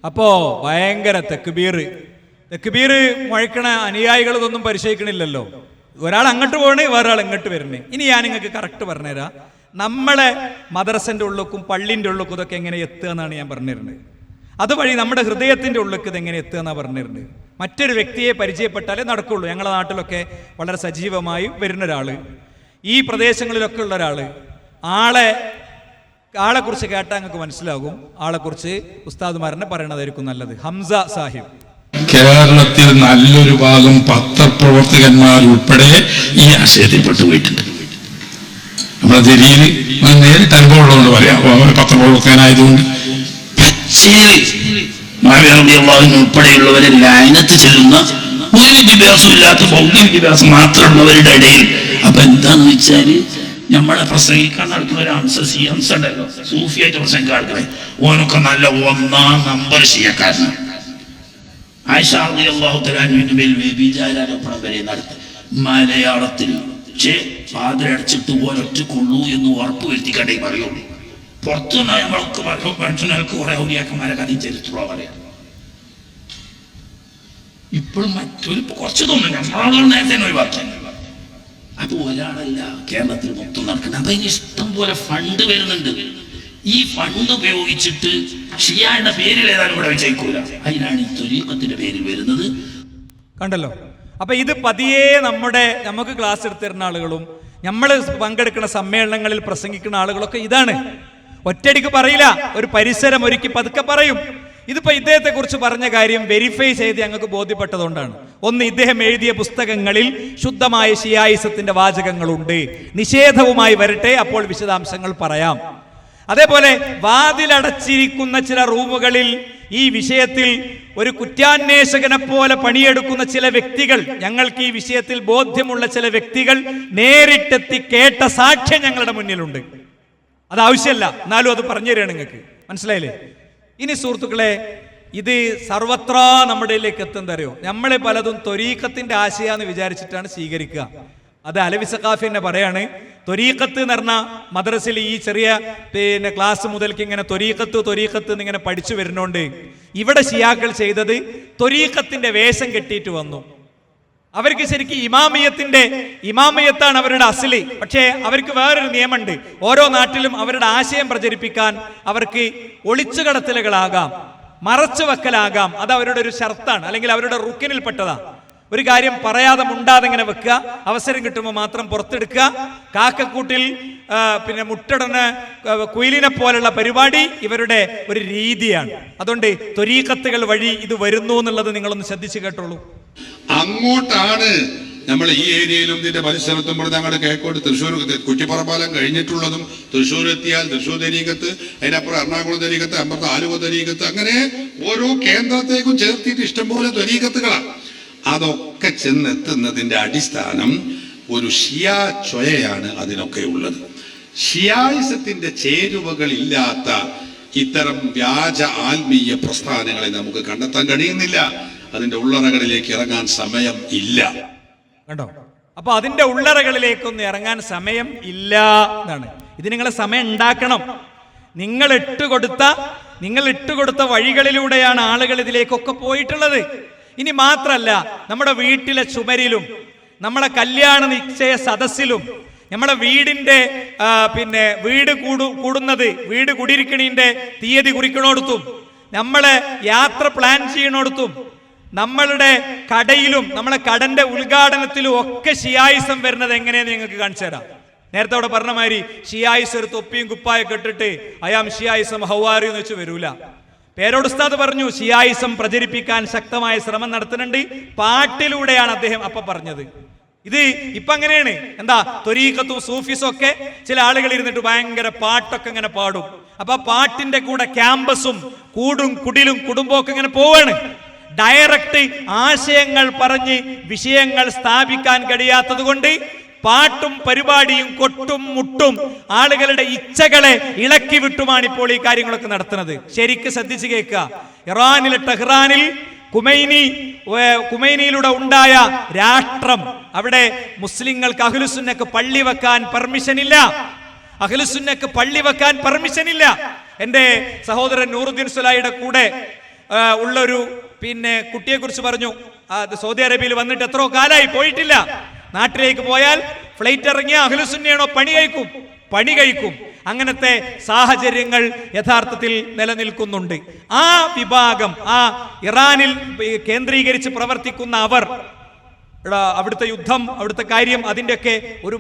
അപ്പോ ഭയങ്കര തെക്കുബീർ മുഴക്കണ അനുയായികൾ ഇതൊന്നും പരിശോധിക്കണില്ലല്ലോ. ഒരാൾ അങ്ങോട്ട് പോകണേ, വേറൊരാൾ ഇങ്ങോട്ട് വരണേ. ഇനി ഞാൻ നിങ്ങൾക്ക് കറക്റ്റ് പറഞ്ഞുതരാം. നമ്മളെ മദ്രസന്റെ ഉള്ളിലേക്കും പള്ളിന്റെ ഉള്ളിലേക്കും ഇതൊക്കെ എങ്ങനെ എത്തുക എന്നാണ് ഞാൻ പറഞ്ഞിരുന്നത്. അതുവഴി നമ്മുടെ ഹൃദയത്തിന്റെ ഉള്ളിലേക്ക് ഇത് എങ്ങനെ എത്തുക എന്നാണ് പറഞ്ഞിരുന്നത്. മറ്റൊരു വ്യക്തിയെ പരിചയപ്പെട്ടാലേ നടക്കുള്ളൂ. ഞങ്ങളുടെ നാട്ടിലൊക്കെ വളരെ സജീവമായി വരുന്ന ഒരാള്, ഈ പ്രദേശങ്ങളിലൊക്കെ ഉള്ള ഒരാള്, ആളെക്കുറിച്ച് കേട്ടാൽ നിങ്ങൾക്ക് മനസ്സിലാകും. ആളെക്കുറിച്ച് ഉസ്താദുമാരനെ പറയണതായിരിക്കും നല്ലത്. ഹംസ സാഹിബ്. കേരളത്തിൽ നല്ലൊരു ഭാഗം പത്രപ്രവർത്തകന്മാരുൾപ്പെടെ ഈ ആശയത്തിൽ പെട്ടുപോയിട്ടുണ്ട്. നമ്മുടെ ദില്ലിയിൽ നേരിട്ട് അനുഭവമുള്ളതുകൊണ്ട് പറയാം, പത്രപ്രവർത്തകനായതുകൊണ്ട്. ഉൾപ്പെടെയുള്ളവരെ ലയനത്ത് ചെല്ലുന്ന ഒരു വിദ്യാഭ്യാസം ഇല്ലാത്ത ഭൗതിക വിദ്യാഭ്യാസം മാത്രമുള്ളവരുടെ ഇടയിൽ. അപ്പൊ എന്താന്ന് വെച്ചാല് നമ്മളെ പ്രസംഗിക്കാൻ നടക്കുന്ന ഒരു ഹംസ ഉണ്ടല്ലോ, സൂഫിയായിട്ട് പ്രസംഗിക്കാൻ നടക്കണേ, ഓനൊക്കെ നല്ല 1ാം നമ്പർ ഷിയക്കാരനാണ്. ആയിഷ റളിയല്ലാഹു തആല അൻഹയുടെ മേൽ വ്യഭിചാരോപണം വരെ നടത്തി മലയാളത്തിൽ. പക്ഷേ പാതിരടച്ചിട്ട് ഒരൊറ്റ കൊള്ളൂ എന്ന് ഉറപ്പ് വരുത്തിക്കണ്ടേ പറയുള്ളൂ. പുറത്തു നമ്മൾക്ക് മനുഷ്യർക്ക് കുറെ ഔലിയാക്കന്മാരെ കഥയും ചരിത്രമുള്ള പറയാം. ഇപ്പോഴും മറ്റൊരു കുറച്ച് തോന്നുന്നു നമ്മളാളുകൾ നേരത്തെ ഒഴിവാക്കി. അപ്പൊ ഒരാളല്ല കേരളത്തിൽ മൊത്തം നടക്കുന്നത്. അപ്പൊ അതിന് ഇഷ്ടം പോലെ ഫണ്ട് വരുന്നുണ്ട്. ഈ ഫണ്ട് ഉപയോഗിച്ചിട്ട് ഷിയായുടെ പേരിൽ ഏതാനും ഇവിടെ വിജയിക്കൂല. അതിനാണ് ഈ ത്വരീഖത്തിന്റെ പേരിൽ വരുന്നത്. കണ്ടല്ലോ. അപ്പൊ ഇത് പതിയെ നമുക്ക് ക്ലാസ് എടുത്തിരുന്ന ആളുകളും നമ്മൾ പങ്കെടുക്കുന്ന സമ്മേളനങ്ങളിൽ പ്രസംഗിക്കുന്ന ആളുകളൊക്കെ ഇതാണ്. ഒറ്റയടിക്ക് പറയില്ല, ഒരു പരിസരം ഒരുക്കി പതുക്കെ പറയും. ഇതിപ്പോ ഇദ്ദേഹത്തെ കുറിച്ച് പറഞ്ഞ കാര്യം വെരിഫൈ ചെയ്ത് ഞങ്ങൾക്ക് ബോധ്യപ്പെട്ടതുകൊണ്ടാണ്. ഒന്ന്, ഇദ്ദേഹം എഴുതിയ പുസ്തകങ്ങളിൽ ശുദ്ധമായ ഷിയായിസത്തിന്റെ വാചകങ്ങളുണ്ട്. നിഷേധവുമായി വരട്ടെ, അപ്പോൾ വിശദാംശങ്ങൾ പറയാം. അതേപോലെ വാതിലടച്ചിരിക്കുന്ന ചില റൂമുകളിൽ ഈ വിഷയത്തിൽ ഒരു കുറ്റാന്വേഷകനെ പോലെ പണിയെടുക്കുന്ന ചില വ്യക്തികൾ, ഞങ്ങൾക്ക് ഈ വിഷയത്തിൽ ബോധ്യമുള്ള ചില വ്യക്തികൾ നേരിട്ടെത്തി കേട്ട സാക്ഷ്യം ഞങ്ങളുടെ മുന്നിലുണ്ട്. അത് ആവശ്യമല്ല, എന്നാലും അത് പറഞ്ഞു തരികയാണ് നിങ്ങൾക്ക്. മനസ്സിലായില്ലേ? ഇനി സുഹൃത്തുക്കളെ, ഇത് സർവത്ര നമ്മുടെ ഇടയിലേക്ക് എത്തുന്നതറിയോ? നമ്മളെ പലതും ത്വരീഖത്തിന്റെ ആശയാന്ന് വിചാരിച്ചിട്ടാണ് സ്വീകരിക്കുക. അത് അലവി സഖാഫി തന്നെ പറയാണ്, ത്വരീഖത്ത് എന്ന് പറഞ്ഞ മദ്രസയിൽ ഈ ചെറിയ ക്ലാസ് മുതൽക്ക് ഇങ്ങനെ ത്വരീഖത്ത് എന്നിങ്ങനെ പഠിച്ചു വരുന്നോണ്ട് ഇവിടെ ഷിയാക്കൾ ചെയ്തത് ത്വരീഖത്തിന്റെ വേഷം കെട്ടിയിട്ട് വന്നു. അവർക്ക് ശരിക്കും ഇമാമിയത്താണ് അവരുടെ അസ്ലി. പക്ഷേ അവർക്ക് വേറൊരു നിയമമുണ്ട്. ഓരോ നാട്ടിലും അവരുടെ ആശയം പ്രചരിപ്പിക്കാൻ അവർക്ക് ഒളിച്ചുകടത്തലുകളാകാം, മറച്ചു വെക്കലാകാം. അത് അവരുടെ ഒരു ഷർത്താണ്, അല്ലെങ്കിൽ അവരുടെ റുക്കിനിൽപ്പെട്ടതാ. ഒരു കാര്യം പറയാതെ മുണ്ടാതെ ഇങ്ങനെ വെക്കുക, അവസരം കിട്ടുമ്പോൾ മാത്രം പുറത്തെടുക്കുക. കാക്കക്കൂട്ടിൽ മുട്ടടന കുയിലിനെ പോലുള്ള പരിപാടി ഇവരുടെ ഒരു രീതിയാണ്. അതുകൊണ്ട് ത്വരീഖത്തുകൾ വഴി ഇത് വരുന്നു എന്നുള്ളത് നിങ്ങളൊന്ന് ശ്രദ്ധിച്ചു കേട്ടോളൂ. അങ്ങോട്ടാണ് നമ്മൾ ഈ ഏരിയയിലും ഇതിന്റെ പരിസരത്തും ഞങ്ങളുടെ കേക്കോട് തൃശ്ശൂർ കുറ്റിപ്പുറപ്പാലം കഴിഞ്ഞിട്ടുള്ളതും, തൃശ്ശൂർ എത്തിയാൽ തൃശ്ശൂർ തരീഖത്ത്, അതിനപ്പുറം എറണാകുളം തരീഖത്ത്, അപ്പുറത്ത് ആലുവ തരീഖത്ത്, അങ്ങനെ ഓരോ കേന്ദ്രത്തേക്കും ചേർത്തിട്ട് ഇഷ്ടംപോലെ തരീഖത്തുകളാണ്. അതൊക്കെ ചെന്നെത്തുന്നതിന്റെ അടിസ്ഥാനം ഒരു ഷിയാ ചൊയയാണ് അതിനൊക്കെ ഉള്ളത്. ഷിയായിസത്തിന്റെ ചേരുവകൾ ഇല്ലാത്ത ഇത്തരം വ്യാജ ആത്മീയ പ്രസ്ഥാനങ്ങളെ നമുക്ക് കണ്ടെത്താൻ കഴിയുന്നില്ല. അതിന്റെ ഉള്ളറകളിലേക്ക് ഇറങ്ങാൻ സമയം ഇല്ല. കണ്ടോ? അപ്പൊ അതിന്റെ ഉള്ളറകളിലേക്കൊന്നും ഇറങ്ങാൻ സമയം ഇല്ല എന്നാണ്. ഇത് നിങ്ങൾ സമയം ഉണ്ടാക്കണം. നിങ്ങൾ ഇട്ടുകൊടുത്ത വഴികളിലൂടെയാണ് ആളുകൾ ഇതിലേക്കൊക്കെ പോയിട്ടുള്ളത്. ഇനി മാത്രല്ല, നമ്മുടെ വീട്ടിലെ ചുമരിലും, നമ്മളെ കല്യാണ നിശ്ചയ സദസ്സിലും, നമ്മളെ വീടിന്റെ വീട് കുടിയിരിക്കണീന്റെ തീയതി കുറിക്കണോടത്തും, നമ്മളെ യാത്ര പ്ലാൻ ചെയ്യണോടത്തും, നമ്മളുടെ കടയിലും നമ്മളെ കടന്റെ ഉദ്ഘാടനത്തിലും ഒക്കെ ഷിയായിസം വരുന്നത് എങ്ങനെയെന്ന് നിങ്ങൾക്ക് കാണിച്ചു തരാം. നേരത്തെ അവിടെ പറഞ്ഞ മാതിരി ഷിയായിസം ഒരു തൊപ്പിയും കുപ്പായൊക്കെ ഇട്ടിട്ട് അയാം ഷിയായിസം ഹൗവാരി എന്ന് വെച്ച് വരൂല. പേരോട് ഉസ്താദ് പറഞ്ഞു, ഷിയായിസം പ്രചരിപ്പിക്കാൻ ശക്തമായ ശ്രമം നടത്തുന്നുണ്ട്. പാട്ടിലൂടെയാണ് അദ്ദേഹം അപ്പൊ പറഞ്ഞത്. ഇത് ഇപ്പൊ അങ്ങനെയാണ്. എന്താ, ത്വരീഖത്തും സൂഫിസും ഒക്കെ ചില ആളുകൾ ഇരുന്നിട്ട് ഭയങ്കര പാട്ടൊക്കെ ഇങ്ങനെ പാടും. അപ്പൊ പാട്ടിന്റെ കൂടെ ക്യാമ്പസും കൂടും കുടിലും കുടുംബമൊക്കെ ഇങ്ങനെ പോവാണ്. ഡയറക്റ്റ് ആശയങ്ങൾ പറഞ്ഞ് വിഷയങ്ങൾ സ്ഥാപിക്കാൻ കഴിയാത്തത് കൊണ്ട് പാട്ടും പരിപാടിയും കൊട്ടും മുട്ടും ആളുകളുടെ ഇച്ഛകളെ ഇളക്കി വിട്ടുമാണ് ഇപ്പോൾ ഈ കാര്യങ്ങളൊക്കെ നടത്തുന്നത്. ശരിക്ക് ശ്രദ്ധിച്ചു കേൾക്കുക. ഇറാനിലെ ടെഹ്റാനിൽ കുമൈനിയിലൂടെ ഉണ്ടായ രാഷ്ട്രം, അവിടെ മുസ്ലിങ്ങൾക്ക് അഹ്ലുസുന്നക്ക് പള്ളി വെക്കാൻ പെർമിഷൻ ഇല്ല. എന്റെ സഹോദരൻ നൂറുദ്ദീൻ സുലായിയുടെ കൂടെ ഉള്ളൊരു കുട്ടിയെ കുറിച്ച് പറഞ്ഞു. സൗദി അറേബ്യയിൽ വന്നിട്ട് എത്രയോ കാലമായി, പോയിട്ടില്ല. നാട്ടിലേക്ക് പോയാൽ ഫ്ലൈറ്റ് ഇറങ്ങിയ അഹ്ലുസുന്നയാണോ പണി കഴിക്കും. പണി കഴിക്കും. അങ്ങനത്തെ സാഹചര്യങ്ങൾ യഥാർത്ഥത്തിൽ നിലനിൽക്കുന്നുണ്ട്. ആ വിഭാഗം, ആ ഇറാനിൽ കേന്ദ്രീകരിച്ച് പ്രവർത്തിക്കുന്ന അവർ, അവിടുത്തെ യുദ്ധം, അവിടുത്തെ കാര്യം, അതിൻ്റെയൊക്കെ ഒരു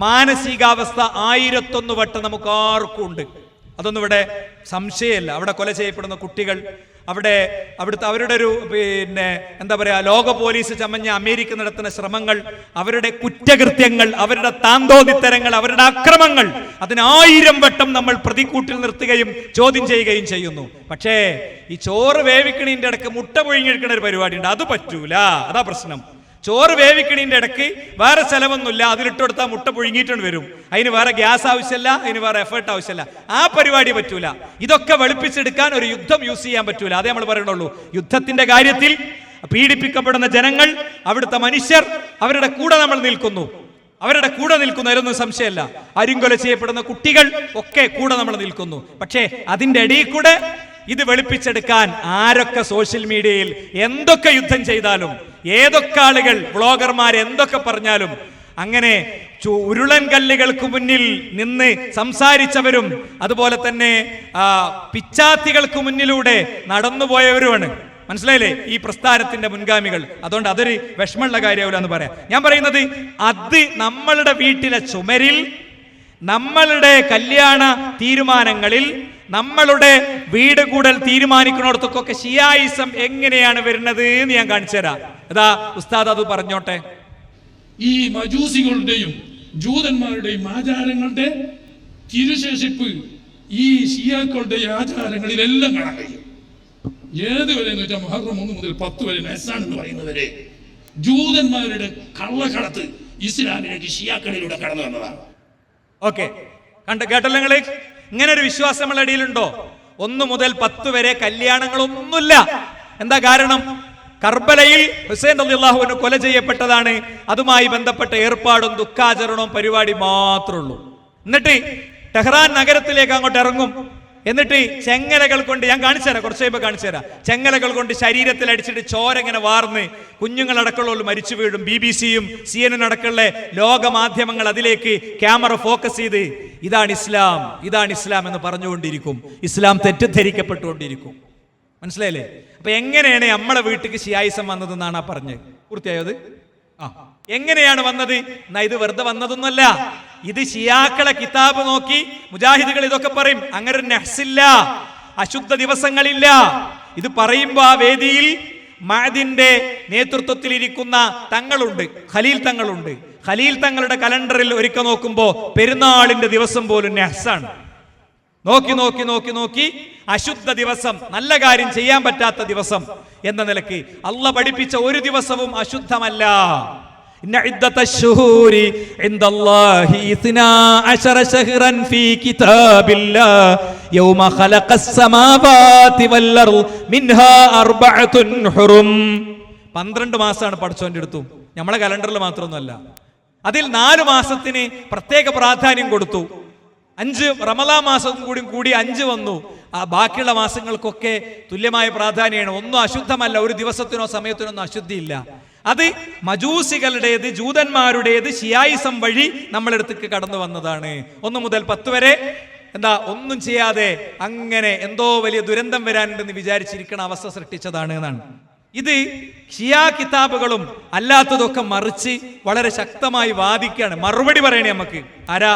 മാനസികാവസ്ഥ 1001 വട്ടം നമുക്ക് ആർക്കും ഉണ്ട്. അതൊന്നും ഇവിടെ സംശയമല്ല. അവിടെ കൊല ചെയ്യപ്പെടുന്ന കുട്ടികൾ, അവരുടെ ഒരു എന്താ പറയാ, ലോക പോലീസ് ചമഞ്ഞ അമേരിക്ക നടത്തുന്ന ശ്രമങ്ങൾ, അവരുടെ കുറ്റകൃത്യങ്ങൾ, അവരുടെ താന്തോന്നിത്തരങ്ങൾ, അവരുടെ അക്രമങ്ങൾ, അതിന് 1000 വട്ടം നമ്മൾ പ്രതിക്കൂട്ടിൽ നിർത്തുകയും ചോദ്യം ചെയ്യുകയും ചെയ്യുന്നു. പക്ഷേ ഈ ചോറ് വേവിക്കണീന്റെ ഇടയ്ക്ക് മുട്ട പുഴുങ്ങിയെടുക്കുന്ന ഒരു പരിപാടി ഉണ്ട്. അത് പറ്റൂല. അതാ പ്രശ്നം. ചോറ് വേവിക്കണീന്റെ ഇടയ്ക്ക് വേറെ ചെലവൊന്നുമില്ല, അതിലിട്ടെടുത്താൽ മുട്ട പുഴുങ്ങിയിട്ടുണ്ട് വരും. അതിന് വേറെ ഗ്യാസ് ആവശ്യമില്ല, അതിന് വേറെ എഫേർട്ട് ആവശ്യമില്ല. ആ പരിപാടി പറ്റൂല. ഇതൊക്കെ വെളുപ്പിച്ചെടുക്കാൻ ഒരു യുദ്ധം യൂസ് ചെയ്യാൻ പറ്റൂല. അതേ നമ്മൾ പറയണുള്ളൂ. യുദ്ധത്തിന്റെ കാര്യത്തിൽ പീഡിപ്പിക്കപ്പെടുന്ന ജനങ്ങൾ, അവിടുത്തെ മനുഷ്യർ, അവരുടെ കൂടെ നമ്മൾ നിൽക്കുന്നു. അതിലൊന്നും സംശയമല്ല. അരിങ്കൊല ചെയ്യപ്പെടുന്ന കുട്ടികൾ ഒക്കെ കൂടെ നമ്മൾ നിൽക്കുന്നു. പക്ഷേ അതിന്റെ ഇടയിൽ കൂടെ ഇത് വെളുപ്പിച്ചെടുക്കാൻ ആരൊക്കെ സോഷ്യൽ മീഡിയയിൽ എന്തൊക്കെ യുദ്ധം ചെയ്താലും, ഏതൊക്കെ ആളുകൾ, ബ്ലോഗർമാർ എന്തൊക്കെ പറഞ്ഞാലും, അങ്ങനെ ഉരുളൻ കല്ലുകൾക്ക് മുന്നിൽ നിന്ന് സംസാരിച്ചവരും അതുപോലെ തന്നെ പിച്ചാത്തികൾക്ക് മുന്നിലൂടെ നടന്നുപോയവരുമാണ്. മനസ്സിലായില്ലേ ഈ പ്രസ്ഥാനത്തിന്റെ മുൻഗാമികൾ? അതുകൊണ്ട് അതൊരു വിഷമമുള്ള കാര്യമാവില്ല എന്ന് പറയാം. ഞാൻ പറയുന്നത്, അത് നമ്മളുടെ വീട്ടിലെ ചുമരിൽ, നമ്മളുടെ കല്യാണ തീരുമാനങ്ങളിൽ, നമ്മളുടെ വീട് കൂടൽ തീരുമാനിക്കുന്നിടത്തൊക്കെ ഷിയായിസം എങ്ങനെയാണ് വരുന്നത് എന്ന് ഞാൻ കാണിച്ചു തരാം. അതാ ഉസ്താദ് അത് പറഞ്ഞോട്ടെ. ഈ മജൂസികളുടെയും ജൂതന്മാരുടെയും ആചാരങ്ങളുടെ തിരുശേഷിപ്പ് ഈ ഷിയാക്കളുടെ ആചാരങ്ങളിലെല്ലാം കാണാൻ കഴിയും. ഏതുവരെ എന്ന് വെച്ചാൽ മുഹറം 1 മുതൽ 10 വരെ നെസാൻ എന്ന് പറയുന്നവരെ ജൂതന്മാരുടെ കള്ളക്കടത്ത് ഇസ്ലാമിലേക്ക് ഷിയാക്കളിലൂടെ കടന്നു വന്നതാണ്. ഓക്കെ, കേട്ടല്ലോ നിങ്ങള്? ഇങ്ങനെ ഒരു വിശ്വാസം നമ്മളുടെ ഇടയിലുണ്ടോ? 1 മുതൽ 10 വരെ കല്യാണങ്ങളൊന്നുമില്ല. എന്താ കാരണം? കർബലയിൽ ഹുസൈൻ റളിയല്ലാഹു അൻഹു കൊല ചെയ്യപ്പെട്ടതാണ്. അതുമായി ബന്ധപ്പെട്ട ഏർപ്പാടും ദുഃഖാചരണവും പരിപാടി മാത്രമേ ഉള്ളൂ. എന്നിട്ട് ടെഹ്റാൻ നഗരത്തിലേക്ക് അങ്ങോട്ട് ഇറങ്ങും. എന്നിട്ട് ചെങ്ങലകൾ കൊണ്ട്, ഞാൻ കാണിച്ചു തരാം, കുറച്ച് കഴിയുമ്പോൾ കാണിച്ചു തരാം, ചെങ്ങലകൾ കൊണ്ട് ശരീരത്തിൽ അടിച്ചിട്ട് ചോര ഇങ്ങനെ വാർന്ന് കുഞ്ഞുങ്ങളടക്കമുള്ള മരിച്ചു വീഴും. BBC-യും CNN അടക്കമുള്ള ലോകമാധ്യമങ്ങൾ അതിലേക്ക് ക്യാമറ ഫോക്കസ് ചെയ്ത് ഇതാണ് ഇസ്ലാം എന്ന് പറഞ്ഞുകൊണ്ടിരിക്കും. ഇസ്ലാം തെറ്റിദ്ധരിക്കപ്പെട്ടുകൊണ്ടിരിക്കും. മനസ്സിലായില്ലേ? അപ്പൊ എങ്ങനെയാണ് നമ്മളെ വീട്ടിലേക്ക് ഷിയായിസം വന്നതെന്നാണ് ആ പറഞ്ഞത്. പൂർത്തിയായത്? എങ്ങനെയാണ് വന്നത്? എന്നാ ഇത് വെറുതെ വന്നതൊന്നുമല്ല. ഇത് ഷിയാക്കളെ കിതാബ് നോക്കി മുജാഹിദുകൾ ഇതൊക്കെ പറയും. അങ്ങനെ ഒരു നഹ്സില്ല, അശുദ്ധ ദിവസങ്ങളില്ല. ഇത് പറയുമ്പോ ആ വേദിയിൽ മഅദിന്റെ നേതൃത്വത്തിൽ ഇരിക്കുന്ന തങ്ങളുണ്ട്, ഖലീൽ തങ്ങളുണ്ട്. ഖലീൽ തങ്ങളുടെ കലണ്ടറിൽ ഒരിക്കൽ നോക്കുമ്പോ പെരുന്നാളിന്റെ ദിവസം പോലും നഹ്സാണ്. നോക്കി അശുദ്ധ ദിവസം, നല്ല കാര്യം ചെയ്യാൻ പറ്റാത്ത ദിവസം എന്ന നിലയ്ക്ക് അള്ളാഹ് പഠിപ്പിച്ച ഒരു ദിവസവും അശുദ്ധമല്ല. ഇന്ന ഇദ്ദത്തശ്ശുഹൂരി ഇൻദല്ലാഹി 12 ശഹ്റൻ ഫീ കിതാബില്ലാഹ് യൗമ ഖലഖസ് സമാവാതി വൽ അർദ് മിൻഹാ 4 ഹുറും. 12 മാസമാണ് പടച്ചോന്റെ അടുത്തു. നമ്മളെ കലണ്ടറിൽ മാത്രമൊന്നുമല്ല. അതിൽ 4 മാസത്തിന് പ്രത്യേക പ്രാധാന്യം കൊടുത്തു. 5 റമളാൻ മാസം കൂടി 5 വന്നു. ആ ബാക്കിയുള്ള മാസങ്ങൾക്കൊക്കെ തുല്യമായ പ്രാധാന്യമാണ്. ഒന്നും അശുദ്ധമല്ല. ഒരു ദിവസത്തിനോ സമയത്തിനോ ഒന്നും അശുദ്ധിയില്ല. അത് മജൂസികളുടേത്, ജൂതന്മാരുടേത് ഷിയായിസം വഴി നമ്മളെടുത്തേക്ക് കടന്നു വന്നതാണ്. 1 മുതൽ 10 വരെ ഒന്നും ചെയ്യാതെ അങ്ങനെ എന്തോ വലിയ ദുരന്തം വരാനുണ്ടെന്ന് വിചാരിച്ചിരിക്കണ അവസ്ഥ സൃഷ്ടിച്ചതാണ് എന്നാണ്. ഇത് ഷിയാ കിതാബുകളും അല്ലാത്തതൊക്കെ മറിച്ച് വളരെ ശക്തമായി വാദിക്കുകയാണ്. മറുപടി പറയണേ നമുക്ക്. ആരാ?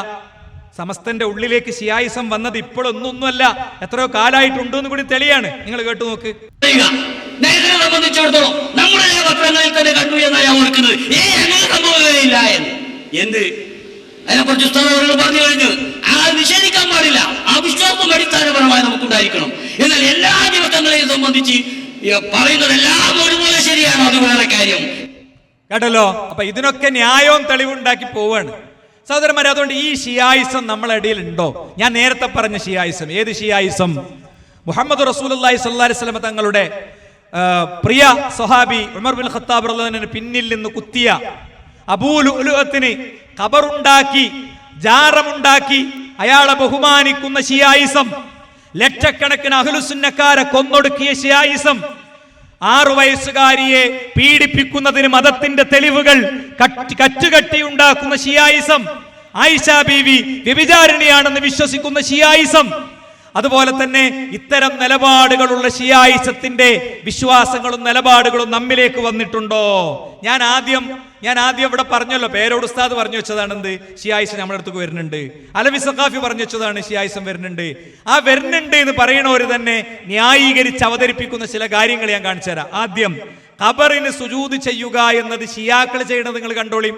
സമസ്തന്റെ ഉള്ളിലേക്ക് ഷിയായിസം വന്നത് ഇപ്പോഴൊന്നൊന്നുമല്ല, എത്രയോ കാലായിട്ടുണ്ടെന്ന് കൂടി തെളിയാണ്. നിങ്ങൾ കേട്ടു നോക്ക്. സംബന്ധിച്ചിടത്തോളം നമ്മുടെ പത്രങ്ങളിൽ തന്നെ കണ്ടു എന്നാണ് ഞാൻ ഓർക്കുന്നത്. സംഭവമില്ല എന്ന് എന്ത് അതിനെക്കുറിച്ച് ഉസ്താദ് പറഞ്ഞു കഴിഞ്ഞു. ആ നിഷേധിക്കാൻ പാടില്ല. ആ വിശ്വാസം അടിസ്ഥാനപരമായി നമുക്കുണ്ടായിരിക്കണം. എന്നാൽ എല്ലാ ദിവസങ്ങളെയും സംബന്ധിച്ച് പറയുന്നതെല്ലാം ഒരുപോലെ ശരിയാണ്. അത് വേറെ കാര്യം. കേട്ടല്ലോ? അപ്പൊ ഇതിനൊക്കെ ന്യായവും തെളിവുണ്ടാക്കി പോവാണ് സഹോദരന്മാരെ. അതുകൊണ്ട് ഈ ഷിയായിസം നമ്മളെ ഇടയിൽ ഉണ്ടോ? ഞാൻ നേരത്തെ പറഞ്ഞ ഷിയായിസം. ഏത് ഷിയായിസം? മുഹമ്മദ് റസൂലുള്ളാഹി സ്വല്ലല്ലാഹി അലൈഹി വസല്ലം തങ്ങളുടെ പ്രിയ സ്വഹാബി ഉമർ ബിൻ ഖത്താബ് റളിയല്ലാഹു അൻഹു പിന്നിൽ നിന്ന് കുത്തിയ അബൂ ലുഅ്ലുഅത്തിന് ഖബറുണ്ടാക്കി, ജാറമുണ്ടാക്കി അയാളെ ബഹുമാനിക്കുന്ന ഷിയായിസം, ലക്ഷക്കണക്കിന് അഹ്ലുസുന്നക്കാരെ കൊന്നൊടുക്കിയ ഷിയായിസം, 6 വയസ്സുകാരിയെ പീഡിപ്പിക്കുന്നതിന് മതത്തിന്റെ തെളിവുകൾ കറ്റുകെട്ടി ഉണ്ടാക്കുന്ന ഷിയായിസം, ആയിഷ ബീവി വ്യഭിചാരിണിയാണെന്ന് വിശ്വസിക്കുന്ന ഷിയായിസം, അതുപോലെ തന്നെ ഇത്തരം നിലപാടുകളുള്ള ഷിയായിസത്തിന്റെ വിശ്വാസങ്ങളും നിലപാടുകളും നമ്മിലേക്ക് വന്നിട്ടുണ്ടോ? ഞാൻ ആദ്യം ഇവിടെ പറഞ്ഞല്ലോ, പേരോട് ഉസ്താദ് പറഞ്ഞു വെച്ചതാണ് എന്ത് ഷിയായിസം നമ്മുടെ അടുത്തേക്ക് വരുന്നുണ്ട്, അലവി സഖാഫി പറഞ്ഞു വെച്ചതാണ് ഷിയായിസം വരുന്നുണ്ട്. ആ വരുന്നുണ്ട് എന്ന് പറയണവര് തന്നെ ന്യായീകരിച്ച് അവതരിപ്പിക്കുന്ന ചില കാര്യങ്ങൾ ഞാൻ കാണിച്ചു തരാം. ആദ്യം, ഖബറിന് സുജൂദ് ചെയ്യുക എന്നത് ഷിയാക്കൾ ചെയ്യണത് നിങ്ങൾ കണ്ടോളി,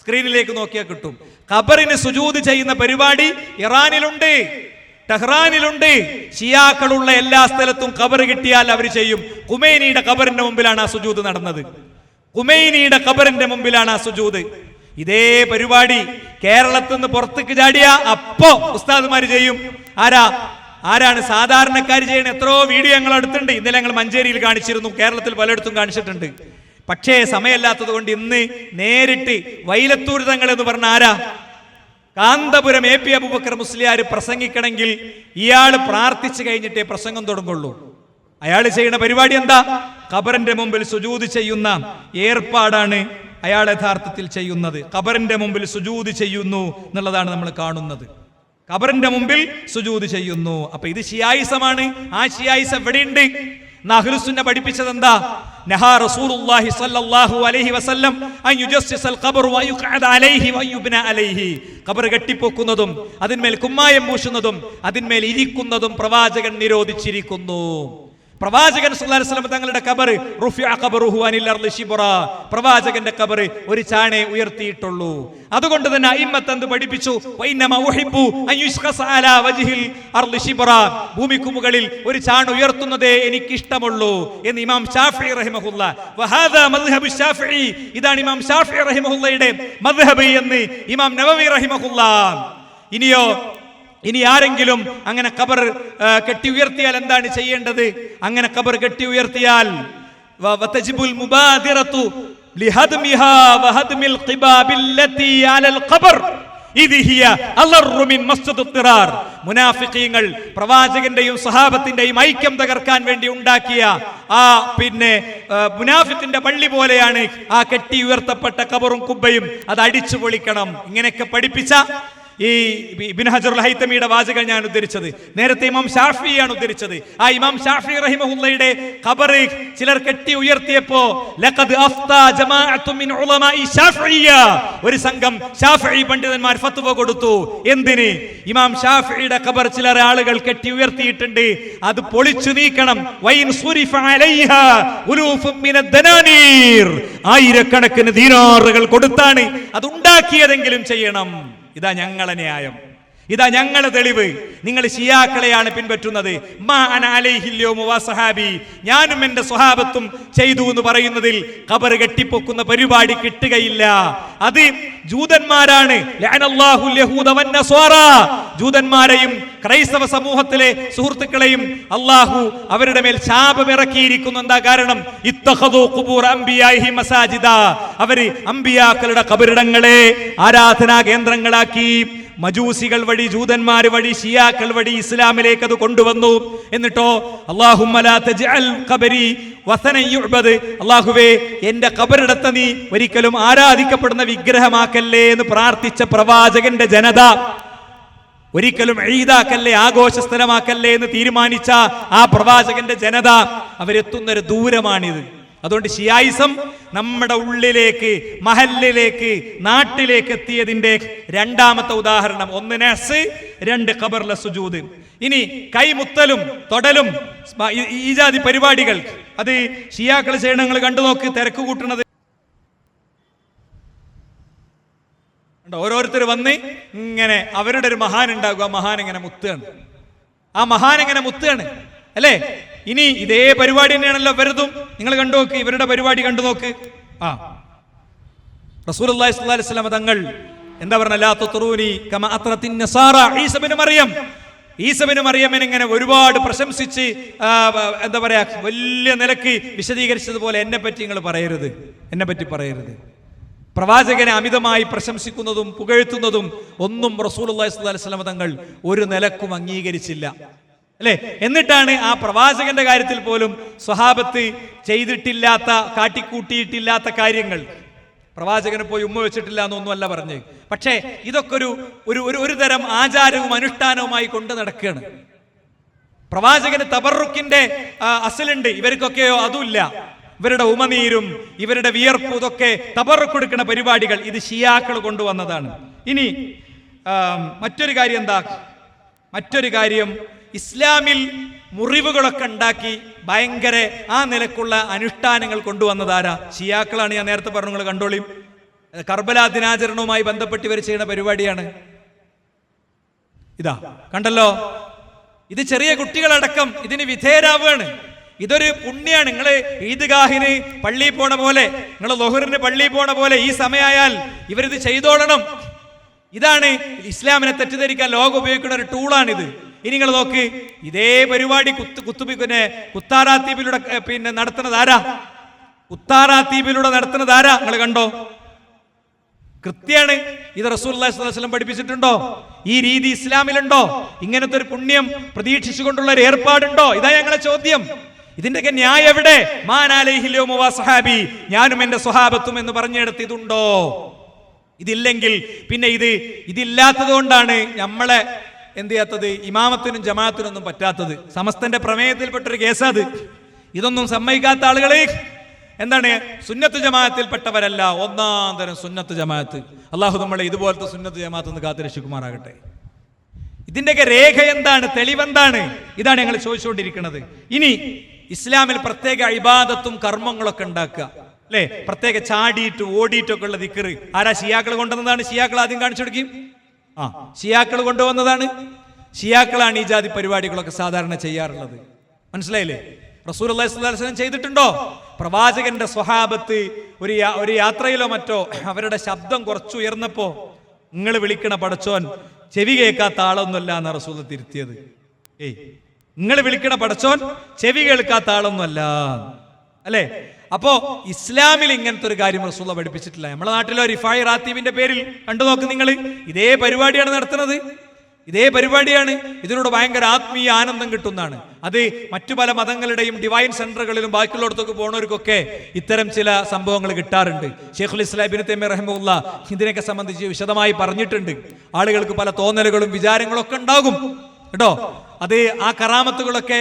സ്ക്രീനിലേക്ക് നോക്കിയാൽ കിട്ടും. ഖബറിന് സുജൂദ് ചെയ്യുന്ന പരിപാടി ഇറാനിലുണ്ട്, ടെഹ്റാനിലുണ്ട്. ഷിയാക്കളുള്ള എല്ലാ സ്ഥലത്തും ഖബർ കിട്ടിയാൽ അവർ ചെയ്യും. ഖുമൈനിയുടെ ഖബറിന്റെ മുമ്പിലാണ് ആ സുജൂദ് നടന്നത്. ഖുമൈനിയുടെ ഖബറിന്റെ മുമ്പിലാണ് ആ സുജൂദ്. ഇതേ പരിപാടി കേരളത്തിൽ നിന്ന് പുറത്തേക്ക് ചാടിയ അപ്പോ ഉസ്താദുമാര് ചെയ്യും. ആരാണ് സാധാരണക്കാർ ചെയ്യണ? എത്രയോ വീഡിയോ ഞങ്ങൾ അടുത്തുണ്ട്. ഇന്നലെ ഞങ്ങൾ മഞ്ചേരിയിൽ കാണിച്ചിരുന്നു, കേരളത്തിൽ പലയിടത്തും കാണിച്ചിട്ടുണ്ട്. പക്ഷേ സമയമില്ലാത്തത് കൊണ്ട് ഇന്ന് നേരിട്ട് വൈലത്തൂർ തങ്ങൾ എന്ന് പറഞ്ഞ കാന്തപുരം AP അബൂബക്കർ മുസ്ലിയാർ പ്രസംഗിക്കണമെങ്കിൽ ഇയാൾ പ്രാർത്ഥിച്ചു കഴിഞ്ഞിട്ടേ പ്രസംഗം തുടങ്ങുള്ളൂ. അയാൾ ചെയ്യുന്ന പരിപാടി എന്താ? ഖബറിന്റെ മുമ്പിൽ സുജൂദ് ചെയ്യുന്ന ഏർപ്പാടാണ് അയാൾ യഥാർത്ഥത്തിൽ ചെയ്യുന്നത്. ഖബറിന്റെ മുമ്പിൽ സുജൂദ് ചെയ്യുന്നു എന്നുള്ളതാണ് നമ്മൾ കാണുന്നത്. ഖബറിന്റെ മുമ്പിൽ സുജൂദ് ചെയ്യുന്നു. അപ്പൊ ഇത് ഷിയായിസമാണ്. ആ ഷിയായിസം എവിടെയുണ്ട്? അഹ്ലുസുന്ന പഠിപ്പിച്ചത് എന്താ? നഹാ റസൂലുള്ളാഹി സ്വല്ലല്ലാഹു അലൈഹി വസല്ലം അൻ യുജസ്സിസൽ ഖബർ വയുഖഅദ അലൈഹി വയുബ്ന അലൈഹി. ഖബർ കെട്ടിപ്പൊക്കുന്നതും അതിന്മേൽ കുമ്മായം പൂശുന്നതും അതിന്മേൽ ഇരിക്കുന്നതും പ്രവാചകൻ നിരോധിച്ചിരിക്കുന്നു. പ്രവാചകൻ സല്ലല്ലാഹു അലൈഹി വസല്ലം തങ്ങളുടെ ഖബർ റുഫിഅ ഖബറുഹു അനിൽ അർളി ശിബ്റ, പ്രവാചകന്റെ ഖബർ ഒരു ചാണേ ഉയർത്തിയിട്ടുള്ളൂ. അതുകൊണ്ട് തന്നെ അയിമ്മത്ത് എന്ത് പഠിപ്പിച്ചു? വഇന്നമാ ഉഹിബ്ബു അൻ യുസ്ഖസ അലാ വജ്ഹിൽ അർളി ശിബ്റ, ഭൂമിക്ക് മുകളിൽ ഒരു ചാൺ ഉയർത്തുന്നതേ എനിക്ക് ഇഷ്ടമുള്ളൂ എന്ന് ഇമാം ഷാഫിഈ റഹിമഹുല്ലാ. വഹാദാ മദ്ഹബു ഷാഫിഈ, ഇതാണ് ഇമാം ഷാഫിഈ റഹിമഹുല്ലയുടെ മദ്ഹബ് എന്ന് ഇമാം നവവി റഹിമഹുല്ലാ. ഇനി ആരെങ്കിലും അങ്ങനെ ഖബർ കെട്ടി ഉയർത്തിയാൽ എന്താണ് ചെയ്യേണ്ടത്? അങ്ങനെ ഖബർ കെട്ടി ഉയർത്തിയാൽ വതജിബുൽ മുബാദിറതു ലിഹദ്മിഹാ വഹദ്മിൽ ഖിബാബില്ലതി അലൽ ഖബർ ഇദ് ഹിയ അളറു മിൻ മസ്ജിദുൽ ഖിറാർ. മുനാഫിഖീങ്ങൾ പ്രവാചകന്റെയും സ്വഹാബത്തിന്റെയും ഐക്യം തകർക്കാൻ വേണ്ടി ഉണ്ടാക്കിയ മുനാഫിഖിന്റെ പള്ളി പോലെയാണ് ആ കെട്ടി ഉയർത്തപ്പെട്ട ഖബറും കുബ്ബയും. അത് അടിച്ചു പൊളിക്കണം. ഇങ്ങനെയൊക്കെ പഠിപ്പിച്ച ഈ ഇബ്നു ഹജറുൽ ഹൈതമിയുടെ വാചകം ഞാൻ ഉദ്ധരിച്ചത്. നേരത്തെ ഇമാം ഷാഫിയാണ് ഉദ്ധരിച്ചത്. ആ ഇമാം ഷാഫി റഹിമഹുല്ലയുടെ ഖബർ ചിലർ കെട്ടി ഉയർത്തിയപ്പോ ലഖദ് അഫ്താ ജമാഅത്തു മിൻ ഉലമാഇ ഷാഫിയ്യ, ഒരു സംഘം ഷാഫിഈ പണ്ഡിതന്മാർ ഫത്വ കൊടുത്തു. എന്തിന്? ഇമാം ഷാഫിയുടെ ഖബർ ചിലർ ആളുകൾ കെട്ടി ഉയർത്തിയിട്ടുണ്ട്, അത് പൊളിച്ചു നീക്കണം. വൈൻ സുരിഫ അലൈഹാ ഉലൂഫും മിനദ് ദനാനീർ, ആയിരക്കണക്കിന് ദീനാറുകൾ കൊടുത്താണ് അത് ഉണ്ടാക്കിയതെങ്കിലും ചെയ്യണം. ഇതാ ഞങ്ങളെ ന്യായം, ഇതാ ഞങ്ങളെ തെളിവ്. നിങ്ങൾ ഷിയാക്കളെയാണ് പിൻപറ്റുന്നത്. മാ അന അലൈഹിൽ യൗമ വസഹാബി, ഞാനും എന്റെ സ്വഹാബത്തും ചെയ്തു എന്ന് പറയുന്നതിൽ ഖബർ കെട്ടിപ്പൊക്കുന്ന പരിപാടി കിട്ടുകയില്ല. അത് ജൂതന്മാരാണ്. ലഅനല്ലാഹുൽ യഹൂദ വന്നസ്വാറ, ജൂതന്മാരെയും ക്രൈസ്തവ സമൂഹത്തിലെ സുഹൃത്തുക്കളെയും അള്ളാഹു അവരുടെ മേൽ ശാപമിറക്കിയിരിക്കുന്നു. എന്താ കാരണം? ഇത്തഖദു ഖുബൂർ അംബിയാഇഹി മസാജിദ, അവര് അംബിയാക്കളുടെ ഖബറിടങ്ങളെ ആരാധനാ കേന്ദ്രങ്ങളാക്കി. മജൂസികൾ വഴി, ജൂതന്മാർ വഴി, ഷിയാക്കൾ വഴി ഇസ്ലാമിലേക്ക് അത് കൊണ്ടുവന്നു. എന്നിട്ടോ അല്ലാഹുമ്മ ലാ തജ്അൽ ഖബരി വസനൻ യുഅബദ്, അല്ലാഹുവേ എന്റെ ഖബറിടത്തെ നീ ഒരിക്കലും ആരാധിക്കപ്പെടുന്ന വിഗ്രഹമാക്കല്ലേ എന്ന് പ്രാർത്ഥിച്ച പ്രവാചകന്റെ ജനത, ഒരിക്കലും ഈദാക്കല്ലേ, ആഘോഷ സ്ഥലമാക്കല്ലേ എന്ന് തീരുമാനിച്ച ആ പ്രവാചകന്റെ ജനത, അവരെത്തുന്നൊരു ദൂരമാണിത്. അതുകൊണ്ട് ഷിയായിസം നമ്മുടെ ഉള്ളിലേക്ക്, മഹല്ലിലേക്ക്, നാട്ടിലേക്ക് എത്തിയതിന്റെ രണ്ടാമത്തെ ഉദാഹരണം. ഒന്ന് നസ്, രണ്ട് ഖബറിലെ സുജൂദ്. ഇനി കൈമുത്തലും തൊടലും ഈ ജാതി പരിപാടികൾ അത് ഷിയാക്കൾ ചെയ്യണങ്ങൾ കണ്ടു നോക്ക്. തിരക്ക് കൂട്ടുന്നത് ഓരോരുത്തർ വന്ന് ഇങ്ങനെ അവരുടെ ഒരു മഹാൻ ഉണ്ടാകും. ആ മഹാൻ ഇങ്ങനെ മുത്തുകയാണ്, ആ മഹാൻ ഇങ്ങനെ മുത്തുകയാണ് അല്ലേ? ഇനി ഇതേ പരിപാടി തന്നെയാണല്ലോ വെറുതും. നിങ്ങൾ കണ്ടു നോക്ക്, ഇവരുടെ പരിപാടി കണ്ടു നോക്ക്. റസൂലുള്ളാഹി സ്വല്ലല്ലാഹു അലൈഹി വസല്ലം തങ്ങൾ എന്താ പറഞ്ഞ? ലാ തുറൂനി കമാ അത്റത്തിൻ നസാറ ഈസ ഇബ്നു മറിയം. ഈസ ഇബ്നു മറിയമിനെ ഇങ്ങനെ ഒരുപാട് പ്രശംസിച്ച് എന്താ പറയാ, വലിയ നിലക്ക് വിശദീകരിച്ചതുപോലെ എന്നെ പറ്റി നിങ്ങൾ പറയരുത്, എന്നെ പറ്റി പറയരുത്. പ്രവാചകനെ അമിതമായി പ്രശംസിക്കുന്നതും പുകഴ്ത്തുന്നതും ഒന്നും റസൂലുള്ളാഹി സ്വല്ലല്ലാഹു അലൈഹി വസല്ലം തങ്ങൾ ഒരു നിലക്കും അംഗീകരിച്ചില്ല അല്ലേ? എന്നിട്ടാണ് ആ പ്രവാചകന്റെ കാര്യത്തിൽ പോലും സ്വഹാബത്ത് ചെയ്തിട്ടില്ലാത്ത, കാട്ടിക്കൂട്ടിയിട്ടില്ലാത്ത കാര്യങ്ങൾ, പ്രവാചകനെ പോയി ഉമ്മ വെച്ചിട്ടില്ല എന്നൊന്നുമല്ല പറഞ്ഞ്. പക്ഷേ ഇതൊക്കെ ഒരു തരം ആചാരവും അനുഷ്ഠാനവുമായി കൊണ്ട് നടക്കുകയാണ്. പ്രവാചകന് തബറുക്കിന്റെ അസലുണ്ട്, ഇവർക്കൊക്കെയോ അതുമില്ല. ഇവരുടെ ഉമനീരും ഇവരുടെ വിയർപ്പും ഇതൊക്കെ തബറുക്ക് കൊടുക്കുന്ന പരിപാടികൾ ഇത് ഷിയാക്കൾ കൊണ്ടുവന്നതാണ്. ഇനി മറ്റൊരു കാര്യം എന്താ? മറ്റൊരു കാര്യം, ഇസ്ലാമിൽ മുറിവുകളൊക്കെ ഉണ്ടാക്കി ഭയങ്കര ആ നിലക്കുള്ള അനുഷ്ഠാനങ്ങൾ കൊണ്ടുവന്നതാരാ? ഷിയാക്കളാണ്. ഞാൻ നേരത്തെ പറഞ്ഞു, നിങ്ങൾ കണ്ടോളിയും. കർബല ദിനാചരണവുമായി ബന്ധപ്പെട്ട് ഇവർ ചെയ്യുന്ന പരിപാടിയാണ്. ഇതാ കണ്ടല്ലോ, ഇത് ചെറിയ കുട്ടികളടക്കം ഇതിന് വിധേയരാവുകയാണ്. ഇതൊരു പുണ്യാണ്. നിങ്ങൾ ഈദ്ഗാഹിന് പള്ളിയിൽ പോണ പോലെ, നിങ്ങൾ ലൊഹറിന് പള്ളിയിൽ പോണ പോലെ ഈ സമയമായാൽ ഇവരിത് ചെയ്തോളണം. ഇതാണ് ഇസ്ലാമിനെ തെറ്റിദ്ധരിക്കാൻ ലോകം ഉപയോഗിക്കുന്ന ഒരു ടൂളാണിത്. ഇനി നിങ്ങൾ നോക്ക്, ഇതേ പരിപാടി കുത്താറാത്തീപിലൂടെ നടത്തുന്നത് ആരാ? കുത്താറാത്തീപിലൂടെ നടത്തുന്നത് ആരാ? നിങ്ങൾ കണ്ടോ? കൃത്യാണ്. ഇത് റസൂലുള്ളാഹി സ്വല്ലല്ലാഹു അലൈഹി വസല്ലം പഠിപ്പിച്ചിട്ടുണ്ടോ? ഈ രീതി ഇസ്ലാമിലുണ്ടോ? ഇങ്ങനത്തെ ഒരു പുണ്യം പ്രതീക്ഷിച്ചുകൊണ്ടുള്ള ഒരു ഏർപ്പാടുണ്ടോ? ഇതാ ഞങ്ങളെ ചോദ്യം. ഇതിന്റെയൊക്കെ ന്യായം എവിടെ? സഹാബി, ഞാനും എന്റെ സ്വഹാബത്തും എന്ന് പറഞ്ഞെടുത്ത് ഇതുണ്ടോ? ഇതില്ലെങ്കിൽ പിന്നെ ഇതില്ലാത്തത് കൊണ്ടാണ് നമ്മളെ എന്ത് ചെയ്യാത്തത്? ഇമാമത്തിനും ജമാഅത്തിനൊന്നും പറ്റാത്തത്. സമസ്തന്റെ പ്രമേയത്തിൽപ്പെട്ടൊരു കേസാത്. ഇതൊന്നും സമ്മതിക്കാത്ത ആളുകളെ എന്താണ്? സുന്നത്ത് ജമാഅത്തിൽപ്പെട്ടവരല്ല, ഒന്നാം തരം സുന്നത്ത് ജമാഅത്ത്. അള്ളാഹു നമ്മളെ ഇതുപോലത്തെ സുന്നത്ത് ജമാഅത്ത് ഒന്ന് കാത്തുരക്ഷിക്കുമാറാകട്ടെ. ഇതിന്റെയൊക്കെ രേഖ എന്താണ്? തെളിവെന്താണ്? ഇതാണ് ഞങ്ങൾ ചോദിച്ചുകൊണ്ടിരിക്കുന്നത്. ഇനി ഇസ്ലാമിൽ പ്രത്യേക ഇബാദത്തും കർമ്മങ്ങളൊക്കെ ഉണ്ടാക്കുക, അല്ലെ? പ്രത്യേക ചാടിയിട്ട് ഓടിയിട്ടൊക്കെ ഉള്ള ദിക്ർ ആരാ? ഷിയാക്കൾ കൊണ്ടുവന്നതാണ്. ഷിയാക്കൾ ആദ്യം കാണിച്ചു കൊടുക്കും. ഷിയാക്കൾ കൊണ്ടുവന്നതാണ്. ഷിയാക്കളാണ് ഈ ജാതി പരിപാടികളൊക്കെ സാധാരണ ചെയ്യാറുള്ളത്. മനസ്സിലായില്ലേ? റസൂലുള്ളാഹി സ്വല്ലല്ലാഹു അലൈഹി വസല്ലം ചെയ്തിട്ടുണ്ടോ? പ്രവാചകന്റെ സ്വഹാബത്ത് ഒരു യാത്രയിലോ മറ്റോ അവരുടെ ശബ്ദം കുറച്ചുയർന്നപ്പോ നിങ്ങൾ വിളിക്കണ പടച്ചോൻ ചെവി കേൾക്കാത്ത ആളൊന്നുമല്ല എന്നാ റസൂൽ തിരുത്തിയത്. നിങ്ങൾ വിളിക്കണ പടച്ചോൻ ചെവി കേൾക്കാത്ത ആളൊന്നുമല്ല, അല്ലെ? അപ്പോ ഇസ്ലാമിൽ ഇങ്ങനത്തെ ഒരു കാര്യം റസൂൽ പഠിപ്പിച്ചിട്ടില്ല. നമ്മുടെ നാട്ടിലോ റിഫായി റാത്തീബിന്റെ പേരിൽ കണ്ടു നോക്ക് നിങ്ങൾ, ഇതേ പരിപാടിയാണ് നടത്തുന്നത്. ഇതേ പരിപാടിയാണ്. ഇതിലൂടെ ഭയങ്കര ആത്മീയ ആനന്ദം കിട്ടുന്നതാണ്. അത് മറ്റു പല മതങ്ങളുടെയും ഡിവൈൻ സെന്ററുകളിലും ബാക്കിയുള്ളടത്തൊക്കെ പോണവർക്കൊക്കെ ഇത്തരം ചില സംഭവങ്ങൾ കിട്ടാറുണ്ട്. ശൈഖുൽ ഇസ്ലാം ഇബ്നു തൈമിയ്യ റഹിമഹുല്ലാഹ് ഇതിനൊക്കെ സംബന്ധിച്ച് വിശദമായി പറഞ്ഞിട്ടുണ്ട്. ആളുകൾക്ക് പല തോന്നലുകളും വിചാരങ്ങളും ഒക്കെ ഉണ്ടാകും കേട്ടോ. അത് ആ കറാമത്തുകളൊക്കെ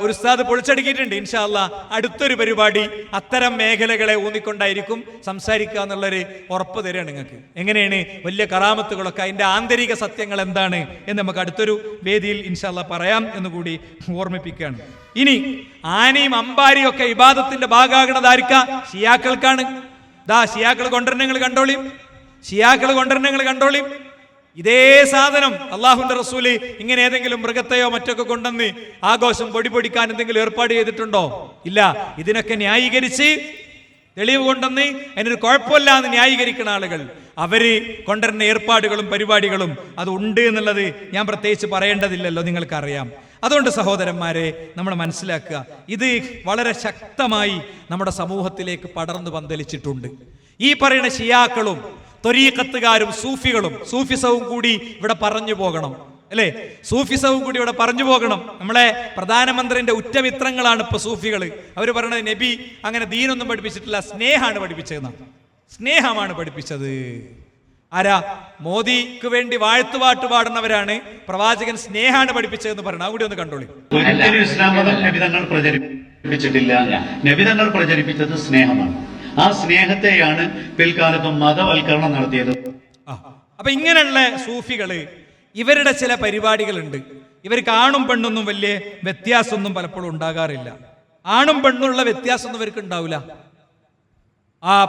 ഒരു ഉസ്താദ് പൊളിച്ചടുക്കിയിട്ടുണ്ട്. ഇൻഷാ അല്ലാഹ് അടുത്തൊരു പരിപാടി അത്തരം മേഖലകളെ ഊന്നിക്കൊണ്ടായിരിക്കും സംസാരിക്കുക എന്നുള്ളൊരു ഉറപ്പ് തരികയാണ് നിങ്ങൾക്ക്. എങ്ങനെയാണ് വലിയ കറാമത്തുകളൊക്കെ, അതിന്റെ ആന്തരിക സത്യങ്ങൾ എന്താണ് എന്ന് നമുക്ക് അടുത്തൊരു വേദിയിൽ ഇൻഷാ അല്ലാഹ് പറയാം എന്നുകൂടി ഓർമ്മിപ്പിക്കുകയാണ്. ഇനി ആനയും അമ്പാരിയും ഒക്കെ ഇബാദത്തിന്റെ ഭാഗമാകണത് ആർക്കാ? ഷിയാക്കൾക്കാണ്. ഷിയാക്കൾ കൊണ്ടുവരണങ്ങൾ കണ്ടോളിയും, ഷിയാക്കൾ കൊണ്ടുവരണങ്ങൾ കണ്ടോളിയും. ഇതേ സാധനം അള്ളാഹുവിന്റെ റസൂല് ഇങ്ങനെ ഏതെങ്കിലും മൃഗത്തെയോ മറ്റൊക്കെ കൊണ്ടുവന്ന് ആഘോഷം പൊടിക്കാൻ എന്തെങ്കിലും ഏർപ്പാട് ചെയ്തിട്ടുണ്ടോ? ഇല്ല. ഇതിനൊക്കെ ന്യായീകരിച്ച് തെളിവ് കൊണ്ടുവന്ന് അതിനൊരു കുഴപ്പമില്ല എന്ന് ന്യായീകരിക്കുന്ന ആളുകൾ, അവര് കൊണ്ടുവരുന്ന ഏർപ്പാടുകളും പരിപാടികളും അത് ഉണ്ട് എന്നുള്ളത് ഞാൻ പ്രത്യേകിച്ച് പറയേണ്ടതില്ലല്ലോ, നിങ്ങൾക്കറിയാം. അതുകൊണ്ട് സഹോദരന്മാരെ, നമ്മൾ മനസ്സിലാക്കുക, ഇത് വളരെ ശക്തമായി നമ്മുടെ സമൂഹത്തിലേക്ക് പടർന്നു പന്തലിച്ചിട്ടുണ്ട്. ഈ പറയുന്ന ഷിയാക്കളും ത്വരീഖത്തുകാരും സൂഫികളും, സൂഫിസവും കൂടി ഇവിടെ പറഞ്ഞു പോകണം, അല്ലേ? സൂഫിസവും കൂടി ഇവിടെ പറഞ്ഞു പോകണം. നമ്മളെ പ്രധാനമന്ത്രിന്റെ ഉറ്റമിത്രങ്ങളാണ് ഇപ്പൊ സൂഫികൾ. അവർ പറയണത് നബി അങ്ങനെ ദീനൊന്നും പഠിപ്പിച്ചിട്ടില്ല, സ്നേഹമാണ് പഠിപ്പിച്ചതെന്നാണ്. സ്നേഹമാണ് പഠിപ്പിച്ചത്. ആരാ? മോദിക്ക് വേണ്ടി വാഴ്ത്തുപാട്ട് പാടുന്നവരാണ് പ്രവാചകൻ സ്നേഹമാണ് പഠിപ്പിച്ചതെന്ന് പറയുന്നത്. അതുകൂടി ഒന്ന് കണ്ടോളി. ഒരിക്കലും ഇസ്ലാം മതം നബിതങ്ങൾ പ്രചരിപ്പിച്ചിട്ടില്ല. നബിതങ്ങൾ പ്രചരിപ്പിച്ചത് സ്നേഹമാണ്. ആ സ്നേഹത്തെയാണ് പിൽക്കാലത്തും മതവൽക്കരണം നടത്തിയത്. അപ്പൊ ഇങ്ങനെയുള്ള സൂഫികള് ഇവരുടെ ചില പരിപാടികളുണ്ട്. ഇവർക്ക് ആണും പെണ്ണൊന്നും വലിയ വ്യത്യാസമൊന്നും പലപ്പോഴും ഉണ്ടാകാറില്ല. ആണും പെണ്ണുള്ള വ്യത്യാസമൊന്നും ഇവർക്ക് ഉണ്ടാവില്ല.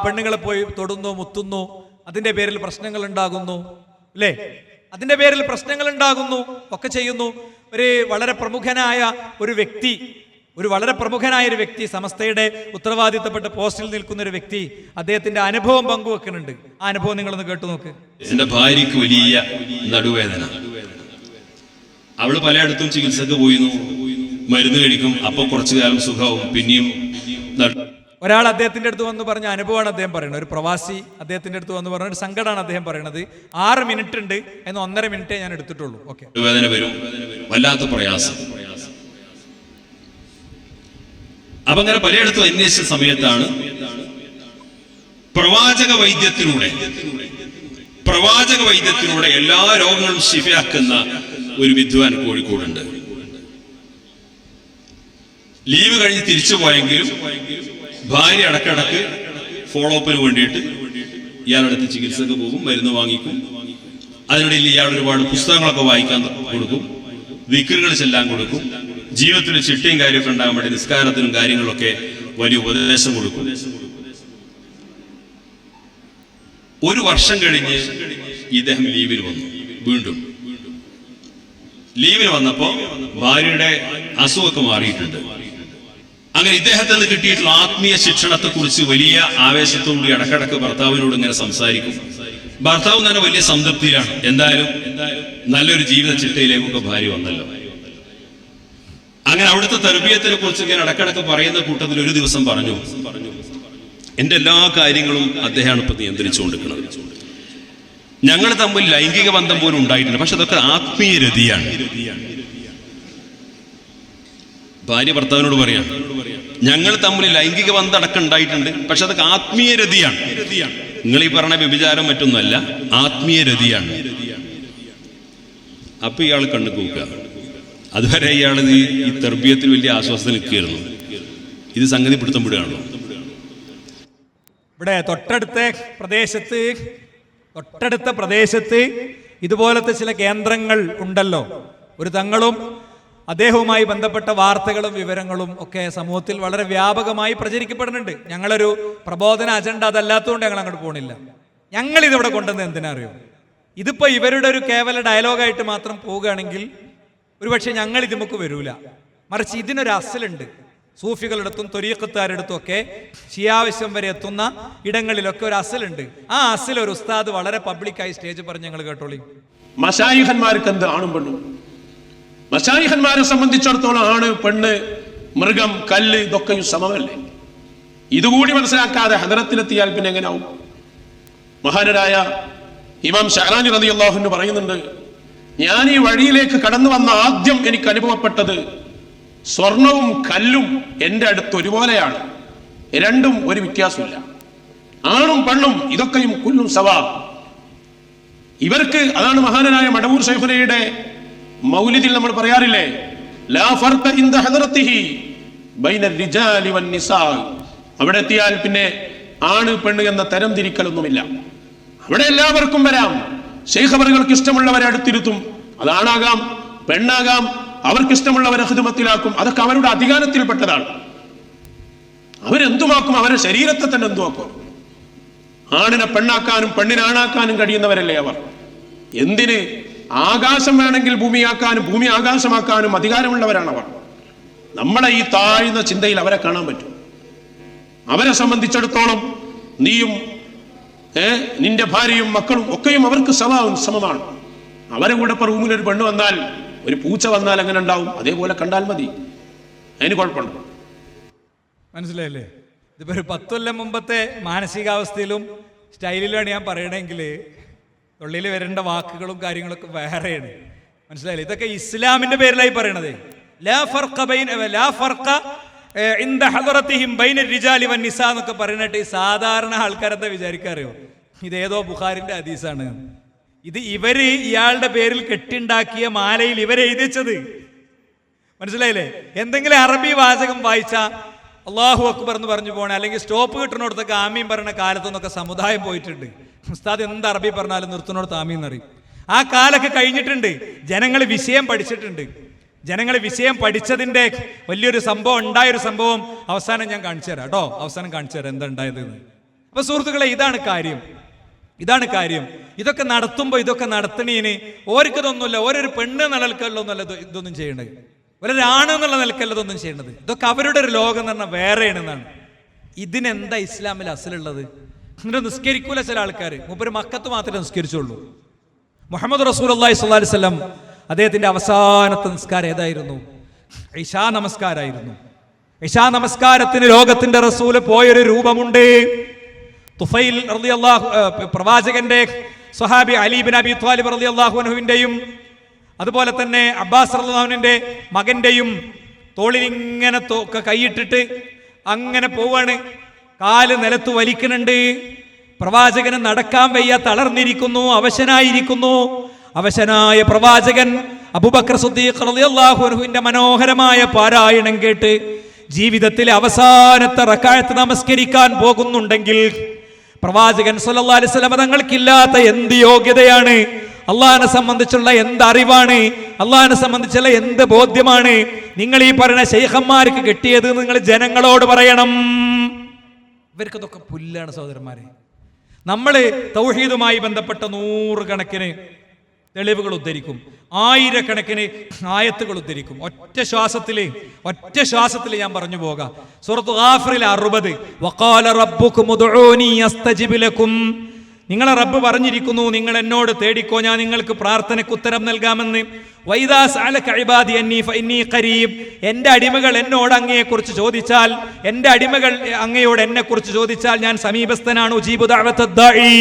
പെണ്ണുങ്ങളെ പോയി തൊടുന്നു, മുത്തുന്നു, അതിന്റെ പേരിൽ പ്രശ്നങ്ങൾ ഉണ്ടാകുന്നു, അല്ലേ? അതിന്റെ പേരിൽ പ്രശ്നങ്ങൾ ഉണ്ടാകുന്നു, ഒക്കെ ചെയ്യുന്നു. വളരെ പ്രമുഖനായ ഒരു വ്യക്തി, സമസ്തയുടെ ഉത്തരവാദിത്തപ്പെട്ട പോസ്റ്റിൽ നിൽക്കുന്ന ഒരു വ്യക്തി, അദ്ദേഹത്തിന്റെ അനുഭവം പങ്കുവെക്കുന്നുണ്ട്. ആ അനുഭവം നിങ്ങളൊന്ന് കേട്ടു നോക്ക്. എന്റെ ഭാര്യക്ക് വലിയ നടുവേദന. അവള് പലയിടത്തും ചികിത്സക്ക് പോയിരുന്നു, മരുന്ന് കഴിക്കും, അപ്പൊ കുറച്ചു കാലം സുഖവും, പിന്നെയും. ഒരാൾ അദ്ദേഹത്തിന്റെ അടുത്ത് വന്ന് പറഞ്ഞ അനുഭവമാണ് അദ്ദേഹം പറയുന്നത്. ഒരു പ്രവാസി അദ്ദേഹത്തിന്റെ അടുത്ത് വന്ന് പറഞ്ഞ ഒരു സങ്കടമാണ് അദ്ദേഹം പറയുന്നത്. 6 മിനിറ്റ് ഉണ്ട് എന്ന് 1.5 മിനിറ്റേ ഞാൻ എടുത്തിട്ടുള്ളൂ. ഓക്കെ, വേദന വരും, വല്ലാത്ത പ്രയാസം. അപ്പൊ അങ്ങനെ പലയിടത്തും അന്വേഷിച്ച സമയത്താണ് പ്രവാചക വൈദ്യത്തിലൂടെ എല്ലാ രോഗങ്ങളും ശിഫയാക്കുന്ന ഒരു വിദ്വാൻ കോഴിക്കോടുണ്ട്. ലീവ് കഴിഞ്ഞ് തിരിച്ചു പോയെങ്കിലും ഭാര്യ അടക്കടക്ക് ഫോളോ അപ്പിന് വേണ്ടിയിട്ട് ഇയാളുടെ അടുത്ത് ചികിത്സക്ക് പോകും, മരുന്ന് വാങ്ങിക്കും. അതിനിടയിൽ ഇയാൾ ഒരുപാട് പുസ്തകങ്ങളൊക്കെ വായിക്കാൻ കൊടുക്കും, ദിക്റുകൾ ചെല്ലാൻ കൊടുക്കും, ജീവിതത്തിൽ ചിട്ടയും കാര്യമൊക്കെ ഉണ്ടാകാൻ വേണ്ടി നിസ്കാരത്തിനും കാര്യങ്ങളൊക്കെ വലിയ ഉപദേശം കൊടുക്കും. ഒരു വർഷം കഴിഞ്ഞ് ഇദ്ദേഹം ലീവിൽ വന്നു. വീണ്ടും ലീവിൽ വന്നപ്പോ ഭാര്യയുടെ അസുഖമൊക്കെ മാറിയിട്ടുണ്ട്. അങ്ങനെ ഇദ്ദേഹത്തിൽ നിന്ന് കിട്ടിയിട്ടുള്ള ആത്മീയ ശിക്ഷണത്തെ കുറിച്ച് വലിയ ആവേശത്തോടുകൂടി ഇടക്കിടക്ക് ഭർത്താവിനോട് ഇങ്ങനെ സംസാരിക്കും. ഭർത്താവ് തന്നെ വലിയ സംതൃപ്തിയിലാണ്. എന്തായാലും നല്ലൊരു ജീവിത ചിട്ടയിലേക്കൊക്കെ ഭാര്യ വന്നല്ലോ. അങ്ങനെ അവിടുത്തെ തർബീയത്തിനെ കുറിച്ച് ഇങ്ങനെ ഇടക്കിടക്ക് പറയുന്ന കൂട്ടത്തിൽ ഒരു ദിവസം പറഞ്ഞു, എന്റെ എല്ലാ കാര്യങ്ങളും അദ്ദേഹമാണ് ഇപ്പൊ നിയന്ത്രിച്ചുകൊണ്ടിരിക്കുന്നത്. ഞങ്ങൾ തമ്മിൽ ലൈംഗിക ബന്ധം പോലും ഉണ്ടായിട്ടുണ്ട്, പക്ഷെ അതൊക്കെ ആത്മീയ രതിയാണ്. ഭാര്യ ഭർത്താവിനോട് പറയാം, ഞങ്ങൾ തമ്മിൽ ലൈംഗിക ബന്ധം അടക്കം ഉണ്ടായിട്ടുണ്ട്, പക്ഷെ അതൊക്കെ ആത്മീയ രതിയാണ്. നിങ്ങൾ ഈ പറഞ്ഞ വ്യഭിചാരം മറ്റൊന്നുമല്ല, ആത്മീയ രതിയാണ്. അപ്പൊ ഇയാൾ കണ്ണു കൂക്കുക. അതുവരെ ഇയാൾ ഈ തർബീയത്തിൽ വലിയ ആശ്വാസം നിൽക്കുകയായിരുന്നു. ഇത് സംഗതി പിടുത്തം വിടുകയാണല്ലോ. ഇവിടെ തൊട്ടടുത്ത പ്രദേശത്ത് ഇതുപോലത്തെ ചില കേന്ദ്രങ്ങൾ ഉണ്ടല്ലോ. ഒരു തങ്ങളും അദ്ദേഹവുമായി ബന്ധപ്പെട്ട വാർത്തകളും വിവരങ്ങളും ഒക്കെ സമൂഹത്തിൽ വളരെ വ്യാപകമായി പ്രചരിക്കപ്പെടുന്നുണ്ട്. ഞങ്ങളൊരു പ്രബോധന അജണ്ട അതല്ലാത്തതുകൊണ്ട് ഞങ്ങൾ അങ്ങോട്ട് പോണില്ല. ഞങ്ങൾ ഇതിവിടെ കൊണ്ടുവന്ന് എന്തിനാ അറിയോ? ഇതിപ്പോ ഇവരുടെ ഒരു കേവല ഡയലോഗായിട്ട് മാത്രം പോവുകയാണെങ്കിൽ ഒരുപക്ഷെ ഞങ്ങൾ ഇത് നമുക്ക് വരൂല. മറിച്ച് ഇതിനൊരു അസലുണ്ട്. സൂഫികളെടുത്തും ത്വരീഖത്തുകാരെടുത്തും ഒക്കെ ഷിയാവശ്യം വരെ എത്തുന്ന ഇടങ്ങളിലൊക്കെ ഒരു അസലുണ്ട്. ആ അസൽ ഒരു ഉസ്താദ് വളരെ പബ്ലിക്കായി സ്റ്റേജ് പറഞ്ഞ് ഞങ്ങൾ കേട്ടോളി. മശായിഖന്മാർക്ക് എന്ത് ആണും പെണ്ണും? മശായിഖന്മാരെ സംബന്ധിച്ചിടത്തോളം ആണ് പെണ്ണ് മൃഗം കല്ല് ഇതൊക്കെയും സമമല്ലേ? ഇതുകൂടി മനസ്സിലാക്കാതെ ഹദറത്തിലെത്തിയാൽ പിന്നെ എങ്ങനെയാവും? മഹാനരായ ഇമാം ഷഅറാനി റളിയല്ലാഹു അൻഹു പറയുന്നുണ്ട്, ഞാൻ ഈ വഴിയിലേക്ക് കടന്നു വന്ന ആദ്യം എനിക്ക് അനുഭവപ്പെട്ടത് സ്വർണവും കല്ലും എൻ്റെ അടുത്ത് ഒരുപോലെയാണ്, രണ്ടും ഒരു വ്യത്യാസമില്ല. ആണും പെണ്ണും ഇതൊക്കെയും കുല്ലും സവാ. ഇവർക്ക് അതാണ് മഹാനായ മടവൂർ ശൈഖുനയുടെ മൗലിദിൽ നമ്മൾ പറയാറില്ലേ, ലാ ഫർഖ ഇൻദ ഹദറത്തിഹി ബൈന റിജാലി വൻ നിസാ. അവിടെ എത്തിയാൽ പിന്നെ ആണ് പെണ്ണ് എന്ന തരം തിരിക്കലൊന്നുമില്ല. അവിടെ എല്ലാവർക്കും വരാം. ശൈഖ് അവർക്ക് ഇഷ്ടമുള്ളവരെ അടുത്തിരുത്തും. അതാണാകാം, പെണ്ണാകാം, അവർക്ക് ഇഷ്ടമുള്ളവരെ ഖിദ്മത്തിലാക്കും. അതൊക്കെ അവരുടെ അധികാരത്തിൽപ്പെട്ടതാണ്. അവരെന്തുമാക്കും? അവരുടെ ശരീരത്തെ തന്നെ എന്തുമാക്കും? ആണിനെ പെണ്ണാക്കാനും പെണ്ണിനെ ആണാക്കാനും കഴിയുന്നവരല്ലേ അവർ. എന്തിന്? ആകാശം വേണമെങ്കിൽ ഭൂമിയാക്കാനും ഭൂമി ആകാശമാക്കാനും അധികാരമുള്ളവരാണ് അവർ. നമ്മളെ ഈ താഴ്ന്ന ചിന്തയിൽ അവരെ കാണാൻ പറ്റും. അവരെ സംബന്ധിച്ചിടത്തോളം നീയും നിന്റെ ഭാര്യയും മക്കളും ഒക്കെയും അവർക്ക് സമമാണ്. അവരെ കൂടെ ഇപ്പൊ റൂമിൽ ഒരു പെണ്ണ് വന്നാൽ, ഒരു പൂച്ച വന്നാൽ എങ്ങനെ ഉണ്ടാവും? അതേപോലെ കണ്ടാൽ മതി, അതിന് കുഴപ്പമുണ്ട്. മനസ്സിലായില്ലേ? ഇതിപ്പോ ഒരു 10 കൊല്ലം മുമ്പത്തെ മാനസികാവസ്ഥയിലും സ്റ്റൈലിലാണ് ഞാൻ പറയണമെങ്കിൽ തൊള്ളിയിൽ വരേണ്ട വാക്കുകളും കാര്യങ്ങളൊക്കെ വേറെയാണ്. മനസ്സിലായില്ലേ? ഇതൊക്കെ ഇസ്ലാമിന്റെ പേരിലായി പറയണത്. ലാ ഫർഖ ഇൻദ ഹദറത്തിഹിം ബൈന റിജാലി വൻ നിസാ എന്നൊക്കെ പറയുന്നിട്ട് സാധാരണ ആൾക്കാരെന്താ വിചാരിക്കാറിയോ? ഇതേതോ ബുഖാരിന്റെ ഹദീസാണ്. ഇത് ഇയാളുടെ പേരിൽ കെട്ടിണ്ടാക്കിയ മാലയിൽ ഇവരെഴുതിച്ചത്. മനസ്സിലായില്ലേ? എന്തെങ്കിലും അറബി വാചകം വായിച്ച അല്ലാഹു അക്ബർ എന്ന് പറഞ്ഞു പോണേ, അല്ലെങ്കിൽ സ്റ്റോപ്പ് കിട്ടുന്നിടത്തൊക്കെ ആമീൻ പറയുന്ന കാലത്തൊന്നൊക്കെ സമുദായം പോയിട്ടുണ്ട്. ഉസ്താദ് എന്ത് അറബി പറഞ്ഞാലും നിർത്തുന്നിടത്ത് ആമീൻ എന്നറിയും. ആ കാലൊക്കെ കഴിഞ്ഞിട്ടുണ്ട്. ജനങ്ങൾ വിഷയം പഠിച്ചിട്ടുണ്ട്. ജനങ്ങൾ വിഷയം പഠിച്ചതിന്റെ വലിയൊരു സംഭവം, ഉണ്ടായൊരു സംഭവം അവസാനം ഞാൻ കാണിച്ചു തരാം കേട്ടോ. അവസാനം കാണിച്ചു തരാം എന്താ ഉണ്ടായത്. അപ്പൊ സുഹൃത്തുക്കളെ, ഇതാണ് കാര്യം. ഇതൊക്കെ നടത്തുമ്പോൾ ഇതൊക്കെ നടത്തണീന് ഓർക്കതൊന്നുമില്ല. ഓരോരു പെണ്ണ് നിലനിൽക്കല്ലൊന്നുമല്ല ഇതൊന്നും ചെയ്യേണ്ടത്. ഒരാണ് എന്നുള്ള നിലക്കല്ലതൊന്നും ചെയ്യേണ്ടത്. ഇതൊക്കെ അവരുടെ ഒരു ലോകം എന്ന് പറഞ്ഞാൽ വേറെയാണെന്നാണ്. ഇതിനെന്താ ഇസ്ലാമിൽ അസലുള്ളത്? എന്നിട്ട് നിസ്കരിക്കൂല ചില ആൾക്കാർ. മൂപ്പര് മക്കത്ത് മാത്രമേ നിസ്കരിച്ചുള്ളൂ. മുഹമ്മദ് റസൂലുള്ളാഹി സ്വല്ലല്ലാഹി അലൈഹി വസല്ലം അദ്ദേഹത്തിന്റെ അവസാനത്തെ നിസ്കാരം ഏതായിരുന്നു? ഇശാ നമസ്കാരമായിരുന്നു. ഇശാ നമസ്കാരത്തിന് ലോകത്തിന്റെ റസൂല് പോയൊരു രൂപമുണ്ട്. തുഫൈൽ റളിയല്ലാഹു പ്രവാചകന്റെ സ്വഹാബി അലി ബിൻ അബി ത്വാലിബ് റളിയല്ലാഹു അൻഹുവിന്റെയും അതുപോലെ തന്നെ അബ്ബാസ് റളിയല്ലാഹു അൻഹുവിന്റെ മകന്റെയും തോളിലിങ്ങനെ കൈയിട്ടിട്ട് അങ്ങനെ പോവാണ്. കാല് നിലത്ത് വലിക്കുന്നുണ്ട്. പ്രവാചകന് നടക്കാൻ വയ്യ, തളർന്നിരിക്കുന്നു, അവശനായിരിക്കുന്നു. അവശനായ പ്രവാചകൻ അബൂബക്കർ സിദ്ദീഖ് റളിയല്ലാഹു അൻഹുവിന്റെ മനോഹരമായ പാരായണം കേട്ട് ജീവിതത്തിലെ അവസാനത്തെ റക്അത്ത് നമസ്കരിക്കാൻ പോകുന്നുണ്ടെങ്കിൽ പ്രവാചകൻ സല്ലല്ലാഹു അലൈഹി വസല്ലം തങ്ങൾക്കില്ലാത്ത എന്ത് യോഗ്യതയാണ്, അള്ളാഹിനെ സംബന്ധിച്ചുള്ള എന്ത് അറിവാണ്, അള്ളാഹിനെ സംബന്ധിച്ചുള്ള എന്ത് ബോധ്യമാണ് നിങ്ങൾ ഈ പറയുന്ന ശൈഖന്മാർക്ക് കിട്ടിയത് നിങ്ങൾ ജനങ്ങളോട് പറയണം. ഇവർക്കതൊക്കെ പുല്ലാണ് സഹോദരന്മാരെ. നമ്മൾ തൗഹീദുമായി ബന്ധപ്പെട്ട 100 കണക്കിന് തെളിവുകൾ ഉദ്ധരിക്കും, 1000 ആയത്തുകൾ ഉദ്ധരിക്കും. ഒറ്റ ശ്വാസത്തിൽ ഞാൻ പറഞ്ഞു പോകാം. സൂറത്ത് ഗാഫിറിൽ 60 വഖാല റബ്ബുകും ഉദ്ഊനി അസ്തജിബ് ലക്കും. നിങ്ങളെ റബ്ബ് പറഞ്ഞിരിക്കുന്നു, നിങ്ങൾ എന്നോട് തേടിക്കോ, ഞാൻ നിങ്ങൾക്ക് പ്രാർത്ഥനയ്ക്ക് ഉത്തരം നൽകാമെന്ന്. വൈദാ സഅലക ഇബാദി അന്നി ഫഇന്നി ഖരീബ്. എൻ്റെ അടിമകൾ എന്നോട് അങ്ങയെക്കുറിച്ച് ചോദിച്ചാൽ, എൻ്റെ അടിമകൾ അങ്ങയോട് എന്നെക്കുറിച്ച് ചോദിച്ചാൽ ഞാൻ സമീപസ്ഥനാണ്. ഉജീബു ദഅവത്തദ് ദാഇ.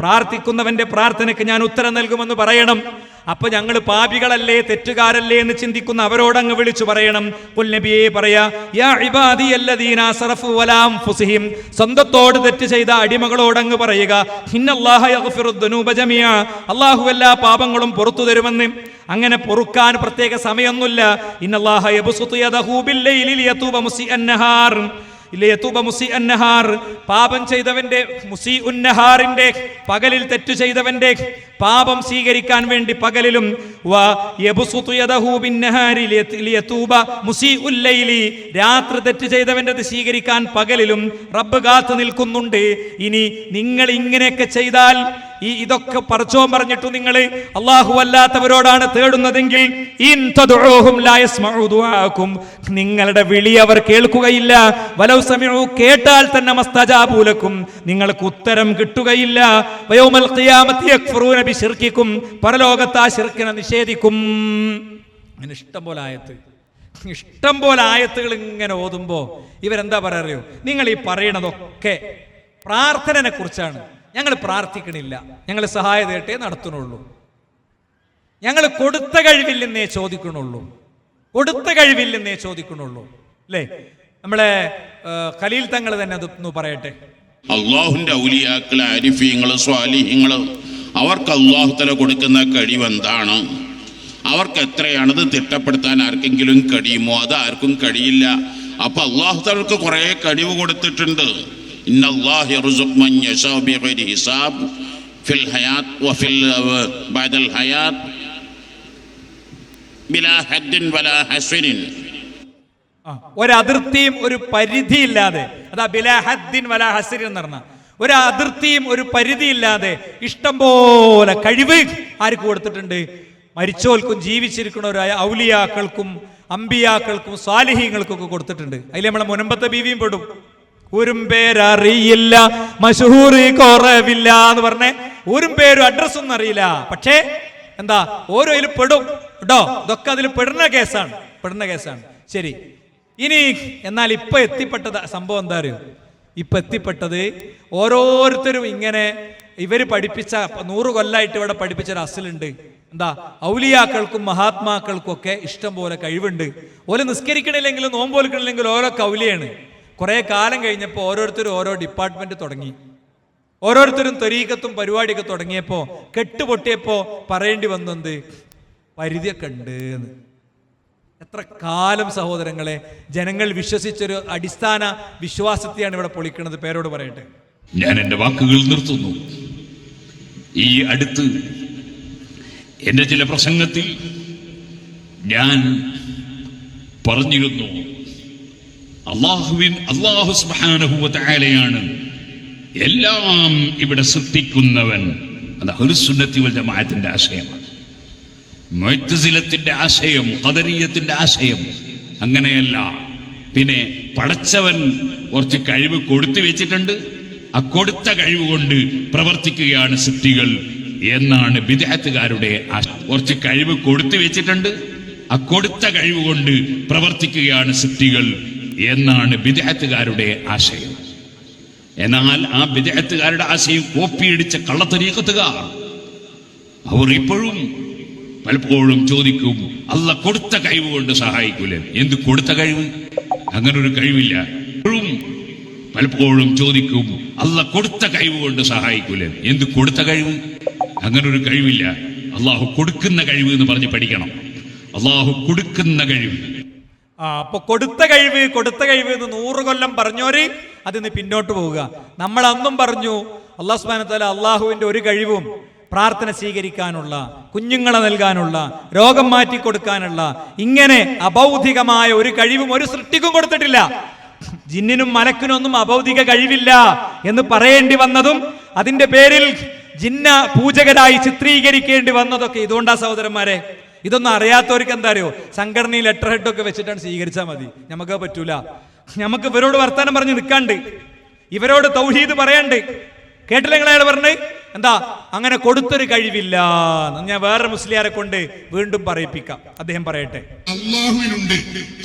പ്രാർത്ഥിക്കുന്നവന്റെ പ്രാർത്ഥനയ്ക്ക് ഞാൻ ഉത്തരം നൽകുമെന്ന് പറയണം. അപ്പൊ ഞങ്ങൾ പാപികളല്ലേ, തെറ്റുകാരല്ലേ എന്ന് ചിന്തിക്കുന്ന അവരോട് അങ്ങ് വിളിച്ചു പറയണം. ഖുൽ നബിയേ പറയാ, യാ ഇബാദിയല്ലദീന അസ്റഫു അലാ അൻഫുസിഹിം. സ്വന്തത്തോട് തെറ്റ് ചെയ്ത അടിമകളോട് അങ്ങ് പറയുക, ഇന്നല്ലാഹ യഗ്ഫിറുദ് ദുനൂബ ജമീഅ. അല്ലാഹു എല്ലാ പാപങ്ങളും പുറത്തു തരുമെന്ന്. അങ്ങനെ പൊറുക്കാൻ പ്രത്യേക സമയമൊന്നുമില്ല. ഇന്നല്ലാഹ യബ്സുതു യദഹു ബില്ലൈലി ലിയതൂബ മുസിഅൻ നഹാർ. പാപം ചെയ്തവന്റെ മുസീഉന്നഹാറിന്റെ പകലിൽ തെറ്റു ചെയ്തവന്റെ പാപം സ്വീകരിക്കാൻ വേണ്ടി പകലിലും രാത്രി തെറ്റ് ചെയ്തവന്റെ സ്വീകരിക്കാൻ പകലിലും റബ്ബ് കാത്തു നിൽക്കുന്നുണ്ട്. ഇനി നിങ്ങൾ ഇങ്ങനെയൊക്കെ ചെയ്താൽ, ഇതൊക്കെ പറച്ചോൻ പറഞ്ഞിട്ടു നിങ്ങൾ അല്ലാഹു അല്ലാത്തവരോടാണ് തേടുന്നതെങ്കിൽ ഇൻ തദ്ഉഹും ലാ യസ്മഉ ദുആഅകും. നിങ്ങളുടെ വിളി അവർ കേൾക്കുകയില്ല. വലൗ സമിഉ, കേട്ടാൽ തന്നെ മസ്തജാബു ലക്കും, നിങ്ങൾക്ക് ഉത്തരം കിട്ടുകയില്ല. വയൗമൽ ഖിയാമത്തി യക്ഫുറൂന ബിശിർക്കിക്കും, പരലോകത്ത് ആ ശിർക്കിനെ നിഷേധിക്കും. അങ്ങനെ ഇഷ്ടം പോലെ ആയത്തുകൾ ഇങ്ങനെ ഓതുമ്പോ ഇവരെന്താ പറയാറിയോ, നിങ്ങൾ ഈ പറയണതൊക്കെ പ്രാർത്ഥനയെ കുറിച്ചാണ്. ഞങ്ങൾ പ്രാർത്ഥിക്കണില്ല, ഞങ്ങൾ സഹായ തേട്ടേ നടത്തുന്നുള്ളൂ, ഞങ്ങൾ കൊടുത്ത കഴിവില്ലെന്നേ ചോദിക്കണുള്ളൂ. അല്ലേ? നമ്മളെ ഖലീൽ തങ്ങൾ തന്നെ അതൊന്ന് പറയട്ടെ. അള്ളാഹുന്റെ ഔലിയാക്കള്, ആരിഫീങ്ങള്, സ്വാലിഹീങ്ങള്, അവർക്ക് അള്ളാഹു തആല കൊടുക്കുന്ന കഴിവ് എന്താണ്? അവർക്ക് എത്രയാണത് തിട്ടപ്പെടുത്താൻ ആർക്കെങ്കിലും കഴിയുമോ? അത് ആർക്കും കഴിയില്ല. അപ്പൊ അള്ളാഹു തആലക്ക് കുറെ കഴിവ് കൊടുത്തിട്ടുണ്ട്. ഇന്നല്ലാഹു യർസുഖു മൻ യശാഉ ബിഗൈരി ഹിസാബ് ഫിൽ ഹയാത്ത് വഫിൽ ബഅദൽ ഹയാത്ത് ബിലാ ഹദ്ദിൻ വലാ ഹസ്രിൻ. ഒരതിർത്തിയും ഒരു പരിധിയില്ലാതെ, അതാ ബിലാ ഹദ്ദിൻ വലാ ഹസ്രിൻ എന്ന് പറഞ്ഞ ഒരു അതിർത്തിയും ഒരു പരിധിയില്ലാതെ ഇഷ്ടം പോലെ കഴിവ് ആർക്ക് കൊടുത്തിട്ടുണ്ട്? മരിച്ചോൽക്കും ജീവിച്ചിരിക്കുന്നവരായ ഔലിയാക്കൾക്കും അമ്പിയാക്കൾക്കും സ്വാലിഹീങ്ങൾക്കും ഒക്കെ കൊടുത്തിട്ടുണ്ട്. അതിൽ നമ്മളെ മുനമ്പത്തെ ബീവിയും പെടും. ഊരും പേരറിയില്ല, മശഹൂറി കുറവില്ല എന്ന് പറഞ്ഞേ, ഊരും പേരും അഡ്രസ്സൊന്നും അറിയില്ല. പക്ഷേ എന്താ, ഓരോയിലും പെടും കേട്ടോ. ഇതൊക്കെ അതിൽ പെടുന്ന കേസാണ്. ശരി, ഇനി എന്നാൽ ഇപ്പൊ എത്തിപ്പെട്ടത് സംഭവം എന്താ അറിയോ? ഇപ്പൊ എത്തിപ്പെട്ടത് ഓരോരുത്തരും ഇങ്ങനെ ഇവര് പഠിപ്പിച്ച 100 കൊല്ലായിട്ട് ഇവിടെ പഠിപ്പിച്ചൊരു അസലുണ്ട്. എന്താ, ഔലിയാക്കൾക്കും മഹാത്മാക്കൾക്കും ഒക്കെ ഇഷ്ടം പോലെ കഴിവുണ്ട്. ഓരോ നിസ്കരിക്കണില്ലെങ്കിലും നോമ്പോലിക്കണില്ലെങ്കിലും ഓരോ ഔലിയാണ്. കുറെ കാലം കഴിഞ്ഞപ്പോൾ ഓരോരുത്തരും ഓരോ ഡിപ്പാർട്ട്മെന്റ് തുടങ്ങി. ഓരോരുത്തരും ത്വരീഖത്തും പരിപാടിയൊക്കെ തുടങ്ങിയപ്പോ കെട്ടുപൊട്ടിയപ്പോ പറയേണ്ടി വന്നത് പരിധിയൊക്കെ ഉണ്ട് എന്ന്. എത്ര കാലം സഹോദരങ്ങളെ ജനങ്ങൾ വിശ്വസിച്ചൊരു അടിസ്ഥാന വിശ്വാസത്തെയാണ് ഇവിടെ പൊളിക്കുന്നത്. പേരോട് പറയട്ടെ. ഞാൻ എൻ്റെ വാക്കുകൾ നിർത്തുന്നു. ഈ അടുത്ത് എൻ്റെ ചില പ്രസംഗത്തിൽ ഞാൻ പറഞ്ഞിരുന്നു, അല്ലാഹു സുബ്ഹാനഹു വ തആലയാണ് എല്ലാം ഇവിടെ സൃഷ്ടിക്കുന്നവൻ. അത് അഹ്ലുസുന്നത്തി വൽ ജമാഅത്തിന്റെ ആശയമാണ്. മുഅ്തസിലത്തിന്റെ ആശയം, ഖദരിയ്യത്തിന്റെ ആശയം അങ്ങനെയല്ല. പിന്നെ പടച്ചവൻ കുറച്ച് കഴിവ് കൊടുത്തു വെച്ചിട്ടുണ്ട്, ആ കൊടുത്ത കഴിവ് കൊണ്ട് പ്രവർത്തിക്കുകയാണ് സൃഷ്ടികൾ എന്നാണ് ബിദ്അത്തുകാരുടെ ആശയം. കുറച്ച് കഴിവ് കൊടുത്തു വെച്ചിട്ടുണ്ട്, ആ കൊടുത്ത കഴിവ് കൊണ്ട് പ്രവർത്തിക്കുകയാണ് സൃഷ്ടികൾ എന്നാണ് ബിദ്അത്തുകാരുടെ ആശയം. എന്നാൽ ആ ബിദ്അത്തുകാരുടെ ആശയം കോപ്പിയടിച്ച കള്ളത്തരീഖത്തുകാർ അവർ ഇപ്പോഴും പലപ്പോഴും ചോദിക്കും, അല്ലാഹ് കൊടുത്ത കഴിവ് കൊണ്ട് സഹായിക്കൂലേ? എന്ത് കൊടുത്ത കഴിവ്? അങ്ങനെ ഒരു കഴിവില്ല. പലപ്പോഴും ചോദിക്കും, അല്ല കൊടുത്ത കഴിവ് കൊണ്ട് സഹായിക്കൂലേ? എന്ത് കൊടുത്ത കഴിവ്? അങ്ങനെ ഒരു കഴിവില്ല. അള്ളാഹു കൊടുക്കുന്ന കഴിവ് എന്ന് പറഞ്ഞ് പഠിക്കണം. അള്ളാഹു കൊടുക്കുന്ന കഴിവ്. അപ്പൊ കൊടുത്ത കഴിവ് എന്ന് 100 കൊല്ലം പറഞ്ഞോര് അതിന് പിന്നോട്ട് പോവുക. നമ്മൾ അന്നും പറഞ്ഞു അല്ലാഹു സുബ്ഹാനഹു വ തആല അള്ളാഹുവിന്റെ ഒരു കഴിവും പ്രാർത്ഥന സ്വീകരിക്കാനുള്ള, കുഞ്ഞുങ്ങളെ നൽകാനുള്ള, രോഗം മാറ്റി കൊടുക്കാനുള്ള, ഇങ്ങനെ അഭൗതികമായ ഒരു കഴിവും ഒരു സൃഷ്ടിക്കും കൊടുത്തിട്ടില്ല. ജിന്നിനും മലക്കിനൊന്നും അഭൗതിക കഴിവില്ല എന്ന് പറയേണ്ടി വന്നതും അതിന്റെ പേരിൽ ജിന്ന പൂജകരായി ചിത്രീകരിക്കേണ്ടി വന്നതൊക്കെ ഇതുകൊണ്ടാ സഹോദരന്മാരെ. ഇതൊന്നും അറിയാത്തവർക്ക് എന്താ അറിയോ, സംഘടനയിൽ ലെറ്റർ ഹെഡൊക്കെ വെച്ചിട്ടാണ് സ്വീകരിച്ചാൽ മതി. നമുക്ക് പറ്റൂല. നമുക്ക് ഇവരോട് വർത്താനം പറഞ്ഞ് നിൽക്കാണ്ട്, ഇവരോട് തൗഹീദ് പറയണ്ട്. കേട്ടില്ല നിങ്ങൾ അയാൾ പറഞ്ഞ് എന്താ അങ്ങനെ കൊടുത്തൊരു കഴിവില്ല. ഞാൻ വേറെ മുസ്ലിയാരെ കൊണ്ട് വീണ്ടും പറയിപ്പിക്കാം. അദ്ദേഹം പറയട്ടെ. അള്ളാഹുവിനുണ്ട്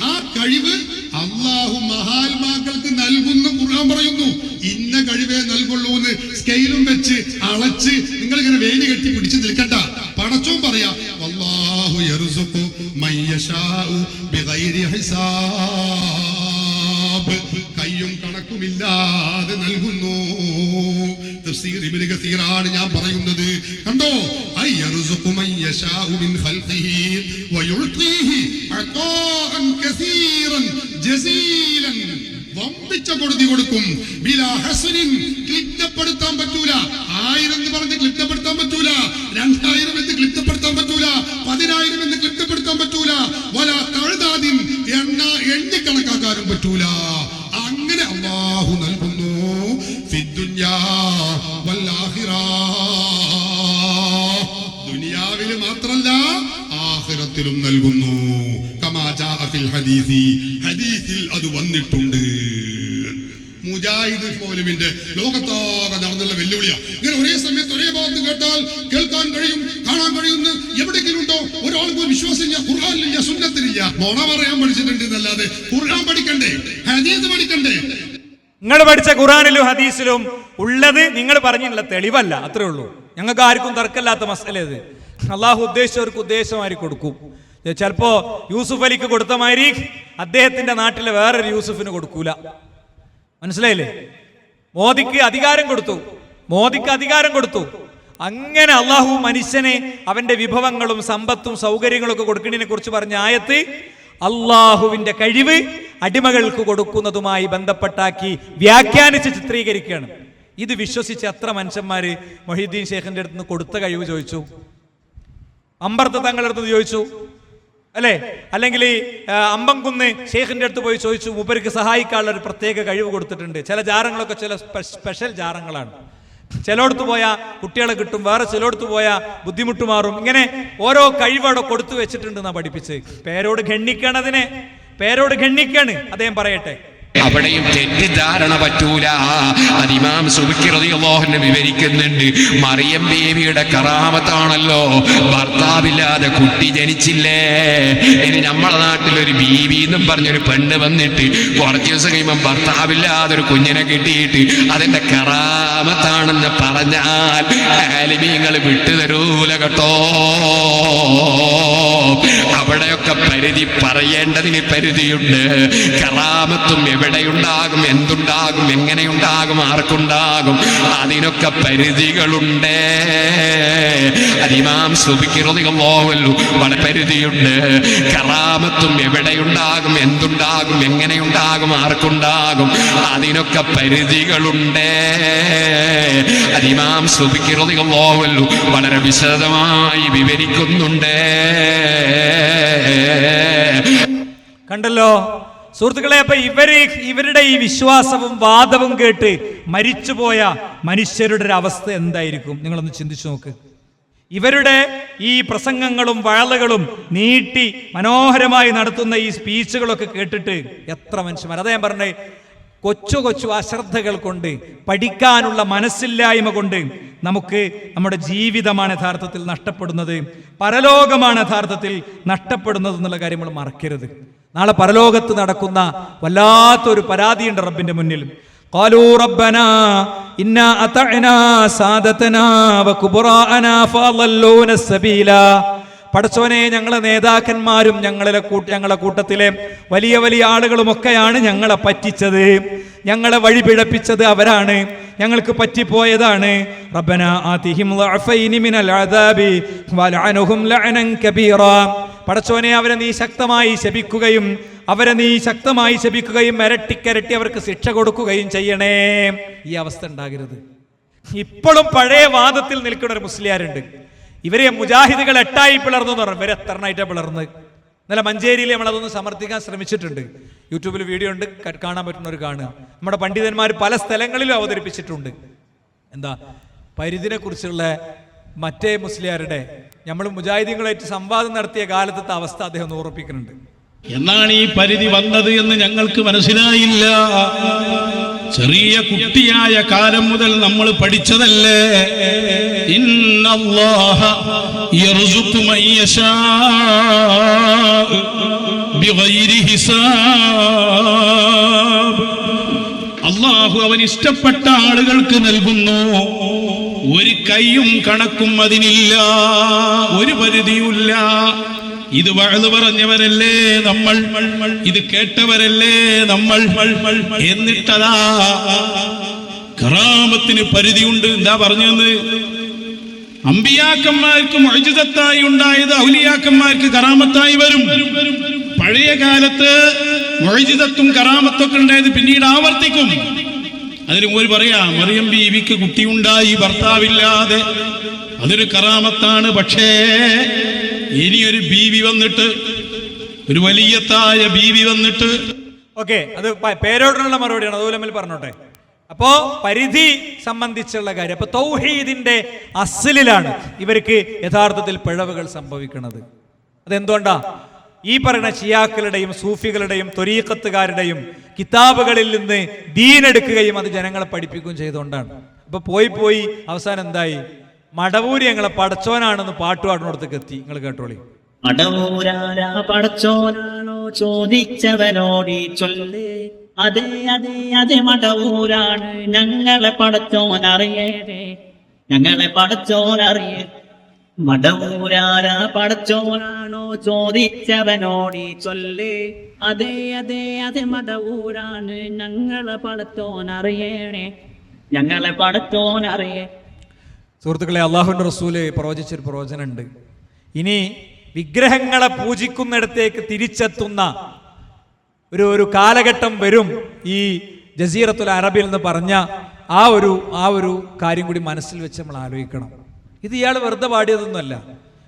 ആ കഴിവ്. അള്ളാഹു മഹാത്മാക്കൾക്ക് നൽകുന്നു. ഖുർആൻ പറയുന്നു ഇന്ന കഴിവേ നൽകുള്ളൂ എന്ന്. സ്കെയിലും വെച്ച് അളച്ച് നിങ്ങൾ ഇങ്ങനെ വേലി കെട്ടി പിടിച്ച് നിൽക്കണ്ട. പടച്ചോൻ പറയാ വല്ലാഹു യർസുഖു മൻ യശാഉ ബിഗൈരി ഹിസാബ്. കയ്യും കണക്കുമില്ലാതെ നൽകുന്നു. തഫ്സീർ ഇബ്നു കസീറാണ് ഞാൻ പറയുന്നത്. കണ്ടോ, അയ്യർസുഖു മൻ യശാഉ മിൻ ഖൽഖിഹി വയുഅതീഹി അതാഅൻ കസീറൻ ജസീലൻ. വമ്പിച്ച കൊടുതി കൊടുക്കും. ബിലാ ഹസനിൻ, ക്ലിപ്തപ്പെടുത്താൻ പറ്റൂല. 1000 എന്ന് പറഞ്ഞ് ക്ലിപ്തപ്പെടുത്താൻ പറ്റൂല. 2000 എന്ന് ക്ലിപ്തപ്പെടുത്താൻ പറ്റൂല. 10000 എന്ന് ക്ലിപ്തപ്പെടുത്താൻ പറ്റൂല. വലാ തഅദാദിൻ, എണ്ണി കണക്കാക്കാനും പറ്റൂല. അങ്ങനെ അല്ലാഹു നൽകുന്നു. ഫിദ്ദുനിയാ വൽ ആഖിറ, ദുനിയാവിൽ മാത്രമല്ല ആഖിറത്തിലും നൽകുന്നു. കമാ ജാഅ ഫിൽ ഹദീസി, ഹദീസിൽ അത് വന്നിട്ടുണ്ട്. മുജാഹിദ് മൗലവിന്റെ ലോകത്താകെ നടന്നുള്ള വെല്ലുവിളിയാ. ഇങ്ങനെ ഒരേ സമയത്ത് ഒരേ ഭാഗത്ത് കേട്ടാൽ കേൾക്കാൻ കഴിയും, കാണാൻ കഴിയുന്ന എവിടെയെങ്കിലും ഉണ്ടോ? ഒരാൾക്കും വിശ്വാസമില്ല, ഖുർആനിലില്ല, സുന്നത്തിലില്ല. നുണ പറയാൻ പഠിച്ചിട്ടുണ്ട് എന്നല്ലാതെ ഖുർആൻ പഠിക്കണ്ടേ, ഹദീസ് പഠിക്കണ്ടേ? നിങ്ങൾ പഠിച്ച ഖുർആനിലും ഹദീസിലും ഉള്ളത് നിങ്ങൾ പറഞ്ഞിട്ടുള്ള തെളിവല്ല, അത്രേ ഉള്ളൂ. ഞങ്ങൾക്ക് ആർക്കും തർക്കമില്ലാത്ത മസല ഇത്. അള്ളാഹു ഉദ്ദേശിച്ചവർക്ക് ഉദ്ദേശമാരി കൊടുക്കും. ചിലപ്പോ യൂസുഫ് അലിക്ക് കൊടുത്ത മാതിരി അദ്ദേഹത്തിന്റെ നാട്ടിലെ വേറൊരു യൂസുഫിന് കൊടുക്കൂല. മനസ്സിലായില്ലേ? മോദിക്ക് അധികാരം കൊടുത്തു. അങ്ങനെ അള്ളാഹു മനുഷ്യനെ അവന്റെ വിഭവങ്ങളും സമ്പത്തും സൗകര്യങ്ങളും ഒക്കെ കൊടുക്കുന്നതിനെ കുറിച്ച് പറഞ്ഞ ആയത്ത് അള്ളാഹുവിന്റെ കഴിവ് അടിമകൾക്ക് കൊടുക്കുന്നതുമായി ബന്ധപ്പെട്ടാക്കി വ്യാഖ്യാനിച്ച് ചിത്രീകരിക്കുകയാണ്. ഇത് വിശ്വസിച്ച് എത്ര മനുഷ്യന്മാര് മൊഹീദ്ദീൻ ഷേഖിന്റെ അടുത്ത് നിന്ന് കൊടുത്ത കഴിവ് ചോദിച്ചു, അമ്പർത്ത് തങ്ങളുടെ അടുത്ത് ചോദിച്ചു, അല്ലെ? അല്ലെങ്കിൽ അമ്പംകുന്ന് ഷേഖിന്റെ അടുത്ത് പോയി ചോദിച്ചു. മൂപ്പർക്ക് സഹായിക്കാനുള്ള ഒരു പ്രത്യേക കഴിവ് കൊടുത്തിട്ടുണ്ട്. ചില ജാറങ്ങളൊക്കെ ചില സ്പെഷ്യൽ ജാറങ്ങളാണ്. ചിലയിടത്ത് പോയാൽ കുട്ടികളെ കിട്ടും, വേറെ ചിലയിടത്ത് പോയാൽ ബുദ്ധിമുട്ട് മാറും. ഇങ്ങനെ ഓരോ കഴിവവിടെ കൊടുത്തു വെച്ചിട്ടുണ്ടെന്നാ പഠിപ്പിച്ച്. പേരോട് ഖണ്ഡിക്കാണ് അദ്ദേഹം പറയട്ടെ. അവിടെയും തെറ്റിദ്ധാരണ പറ്റൂല. അത് ഇമാം സുബ്കി റളിയല്ലാഹു അൻഹു വിവരിക്കുന്നുണ്ട്. മറിയം ബീവിയുടെ കറാമത്താണല്ലോ, ഭർത്താവില്ലാതെ കുട്ടി ജനിച്ചില്ലേ. ഇനി നമ്മളെ നാട്ടിലൊരു ബീവി എന്നും പറഞ്ഞൊരു പെണ്ണ് വന്നിട്ട് കുറച്ച് ദിവസം കഴിയുമ്പോൾ ഭർത്താവില്ലാതെ ഒരു കുഞ്ഞിനെ കിട്ടിയിട്ട് അതിന്റെ കറാമത്താണെന്ന് പറഞ്ഞാൽ ആലിമീങ്ങൾ വിട്ടുതരൂല കേട്ടോ. അവിടെയൊക്കെ പരിധി പറയേണ്ടതിന് പരിധിയുണ്ട്. കറാമത്തും എവിടെയുണ്ടാകും, എന്തുണ്ടാകും, എങ്ങനെയുണ്ടാകും, ആർക്കുണ്ടാകും, അതിനൊക്കെ പരിധികളുണ്ട്. ഇമാം സുബ്കി റളിയല്ലാഹു അൻഹു വളരെ പരിധിയുണ്ട്. കറാമത്തും എവിടെയുണ്ടാകും, എന്തുണ്ടാകും, എങ്ങനെയുണ്ടാകും, ആർക്കുണ്ടാകും, അതിനൊക്കെ പരിധികളുണ്ട്. ഇമാം സുബ്കി റളിയല്ലാഹു അൻഹു വളരെ വിശദമായി വിവരിക്കുന്നുണ്ട്. കണ്ടല്ലോ സുഹൃത്തുക്കളെ. അപ്പൊ ഇവരുടെ ഈ വിശ്വാസവും വാദവും കേട്ട് മരിച്ചുപോയ മനുഷ്യരുടെ ഒരു അവസ്ഥ എന്തായിരിക്കും നിങ്ങളൊന്ന് ചിന്തിച്ചു നോക്ക്. ഇവരുടെ ഈ പ്രസംഗങ്ങളും വഴലുകളും നീട്ടി മനോഹരമായി നടത്തുന്ന ഈ സ്പീച്ചുകളൊക്കെ കേട്ടിട്ട് എത്ര മനുഷ്യന്മാർ, അതാ ഞാൻ പറഞ്ഞേ, കൊച്ചു അശ്രദ്ധകൾ കൊണ്ട്, പഠിക്കാനുള്ള മനസ്സില്ലായ്മ കൊണ്ട് നമുക്ക് നമ്മുടെ ജീവിതമാണ് യഥാർത്ഥത്തിൽ നഷ്ടപ്പെടുന്നത്, പരലോകമാണ് യഥാർത്ഥത്തിൽ നഷ്ടപ്പെടുന്നത് എന്നുള്ള കാര്യം നമ്മൾ മറക്കരുത്. നാളെ പരലോകത്ത് നടക്കുന്ന വല്ലാത്തൊരു പരാതിയുണ്ട് റബ്ബിന്റെ മുന്നിൽ. ഖാലൂ റബ്ബനാ ഇന്നാ അതഅനാ സാദതനാ വകുബറാഅനാ ഫളല്ലൂന സബീലാ. പടച്ചോനെ, ഞങ്ങളെ നേതാക്കന്മാരും ഞങ്ങളെ കൂട്ടത്തിലെ വലിയ വലിയ ആളുകളുമൊക്കെയാണ് ഞങ്ങളെ പറ്റിച്ചത്, ഞങ്ങളെ വഴി പിഴപ്പിച്ചത് അവരാണ്, ഞങ്ങൾക്ക് പറ്റിപ്പോയതാണ്. റബ്ബനാ ആതിഹിം ളഅഫൈനി മിനൽ അദാബി വലഅനഹും ലഅനൻ കബീറാ. പടച്ചോനെ, അവരെ നീ ശക്തമായി ശപിക്കുകയും ഇരട്ടിക്കരട്ടി അവർക്ക് ശിക്ഷ കൊടുക്കുകയും ചെയ്യണേ. ഈ അവസ്ഥ ഉണ്ടാകരുത്. ഇപ്പോഴും പഴയ വാദത്തിൽ നിൽക്കുന്ന ഒരു മുസ്ലിയാരുണ്ട്. ഇവരെ മുജാഹിദുകൾ 8 പിളർന്നു എന്ന് പറഞ്ഞു. ഇവരെ എത്രണ്ണായിട്ടാണ് പിളർന്ന്? ഇന്നലെ മഞ്ചേരിയിൽ നമ്മളതൊന്ന് സമർത്ഥിക്കാൻ ശ്രമിച്ചിട്ടുണ്ട്. യൂട്യൂബിൽ വീഡിയോ ഉണ്ട്, കാണാൻ പറ്റുന്നവർ കാണുക. നമ്മുടെ പണ്ഡിതന്മാർ പല സ്ഥലങ്ങളിലും അവതരിപ്പിച്ചിട്ടുണ്ട്. എന്താ പരിധിനെ കുറിച്ചുള്ള മറ്റേ മുസ്ലിയാരുടെ നമ്മൾ മുജാഹിദീങ്ങളുമായിട്ട് സംവാദം നടത്തിയ കാലത്തെ അവസ്ഥ അദ്ദേഹം ഒന്ന് ഓർപ്പിക്കുന്നുണ്ട്. എന്നാണ് ഈ പരിധി വന്നത് എന്ന് ഞങ്ങൾക്ക് മനസ്സിലായില്ല. ചെറിയ കുട്ടിയായ കാലം മുതൽ നമ്മൾ പഠിച്ചതല്ലേ, ഇന്നല്ലാഹ യർസുഖു മൻ യശാഉ ബിഗൈരി ഹിസാബ്. അല്ലാഹു അവൻ ഇഷ്ടപ്പെട്ട ആളുകൾക്ക് നൽകുന്നു. ഒരു കൈയും കണക്കും അതിനില്ല, ഒരു പരിധിയുമില്ല. ഇത് വഅദ് പറഞ്ഞവരല്ലേ നമ്മൾ, ഇത് കേട്ടവരല്ലേ നമ്മൾ. എന്നിട്ടതാ കറാമത്തിന് പരിധിയുണ്ട്. എന്താ പറഞ്ഞെന്ന്? അമ്പിയാക്കന്മാർക്ക് മുഅ്ജിസത്തായി ഉണ്ടായത് ഔലിയാക്കന്മാർക്ക് കറാമത്തായി വരും. പഴയ കാലത്ത് മുഅ്ജിസത്തും കറാമത്തൊക്കെ ഉണ്ടായത് പിന്നീട് ആവർത്തിക്കും. അതിന് ഒരു പറയാ, മറിയം ബീവിക്ക് കുട്ടിയുണ്ടായി ഭർത്താവില്ലാതെ, അതൊരു കറാമത്താണ്. പക്ഷേ ഇനിയൊരു ബീവി വന്നിട്ട്, ഒരു വലിയത്തായ ബീവി വന്നിട്ട്, ഓക്കെ, അത് പേരോടിനുള്ള മറുപടിയാണ്. അതുപോലെ നമ്മൾ പറഞ്ഞോട്ടെ. അപ്പോ പരിധി സംബന്ധിച്ചുള്ള കാര്യം, അപ്പൊ തൗഹീദിന്റെ അസ്ലിലാണ് ഇവർക്ക് യഥാർത്ഥത്തിൽ പിഴവുകൾ സംഭവിക്കുന്നത്. അതെന്തുകൊണ്ടാ? ഈ പറയുന്ന ഷിയാക്കളുടെയും സൂഫികളുടെയും ത്വരീഖത്തുകാരുടെയും കിതാബുകളിൽ നിന്ന് ദീനെടുക്കുകയും അത് ജനങ്ങളെ പഠിപ്പിക്കുകയും ചെയ്തുകൊണ്ടാണ്. അപ്പൊ പോയി അവസാനം എന്തായി? മടവൂരി ഞങ്ങളെ പടച്ചോനാണെന്ന് പാട്ടുപാടിനോടത്തേക്ക് എത്തി. നിങ്ങൾ കേട്ടോളി. മടവൂരാരാ പടച്ചോനാണോ ചോദിച്ചവനോടി ചൊല്ല്, അതെ അതെ അതെ മടവൂരാണ് ഞങ്ങളെ പടച്ചോനറിയേരെ, ഞങ്ങളെ പടച്ചോനറിയേ. മടവൂരാരാ പടച്ചോനാണോ ചോദിച്ചവനോടി ചൊല്ല്, അതെ അതെ അതെ മടവൂരാണ് ഞങ്ങളെ പടച്ചോനറിയേണേ, ഞങ്ങളെ പടച്ചോനറിയേ. സുഹൃത്തുക്കളെ, അള്ളാഹുവിൻ്റെ റസൂല് പ്രവചിച്ചൊരു പ്രവചനമുണ്ട്. ഇനി വിഗ്രഹങ്ങളെ പൂജിക്കുന്നിടത്തേക്ക് തിരിച്ചെത്തുന്ന ഒരു കാലഘട്ടം വരും. ഈ ജസീറത്തുൽ അറബിൽ എന്ന് പറഞ്ഞ ആ ഒരു കാര്യം കൂടി മനസ്സിൽ വെച്ച് നമ്മൾ ആലോചിക്കണം. ഇത് ഇയാൾ വെറുതെ പാടിയതൊന്നുമല്ല.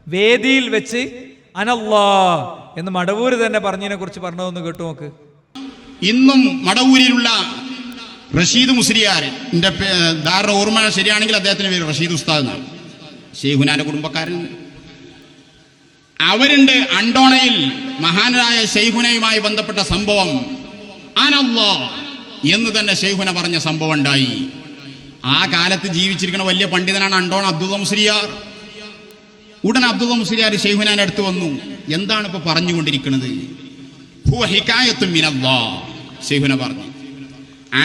വേദിയിൽ വെച്ച് അനല്ലാ എന്ന് മടവൂര് തന്നെ പറഞ്ഞതിനെ കുറിച്ച് പറഞ്ഞതൊന്ന് കേട്ടു നോക്ക്. ഇന്നും മടവൂരിലുള്ള റഷീദ് മുസ്ലിയാറിന്റെ ധാരണ ഓർമ്മ ശരിയാണെങ്കിൽ അദ്ദേഹത്തിന് പേര് റഷീദ് ഉസ്താദ് എന്നാണ്. ഷെയ്ഖുനാന്റെ കുടുംബക്കാരൻ. അവരുണ്ട് അണ്ടോണയിൽ മഹാനായ ഷെയ്ഖുനയുമായി ബന്ധപ്പെട്ട സംഭവം. അനല്ലാ എന്ന് തന്നെ ഷെയ്ഖുന പറഞ്ഞ സംഭവം ഉണ്ടായി. ആ കാലത്ത് ജീവിച്ചിരിക്കുന്ന വലിയ പണ്ഡിതനാണ് അണ്ടോണ അബ്ദുള്ള മുസ്ലിയാർ. ഉടൻ അബ്ദുള്ള മുസ്ലിയാർ ഷെയ്ഖുനാന്റെ അടുത്ത് വന്നു. എന്താണ് ഇപ്പൊ പറഞ്ഞുകൊണ്ടിരിക്കുന്നത്? ഹുവ ഹികായത്തും മിനല്ലാ, ഷെയ്ഖുന പറഞ്ഞു.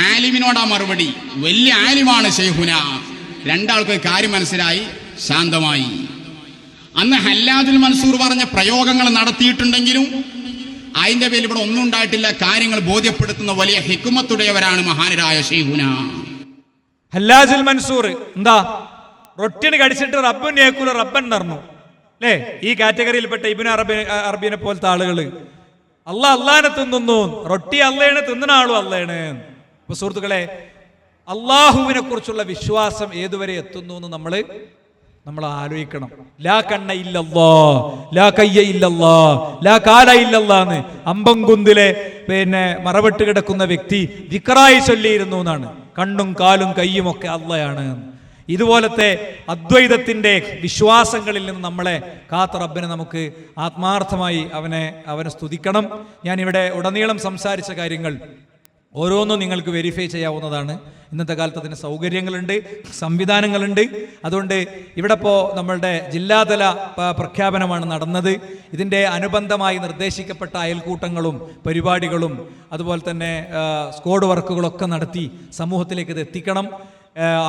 ആലിമിനോടാ മറുപടി. വലിയ ആലിമാണ് ഷെയ്ഖുന. രണ്ടാൾക്ക് കാര്യം മനസ്സിലായി, ശാന്തമായി. അന്ന് ഹല്ലാജുൽ മൻസൂർ പറഞ്ഞ പ്രയോഗങ്ങൾ നടത്തിയിട്ടുണ്ടെങ്കിലും അതിന്റെ പേരിൽ ഇവിടെ ഒന്നും ഉണ്ടായിട്ടില്ല. കാര്യങ്ങൾ ബോധ്യപ്പെടുത്തുന്ന വലിയ ഹിക്മത്തുടയവരാണ് മഹാനരായ ഷെയ്ഖുന. ഹല്ലാജുൽ മൻസൂർ എന്താ? റൊട്ടിന് കടിച്ചിട്ട് റബ്ബൻ ഏക്കൂല റബ്ബൻ നടന്നു അല്ലേ? ഈ കാറ്റഗറിയിൽപ്പെട്ട ഇബ്നു അറബിനെ പോലത്തെ ആളുകൾ അള്ളാഹിനെ തിന്നുന്നു. റൊട്ടി അള്ളേണ്, തിന്നുന്ന ആളും അള്ളേണ്. അപ്പൊ സുഹൃത്തുക്കളെ, അള്ളാഹുവിനെ കുറിച്ചുള്ള വിശ്വാസം ഏതുവരെ എത്തുന്നു എന്ന് നമ്മൾ ആലോചിക്കണം. ലാ കണ്ണ ഇല്ലല്ലാ, ലാ കയ്യ ഇല്ലല്ലാ, ലാ കാല ഇല്ലല്ലാന്ന് അമ്പംകുന്തിലെ മറവിട്ട് കിടക്കുന്ന വ്യക്തി ദിക്റായി ചൊല്ലിയിരുന്നു എന്നാണ്. കണ്ണും കാലും കയ്യും ഒക്കെ അള്ളയാണ്. ഇതുപോലത്തെ അദ്വൈതത്തിന്റെ വിശ്വാസങ്ങളിൽ നിന്ന് നമ്മളെ കാത്ത റബ്ബിനെ നമുക്ക് ആത്മാർത്ഥമായി അവനെ സ്തുതിക്കണം. ഞാനിവിടെ ഉടനീളം സംസാരിച്ച കാര്യങ്ങൾ ഓരോന്നും നിങ്ങൾക്ക് വെരിഫൈ ചെയ്യാവുന്നതാണ്. ഇന്നത്തെ കാലത്ത് അതിന് സൗകര്യങ്ങളുണ്ട്, സംവിധാനങ്ങളുണ്ട്. അതുകൊണ്ട് ഇവിടെ ഇപ്പോൾ നമ്മളുടെ ജില്ലാതല പ്രഖ്യാപനമാണ് നടന്നത്. ഇതിൻ്റെ അനുബന്ധമായി നിർദ്ദേശിക്കപ്പെട്ട അയൽക്കൂട്ടങ്ങളും പരിപാടികളും അതുപോലെ തന്നെ സ്ക്വാഡ് വർക്കുകളൊക്കെ നടത്തി സമൂഹത്തിലേക്ക് ഇത് എത്തിക്കണം.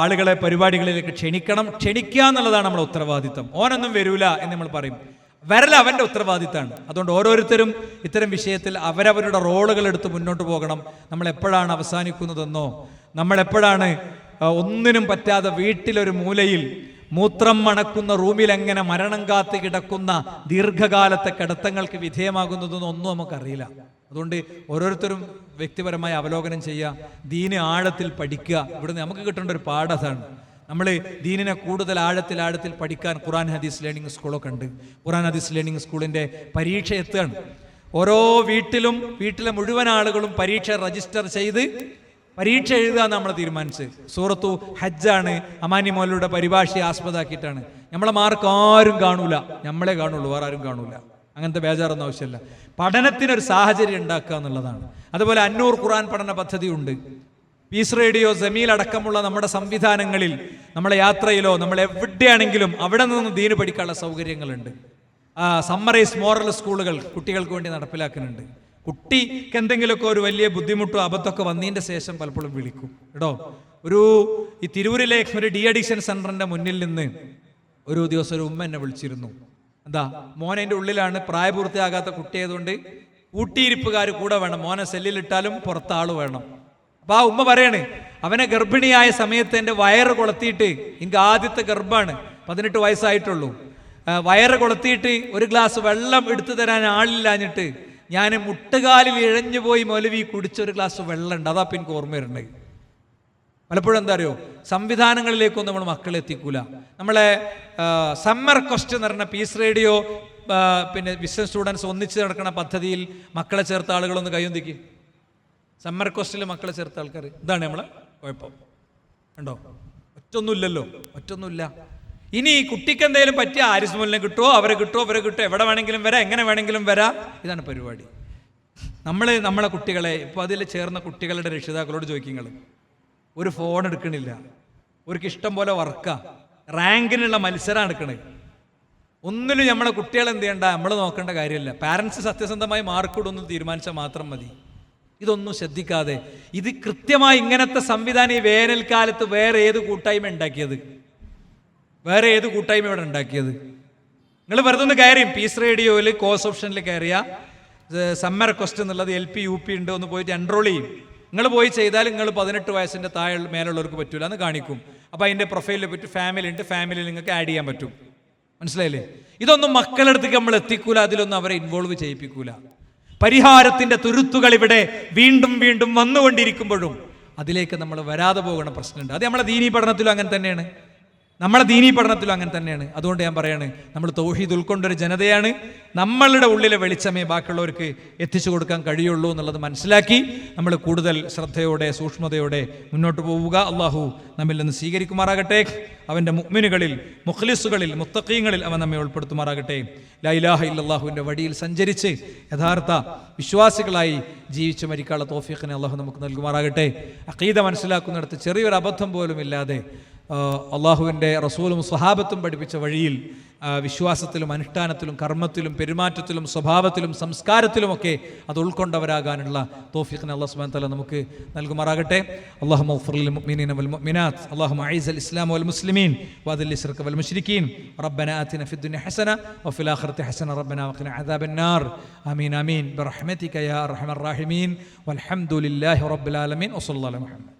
ആളുകളെ പരിപാടികളിലേക്ക് ക്ഷണിക്കുക എന്നുള്ളതാണ് നമ്മുടെ ഉത്തരവാദിത്തം. ഓനൊന്നും വരൂല എന്ന് നമ്മൾ പറയും. വരല അവൻ്റെ ഉത്തരവാദിത്തമാണ്. അതുകൊണ്ട് ഓരോരുത്തരും ഇത്തരം വിഷയത്തിൽ അവരവരുടെ റോളുകൾ എടുത്ത് മുന്നോട്ട് പോകണം. നമ്മൾ എപ്പോഴാണ് അവസാനിക്കുന്നതെന്നോ, നമ്മൾ എപ്പോഴാണ് ഒന്നിനും പറ്റാതെ വീട്ടിലൊരു മൂലയിൽ മൂത്രം മണക്കുന്ന റൂമിൽ എങ്ങനെ മരണം കാത്ത് കിടക്കുന്ന ദീർഘകാലത്തെ കിടത്തങ്ങൾക്ക് വിധേയമാകുന്നതൊന്നും ഒന്നും നമുക്കറിയില്ല. അതുകൊണ്ട് ഓരോരുത്തരും വ്യക്തിപരമായി അവലോകനം ചെയ്യുക, ദീന് ആഴത്തിൽ പഠിക്കുക. ഇവിടുന്ന് നമുക്ക് കിട്ടേണ്ട ഒരു പാഠം അതാണ്. നമ്മൾ ദീനിനെ കൂടുതൽ ആഴത്തിൽ പഠിക്കാൻ ഖുർആൻ ഹദീസ് ലേണിംഗ് സ്കൂളൊക്കെ ഉണ്ട്. ഖുർആൻ ഹദീസ് ലേണിംഗ് സ്കൂളിൻ്റെ പരീക്ഷ എത്തുകയാണ്. ഓരോ വീട്ടിലെ മുഴുവൻ ആളുകളും പരീക്ഷ രജിസ്റ്റർ ചെയ്ത് പരീക്ഷ എഴുതുക നമ്മൾ തീരുമാനിച്ച്. സൂറത്തു ഹജ്ജാണ്, അമാനി മൗലയുടെ പരിഭാഷയെ ആസ്പദമാക്കിയിട്ടാണ്. നമ്മളെ മാർക്ക് ആരും കാണൂല, നമ്മളെ കാണുള്ളൂ, വേറെ ആരും കാണൂല. അങ്ങനത്തെ ബേജാറൊന്നും ആവശ്യമില്ല. പഠനത്തിനൊരു സാഹചര്യം ഉണ്ടാക്കുക എന്നുള്ളതാണ്. അതുപോലെ അന്നൂർ ഖുർആൻ പഠന പദ്ധതി ഉണ്ട്. പീസ് റേഡിയോ, ജമീൽ അടക്കമുള്ള നമ്മുടെ സംവിധാനങ്ങളിൽ, നമ്മളെ യാത്രയിലോ നമ്മൾ എവിടെയാണെങ്കിലും അവിടെ നിന്ന് ദീന് പഠിക്കാനുള്ള സൗകര്യങ്ങളുണ്ട്. സമ്മറൈസ് മോറൽ സ്കൂളുകൾ കുട്ടികൾക്ക് വേണ്ടി നടപ്പിലാക്കുന്നുണ്ട്. കുട്ടിക്ക് എന്തെങ്കിലുമൊക്കെ ഒരു വലിയ ബുദ്ധിമുട്ടോ അബദ്ധമൊക്കെ വന്നതിൻ്റെ ശേഷം പലപ്പോഴും വിളിക്കും കേട്ടോ. ഈ തിരൂരിലെ ഒരു ഡി അഡിക്ഷൻ സെന്ററിന്റെ മുന്നിൽ നിന്ന് ഒരു ദിവസം ഒരു ഉമ്മ എന്നെ വിളിച്ചിരുന്നു. എന്താ, മോനെ ഉള്ളിലാണ്, പ്രായപൂർത്തിയാകാത്ത കുട്ടിയായതുകൊണ്ട് കൂട്ടിയിരിപ്പുകാർ കൂടെ വേണം, മോനെ സെല്ലിലിട്ടാലും പുറത്ത് ആള് വേണം. അപ്പൊ ആ ഉമ്മ പറയാണ്, അവനെ ഗർഭിണിയായ സമയത്ത് എൻ്റെ വയറ് കൊളത്തിയിട്ട്, എനിക്ക് ആദ്യത്തെ ഗർഭമാണ്, 18 വയസ്സായിട്ടുള്ളൂ, വയറ് കൊളത്തിയിട്ട് ഒരു ഗ്ലാസ് വെള്ളം എടുത്തു തരാൻ ആളില്ലാഞ്ഞിട്ട് ഞാൻ മുട്ടുകാലിൽ ഇഴഞ്ഞു പോയി മൗലവി കുടിച്ചൊരു ഗ്ലാസ് വെള്ളം ഉണ്ട്. അതാ എനിക്ക് ഓർമ്മ വരുന്നത്. പലപ്പോഴും എന്താ അറിയോ, സംവിധാനങ്ങളിലേക്കൊന്നും നമ്മൾ മക്കളെ എത്തിക്കൂല. നമ്മളെ സമ്മർ ക്വസ്റ്റ് എന്ന് പറഞ്ഞ പീസ് റേഡിയോ പിന്നെ ബിസിനസ് സ്റ്റുഡൻസ് ഒന്നിച്ച് നടക്കുന്ന പദ്ധതിയിൽ മക്കളെ ചേർത്ത ആളുകളൊന്ന് കയ്യൊന്നിക്ക്. സമ്മർ ക്വസ്റ്റിൽ മക്കളെ ചേർത്ത ആൾക്കാർ, ഇതാണ് നമ്മളെ കുഴപ്പം. ഉണ്ടോ? ഒറ്റൊന്നുമില്ല. ഇനി ഈ കുട്ടിക്ക് എന്തെങ്കിലും പറ്റിയ ആരിസ് മോലിനെ കിട്ടുമോ, അവരെ കിട്ടുമോ, എവിടെ വേണമെങ്കിലും വരാം, എങ്ങനെ വേണമെങ്കിലും വരാം. ഇതാണ് പരിപാടി. നമ്മളെ കുട്ടികളെ ഇപ്പോൾ അതിൽ ചേർന്ന കുട്ടികളുടെ രക്ഷിതാക്കളോട് ചോദിക്കുക, ഒരു ഫോൺ എടുക്കണില്ല, അവർക്ക് ഇഷ്ടം പോലെ വർക്കാ, റാങ്കിനുള്ള മത്സരം എടുക്കണേ, ഒന്നിലും നമ്മളെ കുട്ടികൾ എന്ത് ചെയ്യണ്ട, നമ്മൾ നോക്കേണ്ട കാര്യമില്ല. പാരൻസ് സത്യസന്ധമായി മാർക്ക് ഇടുമെന്ന് തീരുമാനിച്ചാൽ മാത്രം മതി. ഇതൊന്നും ശ്രദ്ധിക്കാതെ ഇത് കൃത്യമായി ഇങ്ങനത്തെ സംവിധാനം ഈ വേനൽക്കാലത്ത് വേറെ ഏത് കൂട്ടായ്മ ഇവിടെ ഉണ്ടാക്കിയത്? നിങ്ങൾ വെറുതെ ഒന്ന് കയറിയും പീസ് റേഡിയോയിൽ കോഴ്സ് ഓപ്ഷനിൽ കയറിയ സമ്മർ ക്വസ്റ്റ് എന്നുള്ളത് LP UP ഉണ്ട്, ഒന്ന് പോയിട്ട് എൻറോൾ ചെയ്യും. നിങ്ങൾ പോയി ചെയ്താൽ നിങ്ങൾ 18 വയസ്സിൻ്റെ താഴെ മേലുള്ളവർക്ക് പറ്റൂല എന്ന് കാണിക്കും. അപ്പോൾ അതിൻ്റെ പ്രൊഫൈലിൽ പറ്റി ഫാമിലി ഉണ്ട്, ഫാമിലിയിൽ നിങ്ങൾക്ക് ആഡ് ചെയ്യാൻ പറ്റും. മനസ്സിലായില്ലേ? ഇതൊന്നും മക്കളുടെ അടുത്തേക്ക് നമ്മൾ എത്തിക്കൂല, അതിലൊന്നും അവരെ ഇൻവോൾവ് ചെയ്യിപ്പിക്കൂല. പരിഹാരത്തിൻ്റെ തുരുത്തുകൾ ഇവിടെ വീണ്ടും വീണ്ടും വന്നുകൊണ്ടിരിക്കുമ്പോഴും അതിലേക്ക് നമ്മൾ വരാതെ പോകുന്ന പ്രശ്നമുണ്ട്. അത് നമ്മളെ ദീനീ പഠനത്തിലും അങ്ങനെ തന്നെയാണ്. അതുകൊണ്ട് ഞാൻ പറയാണ്, നമ്മൾ തൗഹീദ് ഉൾക്കൊണ്ടൊരു ജനതയാണ്. നമ്മളുടെ ഉള്ളിലെ വെളിച്ചമേ ബാക്കിയുള്ളവർക്ക് എത്തിച്ചു കൊടുക്കാൻ കഴിയുള്ളൂ എന്നുള്ളത് മനസ്സിലാക്കി നമ്മൾ കൂടുതൽ ശ്രദ്ധയോടെ സൂക്ഷ്മതയോടെ മുന്നോട്ട് പോവുക. അള്ളാഹു നമ്മിൽ നിന്ന് സ്വീകരിക്കുമാറാകട്ടെ. അവൻ്റെ മുഅ്മിനുകളിൽ, മുഖ്ലിസുകളിൽ, മുത്തഖീങ്ങളിൽ അവൻ നമ്മെ ഉൾപ്പെടുത്തുമാറാകട്ടെ. ലാ ഇലാഹ ഇല്ലല്ലാഹുവിൻ്റെ വഴിയിൽ സഞ്ചരിച്ച് യഥാർത്ഥ വിശ്വാസികളായി ജീവിച്ച് മരിക്കാനുള്ള തൗഫീഖിനെ അള്ളാഹു നമുക്ക് നൽകുമാറാകട്ടെ. അഖീദ മനസ്സിലാക്കുന്നിടത്ത് ചെറിയൊരു അബദ്ധം പോലും ഇല്ലാതെ അള്ളാഹുവിൻ്റെ റസൂലും സ്വഹാബത്തും പഠിപ്പിച്ച വഴിയിൽ വിശ്വാസത്തിലും അനുഷ്ഠാനത്തിലും കർമ്മത്തിലും പെരുമാറ്റത്തിലും സ്വഭാവത്തിലും സംസ്കാരത്തിലുമൊക്കെ അത് ഉൾക്കൊണ്ടവരാകാനുള്ള തൗഫീഖിനെ അല്ലാഹു സുബ്ഹാനഹു വ തആല നമുക്ക് നൽകുമാറാകട്ടെ. അല്ലാഹുമ്മ ഗ്ഫിർ ലിൽ മുഅ്മിനീന വൽ മുഅ്മിനാത്ത്, അല്ലാഹുമ്മ അഈസ് അൽ ഇസ്ലാം വൽ മുസ്ലിമീൻ വഅദിൽ ഇശ്റക വൽ മുശ്രിക്കീൻ, റബ്ബനാ ആതിനാ ഫിദ് ദുനിയ ഹസന വഫിൽ ആഖിറതി ഹസന റബ്ബനാ വഖിനാ അദാബൻ നാർ. ആമീൻ ആമീൻ ബിറഹ്മതിക യാ അർഹമർ റഹീമീൻ വൽഹംദുലില്ലാഹി റബ്ബിൽ ആലമീൻ വസല്ലല്ലാഹു അലൈഹി വസല്ലം.